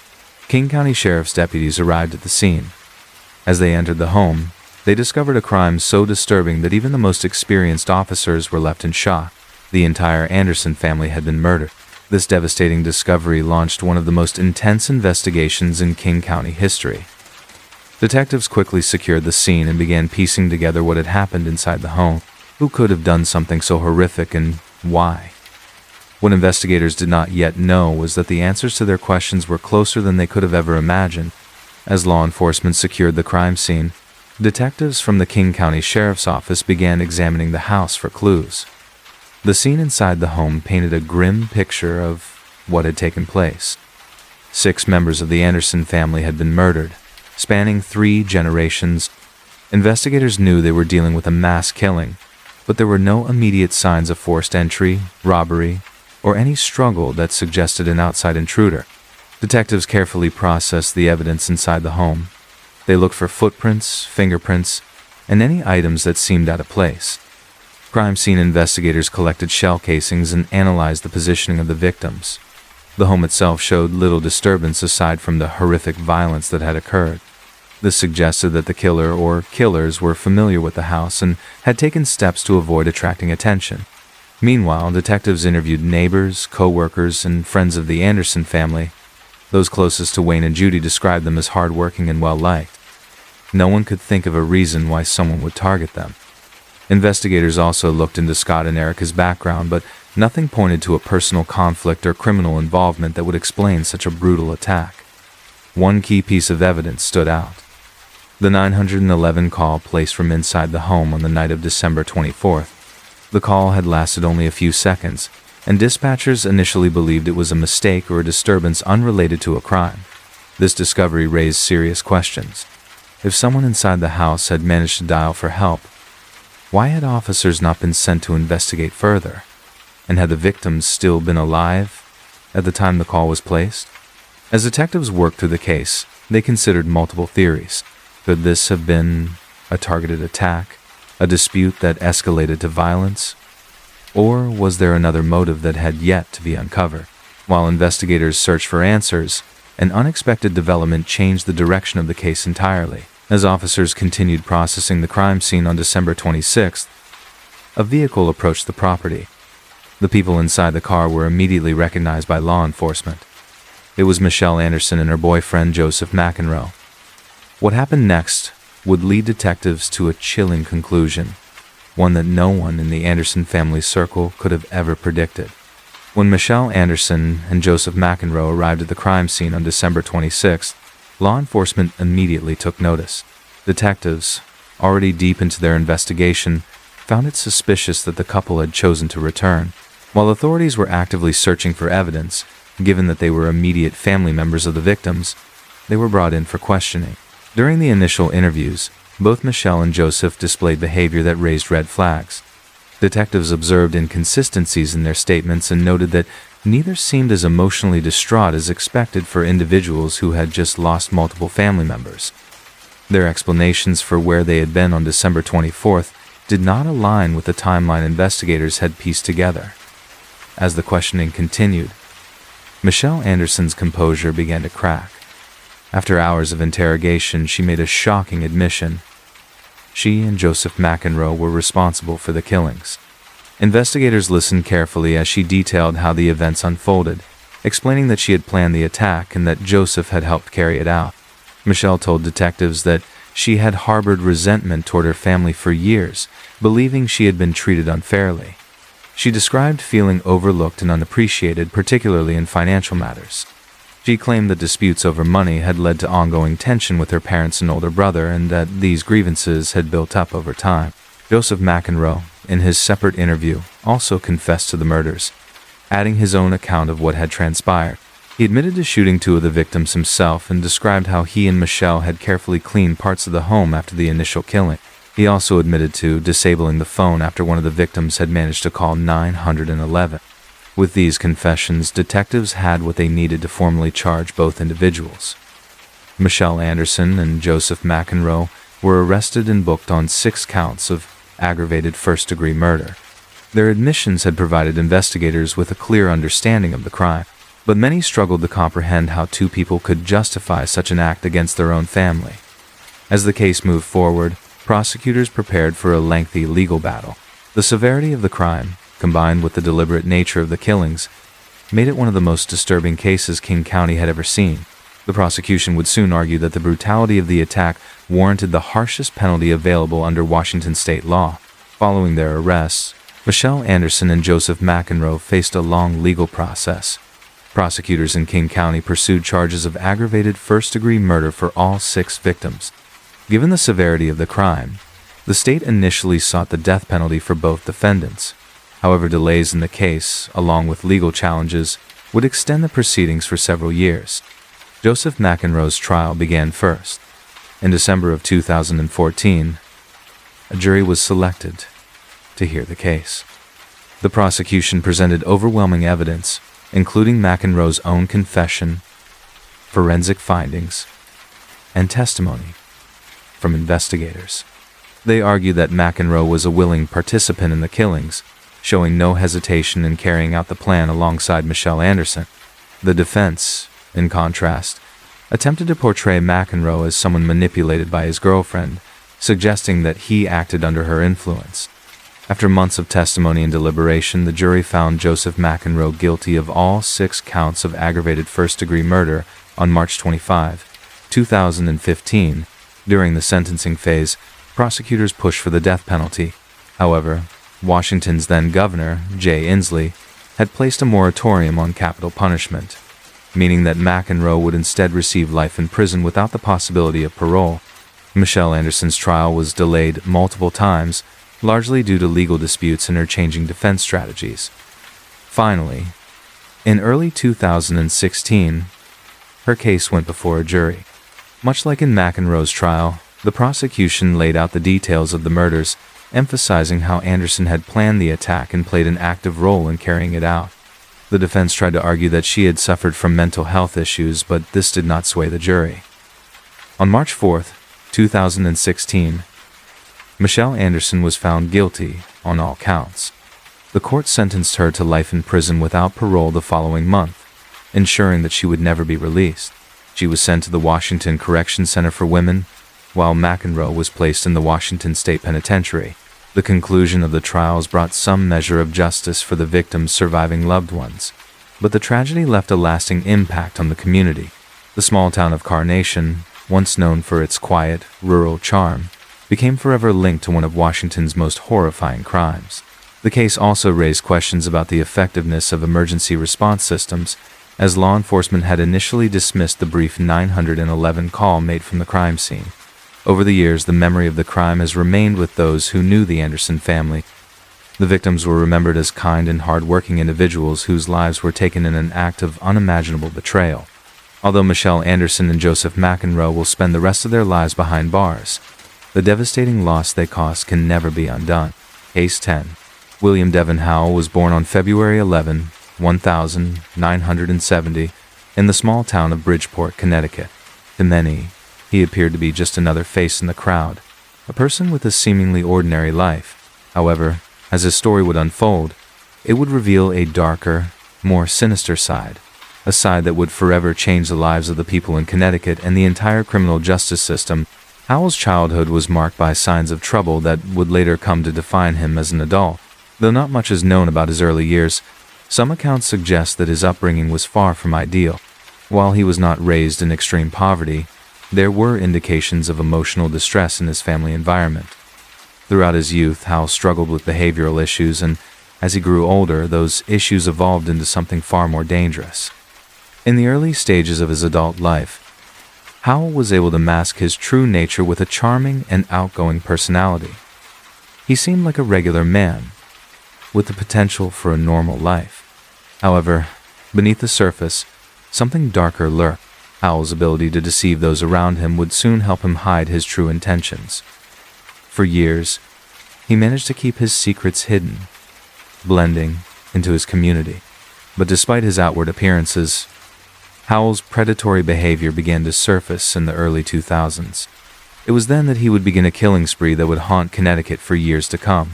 King County Sheriff's deputies arrived at the scene. As they entered the home, they discovered a crime so disturbing that even the most experienced officers were left in shock. The entire Anderson family had been murdered. This devastating discovery launched one of the most intense investigations in King County history. Detectives quickly secured the scene and began piecing together what had happened inside the home. Who could have done something so horrific and why? What investigators did not yet know was that the answers to their questions were closer than they could have ever imagined. As law enforcement secured the crime scene, detectives from the King County Sheriff's Office began examining the house for clues. The scene inside the home painted a grim picture of what had taken place. 6 members of the Anderson family had been murdered, spanning 3 generations. Investigators knew they were dealing with a mass killing, but there were no immediate signs of forced entry, robbery, or any struggle that suggested an outside intruder. Detectives carefully processed the evidence inside the home. They looked for footprints, fingerprints, and any items that seemed out of place. Crime scene investigators collected shell casings and analyzed the positioning of the victims. The home itself showed little disturbance aside from the horrific violence that had occurred. This suggested that the killer or killers were familiar with the house and had taken steps to avoid attracting attention. Meanwhile, detectives interviewed neighbors, co-workers, and friends of the Anderson family. Those closest to Wayne and Judy described them as hardworking and well-liked. No one could think of a reason why someone would target them. Investigators also looked into Scott and Erica's background, but nothing pointed to a personal conflict or criminal involvement that would explain such a brutal attack. One key piece of evidence stood out. The 911 call placed from inside the home on the night of December 24th. The call had lasted only a few seconds, and dispatchers initially believed it was a mistake or a disturbance unrelated to a crime. This discovery raised serious questions. If someone inside the house had managed to dial for help, why had officers not been sent to investigate further? And had the victims still been alive at the time the call was placed? As detectives worked through the case, they considered multiple theories. Could this have been a targeted attack, a dispute that escalated to violence? Or was there another motive that had yet to be uncovered? While investigators searched for answers, an unexpected development changed the direction of the case entirely. As officers continued processing the crime scene on December 26th, a vehicle approached the property. The people inside the car were immediately recognized by law enforcement. It was Michelle Anderson and her boyfriend Joseph McEnroe. What happened next would lead detectives to a chilling conclusion, one that no one in the Anderson family circle could have ever predicted. When Michelle Anderson and Joseph McEnroe arrived at the crime scene on December 26th, law enforcement immediately took notice. Detectives, already deep into their investigation, found it suspicious that the couple had chosen to return. While authorities were actively searching for evidence, given that they were immediate family members of the victims, they were brought in for questioning. During the initial interviews, both Michelle and Joseph displayed behavior that raised red flags. Detectives observed inconsistencies in their statements and noted that neither seemed as emotionally distraught as expected for individuals who had just lost multiple family members. Their explanations for where they had been on December 24th did not align with the timeline investigators had pieced together. As the questioning continued, Michelle Anderson's composure began to crack. After hours of interrogation, she made a shocking admission. She and Joseph McEnroe were responsible for the killings. Investigators listened carefully as she detailed how the events unfolded, explaining that she had planned the attack and that Joseph had helped carry it out. Michelle told detectives that she had harbored resentment toward her family for years, believing she had been treated unfairly. She described feeling overlooked and unappreciated, particularly in financial matters. She claimed that disputes over money had led to ongoing tension with her parents and older brother, and that these grievances had built up over time. Joseph McEnroe, in his separate interview, also confessed to the murders, adding his own account of what had transpired. He admitted to shooting two of the victims himself and described how he and Michelle had carefully cleaned parts of the home after the initial killing. He also admitted to disabling the phone after one of the victims had managed to call 911. With these confessions, detectives had what they needed to formally charge both individuals. Michelle Anderson and Joseph McEnroe were arrested and booked on 6 counts of aggravated first-degree murder. Their admissions had provided investigators with a clear understanding of the crime, but many struggled to comprehend how two people could justify such an act against their own family. As the case moved forward, prosecutors prepared for a lengthy legal battle. The severity of the crime, combined with the deliberate nature of the killings, made it one of the most disturbing cases King County had ever seen. The prosecution would soon argue that the brutality of the attack warranted the harshest penalty available under Washington state law. Following their arrests, Michelle Anderson and Joseph McEnroe faced a long legal process. Prosecutors in King County pursued charges of aggravated first-degree murder for all 6 victims. Given the severity of the crime, the state initially sought the death penalty for both defendants. However, delays in the case, along with legal challenges, would extend the proceedings for several years. Joseph McEnroe's trial began first. In December of 2014, a jury was selected to hear the case. The prosecution presented overwhelming evidence, including McEnroe's own confession, forensic findings, and testimony from investigators. They argued that McEnroe was a willing participant in the killings, showing no hesitation in carrying out the plan alongside Michelle Anderson. The defense, in contrast, attempted to portray McEnroe as someone manipulated by his girlfriend, suggesting that he acted under her influence. After months of testimony and deliberation, the jury found Joseph McEnroe guilty of all 6 counts of aggravated first-degree murder on March 25, 2015. During the sentencing phase, prosecutors pushed for the death penalty. However, Washington's then governor, Jay Inslee, had placed a moratorium on capital punishment, meaning that McEnroe would instead receive life in prison without the possibility of parole. Michelle Anderson's trial was delayed multiple times, largely due to legal disputes and her changing defense strategies. Finally, in early 2016, her case went before a jury. Much like in McEnroe's trial, the prosecution laid out the details of the murders, emphasizing how Anderson had planned the attack and played an active role in carrying it out. The defense tried to argue that she had suffered from mental health issues, but this did not sway the jury. On March 4, 2016, Michelle Anderson was found guilty on all counts. The court sentenced her to life in prison without parole the following month, ensuring that she would never be released. She was sent to the Washington Correction Center for Women, while McEnroe was placed in the Washington State Penitentiary. The conclusion of the trials brought some measure of justice for the victims' surviving loved ones, but the tragedy left a lasting impact on the community. The small town of Carnation, once known for its quiet, rural charm, became forever linked to one of Washington's most horrifying crimes. The case also raised questions about the effectiveness of emergency response systems, as law enforcement had initially dismissed the brief 911 call made from the crime scene. Over the years, the memory of the crime has remained with those who knew the Anderson family. The victims were remembered as kind and hard-working individuals whose lives were taken in an act of unimaginable betrayal. Although Michelle Anderson and Joseph McEnroe will spend the rest of their lives behind bars, the devastating loss they caused can never be undone. Case 10. William Devon Howell was born on February 11, 1970, in the small town of Bridgeport, Connecticut. To many, he appeared to be just another face in the crowd, a person with a seemingly ordinary life. However, as his story would unfold, it would reveal a darker, more sinister side, a side that would forever change the lives of the people in Connecticut and the entire criminal justice system. Howell's childhood was marked by signs of trouble that would later come to define him as an adult. Though not much is known about his early years, some accounts suggest that his upbringing was far from ideal. While he was not raised in extreme poverty, there were indications of emotional distress in his family environment. Throughout his youth, Howell struggled with behavioral issues, and as he grew older, those issues evolved into something far more dangerous. In the early stages of his adult life, Howell was able to mask his true nature with a charming and outgoing personality. He seemed like a regular man, with the potential for a normal life. However, beneath the surface, something darker lurked. Howell's ability to deceive those around him would soon help him hide his true intentions. For years, he managed to keep his secrets hidden, blending into his community. But despite his outward appearances, Howell's predatory behavior began to surface in the early 2000s. It was then that he would begin a killing spree that would haunt Connecticut for years to come.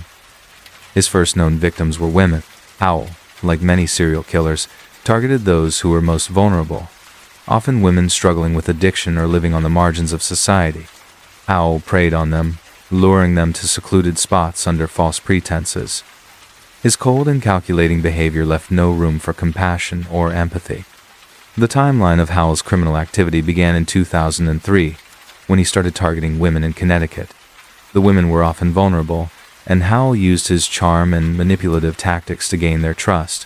His first known victims were women. Howell, like many serial killers, targeted those who were most vulnerable, often women struggling with addiction or living on the margins of society. Howell preyed on them, luring them to secluded spots under false pretenses. His cold and calculating behavior left no room for compassion or empathy. The timeline of Howell's criminal activity began in 2003, when he started targeting women in Connecticut. The women were often vulnerable, and Howell used his charm and manipulative tactics to gain their trust.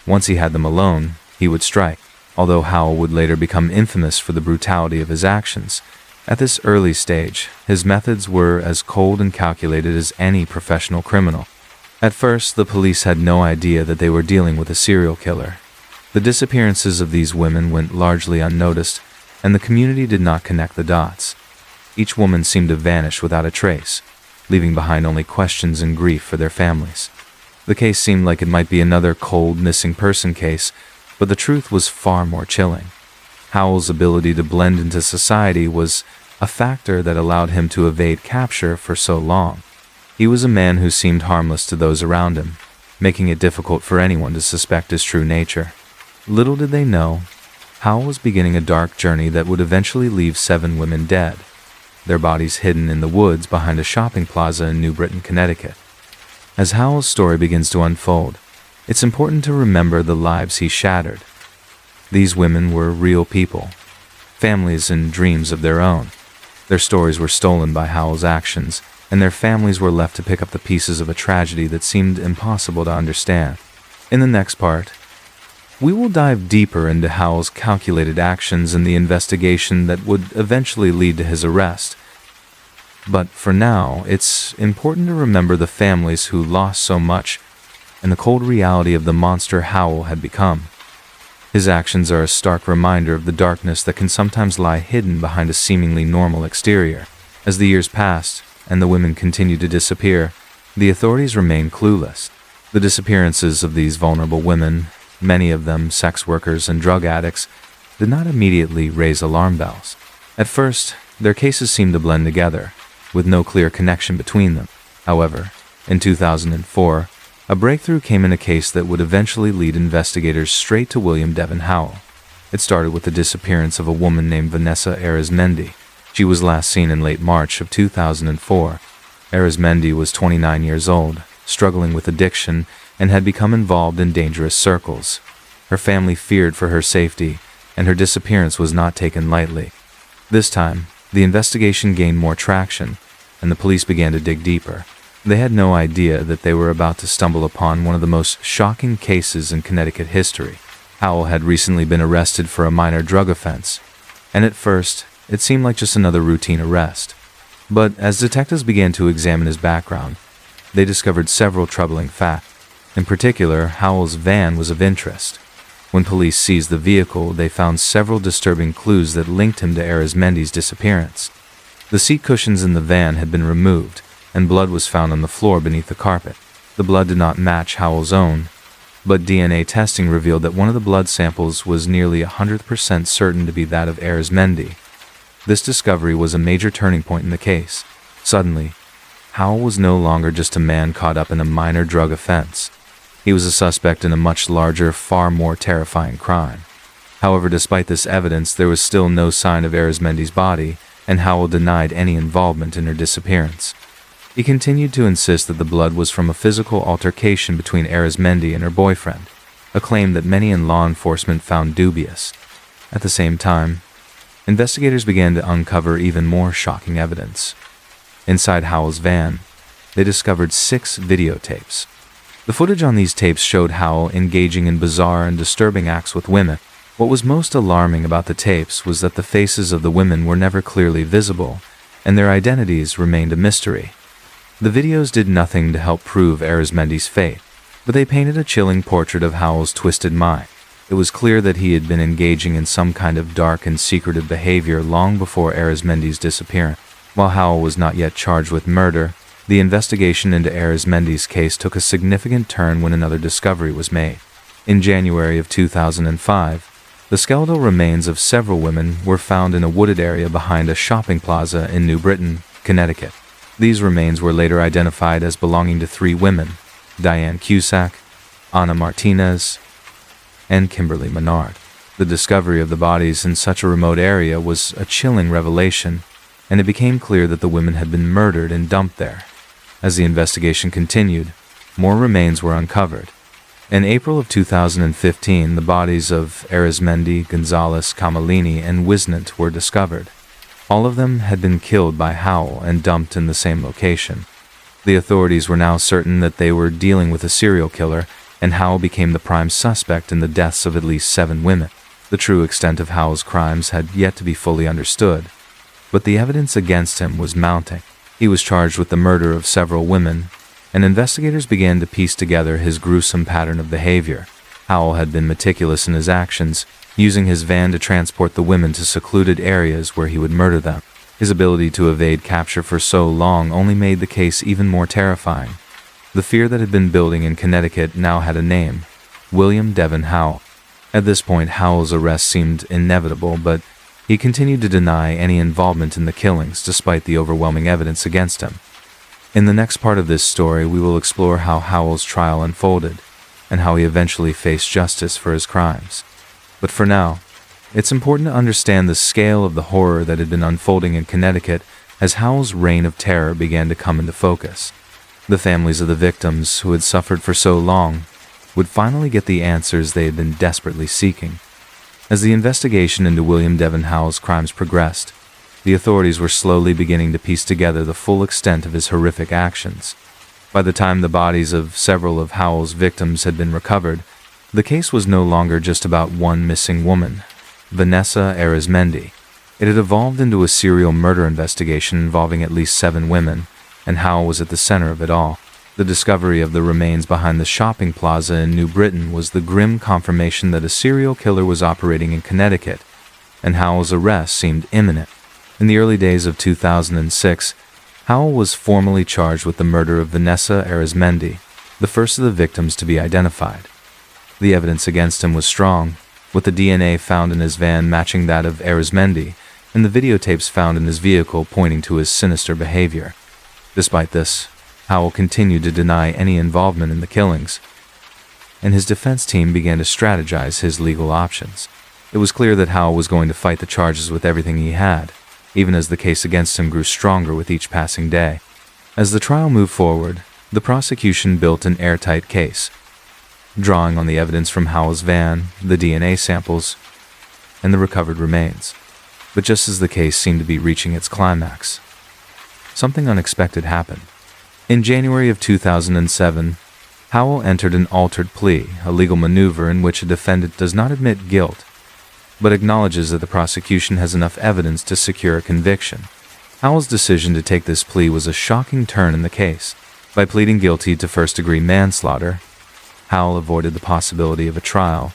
Once he had them alone, he would strike. Although Howell would later become infamous for the brutality of his actions, at this early stage, his methods were as cold and calculated as any professional criminal. At first, the police had no idea that they were dealing with a serial killer. The disappearances of these women went largely unnoticed, and the community did not connect the dots. Each woman seemed to vanish without a trace, leaving behind only questions and grief for their families. The case seemed like it might be another cold, missing person case, but the truth was far more chilling. Howell's ability to blend into society was a factor that allowed him to evade capture for so long. He was a man who seemed harmless to those around him, making it difficult for anyone to suspect his true nature. Little did they know, Howell was beginning a dark journey that would eventually leave 7 women dead, their bodies hidden in the woods behind a shopping plaza in New Britain, Connecticut. As Howell's story begins to unfold, it's important to remember the lives he shattered. These women were real people, families and dreams of their own. Their stories were stolen by Howell's actions, and their families were left to pick up the pieces of a tragedy that seemed impossible to understand. In the next part, we will dive deeper into Howell's calculated actions and the investigation that would eventually lead to his arrest. But for now, it's important to remember the families who lost so much and the cold reality of the monster Howell had become. His actions are a stark reminder of the darkness that can sometimes lie hidden behind a seemingly normal exterior. As the years passed and the women continued to disappear, the authorities remained clueless. The disappearances of these vulnerable women, many of them sex workers and drug addicts, did not immediately raise alarm bells. At first, their cases seemed to blend together, with no clear connection between them. However, in 2004, a breakthrough came in a case that would eventually lead investigators straight to William Devon Howell. It started with the disappearance of a woman named Vanessa Arizmendi. She was last seen in late March of 2004. Arizmendi was 29 years old, struggling with addiction, and had become involved in dangerous circles. Her family feared for her safety, and her disappearance was not taken lightly. This time, the investigation gained more traction, and the police began to dig deeper. They had no idea that they were about to stumble upon one of the most shocking cases in Connecticut history. Howell had recently been arrested for a minor drug offense, and at first, it seemed like just another routine arrest. But as detectives began to examine his background, they discovered several troubling facts. In particular, Howell's van was of interest. When police seized the vehicle, they found several disturbing clues that linked him to Arizmendi's disappearance. The seat cushions in the van had been removed, and blood was found on the floor beneath the carpet. The blood did not match Howell's own, but DNA testing revealed that one of the blood samples was nearly 100% certain to be that of Arizmendi. This discovery was a major turning point in the case. Suddenly, Howell was no longer just a man caught up in a minor drug offense. He was a suspect in a much larger, far more terrifying crime. However, despite this evidence, there was still no sign of Arizmendi's body, and Howell denied any involvement in her disappearance. He continued to insist that the blood was from a physical altercation between Arizmendi and her boyfriend, a claim that many in law enforcement found dubious. At the same time, investigators began to uncover even more shocking evidence. Inside Howell's van, they discovered 6 videotapes. The footage on these tapes showed Howell engaging in bizarre and disturbing acts with women. What was most alarming about the tapes was that the faces of the women were never clearly visible, and their identities remained a mystery. The videos did nothing to help prove Arizmendi's fate, but they painted a chilling portrait of Howell's twisted mind. It was clear that he had been engaging in some kind of dark and secretive behavior long before Arizmendi's disappearance. While Howell was not yet charged with murder, the investigation into Arizmendi's case took a significant turn when another discovery was made. In January of 2005, the skeletal remains of several women were found in a wooded area behind a shopping plaza in New Britain, Connecticut. These remains were later identified as belonging to 3 women: Diane Cusack, Ana Martinez, and Kimberly Menard. The discovery of the bodies in such a remote area was a chilling revelation, and it became clear that the women had been murdered and dumped there. As the investigation continued, more remains were uncovered. In April of 2015, the bodies of Arizmendi, Gonzalez, Camellini, and Wisnant were discovered. All of them had been killed by Howell and dumped in the same location. The authorities were now certain that they were dealing with a serial killer, and Howell became the prime suspect in the deaths of at least 7 women. The true extent of Howell's crimes had yet to be fully understood, but the evidence against him was mounting. He was charged with the murder of several women, and investigators began to piece together his gruesome pattern of behavior. Howell had been meticulous in his actions, using his van to transport the women to secluded areas where he would murder them. His ability to evade capture for so long only made the case even more terrifying. The fear that had been building in Connecticut now had a name: William Devon Howell. At this point, Howell's arrest seemed inevitable, but he continued to deny any involvement in the killings despite the overwhelming evidence against him. In the next part of this story, we will explore how Howell's trial unfolded and how he eventually faced justice for his crimes. But for now, it's important to understand the scale of the horror that had been unfolding in Connecticut as Howell's reign of terror began to come into focus. The families of the victims who had suffered for so long would finally get the answers they had been desperately seeking. As the investigation into William Devon Howell's crimes progressed, the authorities were slowly beginning to piece together the full extent of his horrific actions. By the time the bodies of several of Howell's victims had been recovered, the case was no longer just about one missing woman, Vanessa Arizmendi. It had evolved into a serial murder investigation involving at least 7 women, and Howell was at the center of it all. The discovery of the remains behind the shopping plaza in New Britain was the grim confirmation that a serial killer was operating in Connecticut, and Howell's arrest seemed imminent. In the early days of 2006, Howell was formally charged with the murder of Vanessa Arizmendi, the first of the victims to be identified. The evidence against him was strong, with the DNA found in his van matching that of Arizmendi, and the videotapes found in his vehicle pointing to his sinister behavior. Despite this, Howell continued to deny any involvement in the killings, and his defense team began to strategize his legal options. It was clear that Howell was going to fight the charges with everything he had, even as the case against him grew stronger with each passing day. As the trial moved forward, the prosecution built an airtight case, drawing on the evidence from Howell's van, the DNA samples, and the recovered remains. But just as the case seemed to be reaching its climax, something unexpected happened. In January of 2007, Howell entered an altered plea, a legal maneuver in which a defendant does not admit guilt, but acknowledges that the prosecution has enough evidence to secure a conviction. Howell's decision to take this plea was a shocking turn in the case. By pleading guilty to first-degree manslaughter, Howell avoided the possibility of a trial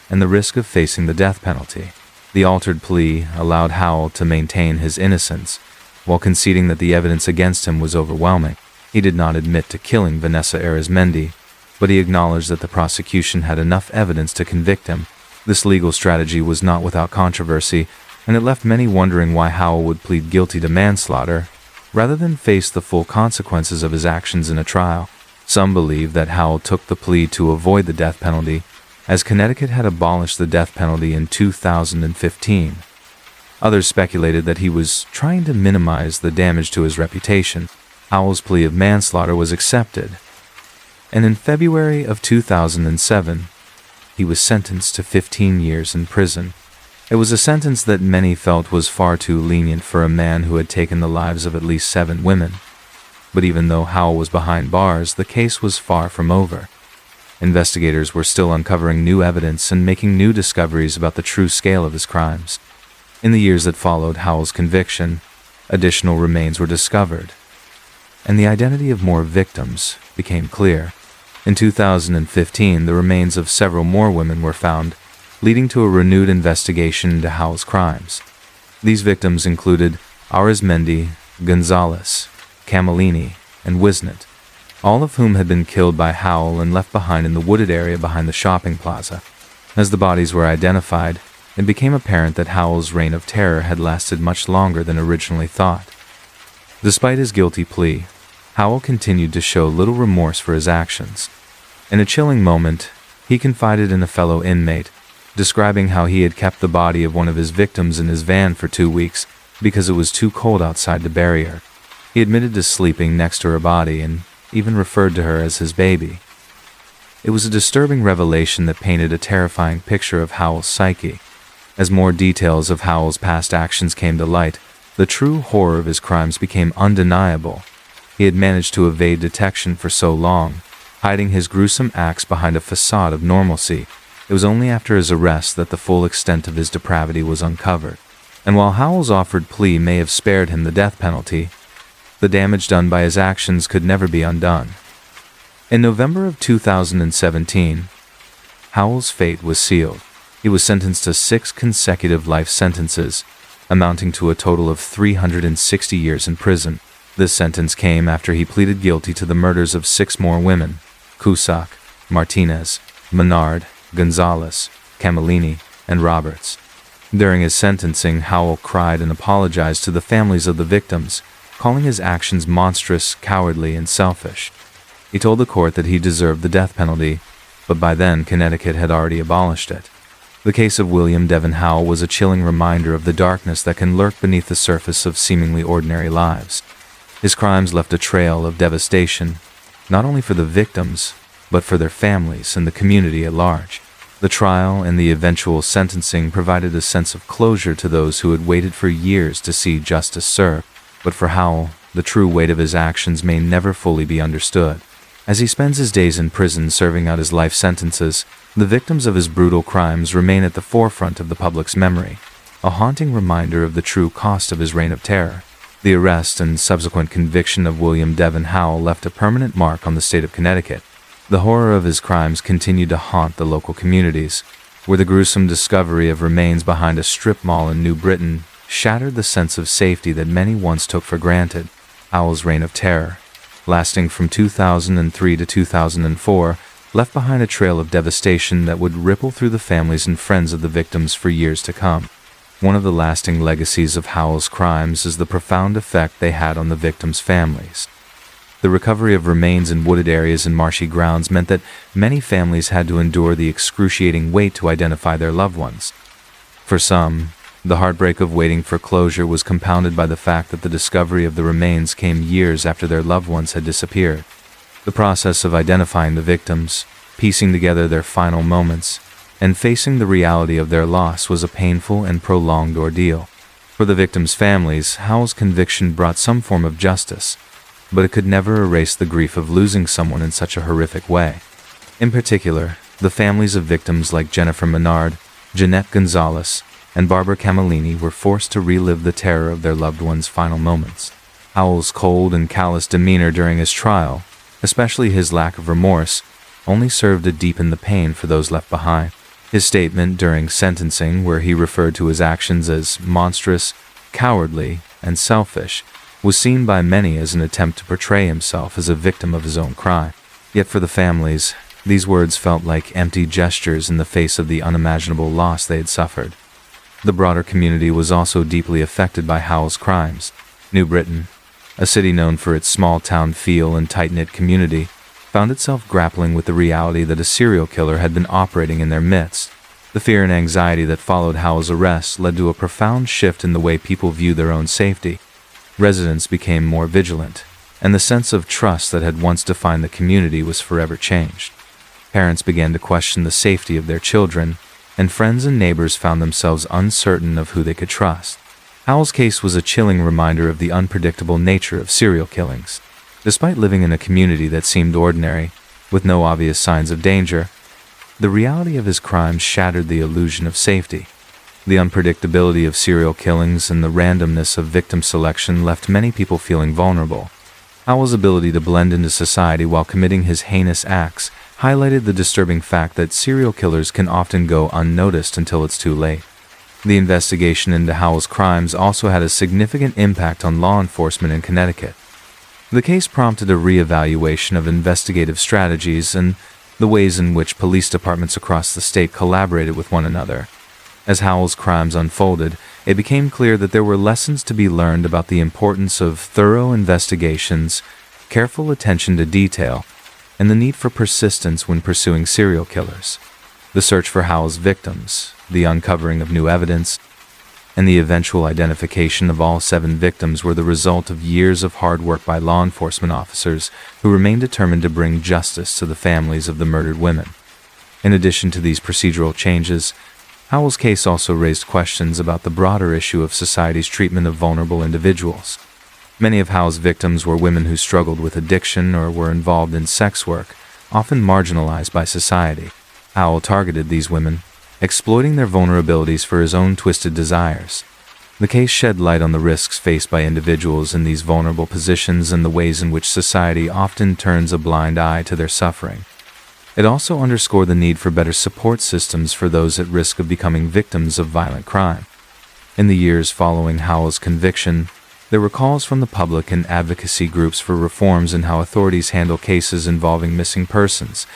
and the risk of facing the death penalty. The altered plea allowed Howell to maintain his innocence, while conceding that the evidence against him was overwhelming. He did not admit to killing Vanessa Arizmendi, but he acknowledged that the prosecution had enough evidence to convict him. This legal strategy was not without controversy, and it left many wondering why Howell would plead guilty to manslaughter rather than face the full consequences of his actions in a trial. Some believe that Howell took the plea to avoid the death penalty, as Connecticut had abolished the death penalty in 2015. Others speculated that he was trying to minimize the damage to his reputation. Howell's plea of manslaughter was accepted, and in February of 2007, he was sentenced to 15 years in prison. It was a sentence that many felt was far too lenient for a man who had taken the lives of at least 7 women. But even though Howell was behind bars, the case was far from over. Investigators were still uncovering new evidence and making new discoveries about the true scale of his crimes. In the years that followed Howell's conviction, additional remains were discovered, and the identity of more victims became clear. In 2015, the remains of several more women were found, leading to a renewed investigation into Howell's crimes. These victims included Arizmendi, Gonzalez, Camellini, and Wisnett, all of whom had been killed by Howell and left behind in the wooded area behind the shopping plaza. As the bodies were identified, it became apparent that Howell's reign of terror had lasted much longer than originally thought. Despite his guilty plea, Howell continued to show little remorse for his actions. In a chilling moment, he confided in a fellow inmate, describing how he had kept the body of one of his victims in his van for 2 weeks because it was too cold outside to bury her. He admitted to sleeping next to her body and even referred to her as his baby. It was a disturbing revelation that painted a terrifying picture of Howell's psyche. As more details of Howell's past actions came to light, the true horror of his crimes became undeniable. He had managed to evade detection for so long, hiding his gruesome acts behind a facade of normalcy. It was only after his arrest that the full extent of his depravity was uncovered. And while Howell's offered plea may have spared him the death penalty, the damage done by his actions could never be undone. In November of 2017, Howell's fate was sealed. He was sentenced to 6 consecutive life sentences, amounting to a total of 360 years in prison. This sentence came after he pleaded guilty to the murders of 6 more women: Cusack, Martinez, Menard, Gonzalez, Camellini, and Roberts. During his sentencing, Howell cried and apologized to the families of the victims, calling his actions monstrous, cowardly, and selfish. He told the court that he deserved the death penalty, but by then Connecticut had already abolished it. The case of William Devon Howell was a chilling reminder of the darkness that can lurk beneath the surface of seemingly ordinary lives. His crimes left a trail of devastation, not only for the victims, but for their families and the community at large. The trial and the eventual sentencing provided a sense of closure to those who had waited for years to see justice served. But for Howell, the true weight of his actions may never fully be understood. As he spends his days in prison serving out his life sentences, the victims of his brutal crimes remain at the forefront of the public's memory. a haunting reminder of the true cost of his reign of terror. The arrest and subsequent conviction of William Devon Howell left a permanent mark on the state of Connecticut. The horror of his crimes continued to haunt the local communities, where the gruesome discovery of remains behind a strip mall in New Britain shattered the sense of safety that many once took for granted. Howell's reign of terror, lasting from 2003 to 2004, left behind a trail of devastation that would ripple through the families and friends of the victims for years to come. One of the lasting legacies of Howell's crimes is the profound effect they had on the victims' families. The recovery of remains in wooded areas and marshy grounds meant that many families had to endure the excruciating wait to identify their loved ones. For some, the heartbreak of waiting for closure was compounded by the fact that the discovery of the remains came years after their loved ones had disappeared. The process of identifying the victims, piecing together their final moments, and facing the reality of their loss was a painful and prolonged ordeal. For the victims' families, Howell's conviction brought some form of justice, but it could never erase the grief of losing someone in such a horrific way. In particular, the families of victims like Jennifer Menard, Jeanette Gonzalez, and Barbara Camellini were forced to relive the terror of their loved ones' final moments. Howell's cold and callous demeanor during his trial, especially his lack of remorse, only served to deepen the pain for those left behind. His statement during sentencing, where he referred to his actions as monstrous, cowardly, and selfish, was seen by many as an attempt to portray himself as a victim of his own crime. Yet for the families, these words felt like empty gestures in the face of the unimaginable loss they had suffered. The broader community was also deeply affected by Howell's crimes. New Britain, a city known for its small-town feel and tight-knit community, found itself grappling with the reality that a serial killer had been operating in their midst. The fear and anxiety that followed Howell's arrest led to a profound shift in the way people view their own safety. Residents became more vigilant, and the sense of trust that had once defined the community was forever changed. Parents began to question the safety of their children, and friends and neighbors found themselves uncertain of who they could trust. Howell's case was a chilling reminder of the unpredictable nature of serial killings. Despite living in a community that seemed ordinary, with no obvious signs of danger, the reality of his crimes shattered the illusion of safety. The unpredictability of serial killings and the randomness of victim selection left many people feeling vulnerable. Howell's ability to blend into society while committing his heinous acts highlighted the disturbing fact that serial killers can often go unnoticed until it's too late. The investigation into Howell's crimes also had a significant impact on law enforcement in Connecticut. The case prompted a re-evaluation of investigative strategies and the ways in which police departments across the state collaborated with one another. As Howell's crimes unfolded, it became clear that there were lessons to be learned about the importance of thorough investigations, careful attention to detail, and the need for persistence when pursuing serial killers. The search for Howell's victims, the uncovering of new evidence, and the eventual identification of all 7 victims were the result of years of hard work by law enforcement officers who remained determined to bring justice to the families of the murdered women. In addition to these procedural changes, Howell's case also raised questions about the broader issue of society's treatment of vulnerable individuals. Many of Howell's victims were women who struggled with addiction or were involved in sex work, often marginalized by society. Howell targeted these women, exploiting their vulnerabilities for his own twisted desires. The case shed light on the risks faced by individuals in these vulnerable positions and the ways in which society often turns a blind eye to their suffering. It also underscored the need for better support systems for those at risk of becoming victims of violent crime. In the years following Howell's conviction, there were calls from the public and advocacy groups for reforms in how authorities handle cases involving missing persons,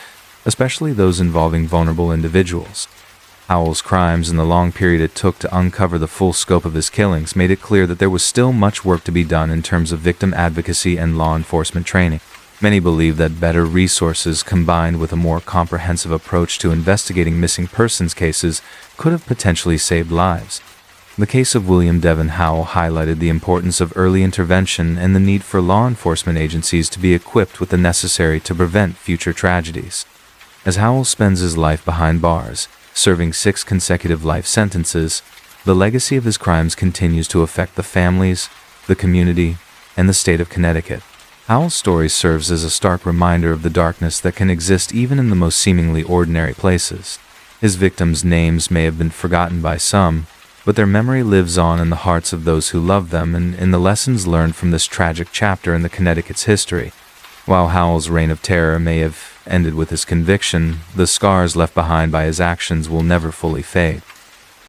especially those involving vulnerable individuals. Howell's crimes and the long period it took to uncover the full scope of his killings made it clear that there was still much work to be done in terms of victim advocacy and law enforcement training. Many believe that better resources combined with a more comprehensive approach to investigating missing persons cases could have potentially saved lives. The case of William Devon Howell highlighted the importance of early intervention and the need for law enforcement agencies to be equipped with the necessary to prevent future tragedies. As Howell spends his life behind bars, serving 6 consecutive life sentences, the legacy of his crimes continues to affect the families, the community, and the state of Connecticut. Howell's story serves as a stark reminder of the darkness that can exist even in the most seemingly ordinary places. His victims' names may have been forgotten by some, but their memory lives on in the hearts of those who love them and in the lessons learned from this tragic chapter in the Connecticut's history. While Howell's reign of terror may have ended with his conviction, the scars left behind by his actions will never fully fade.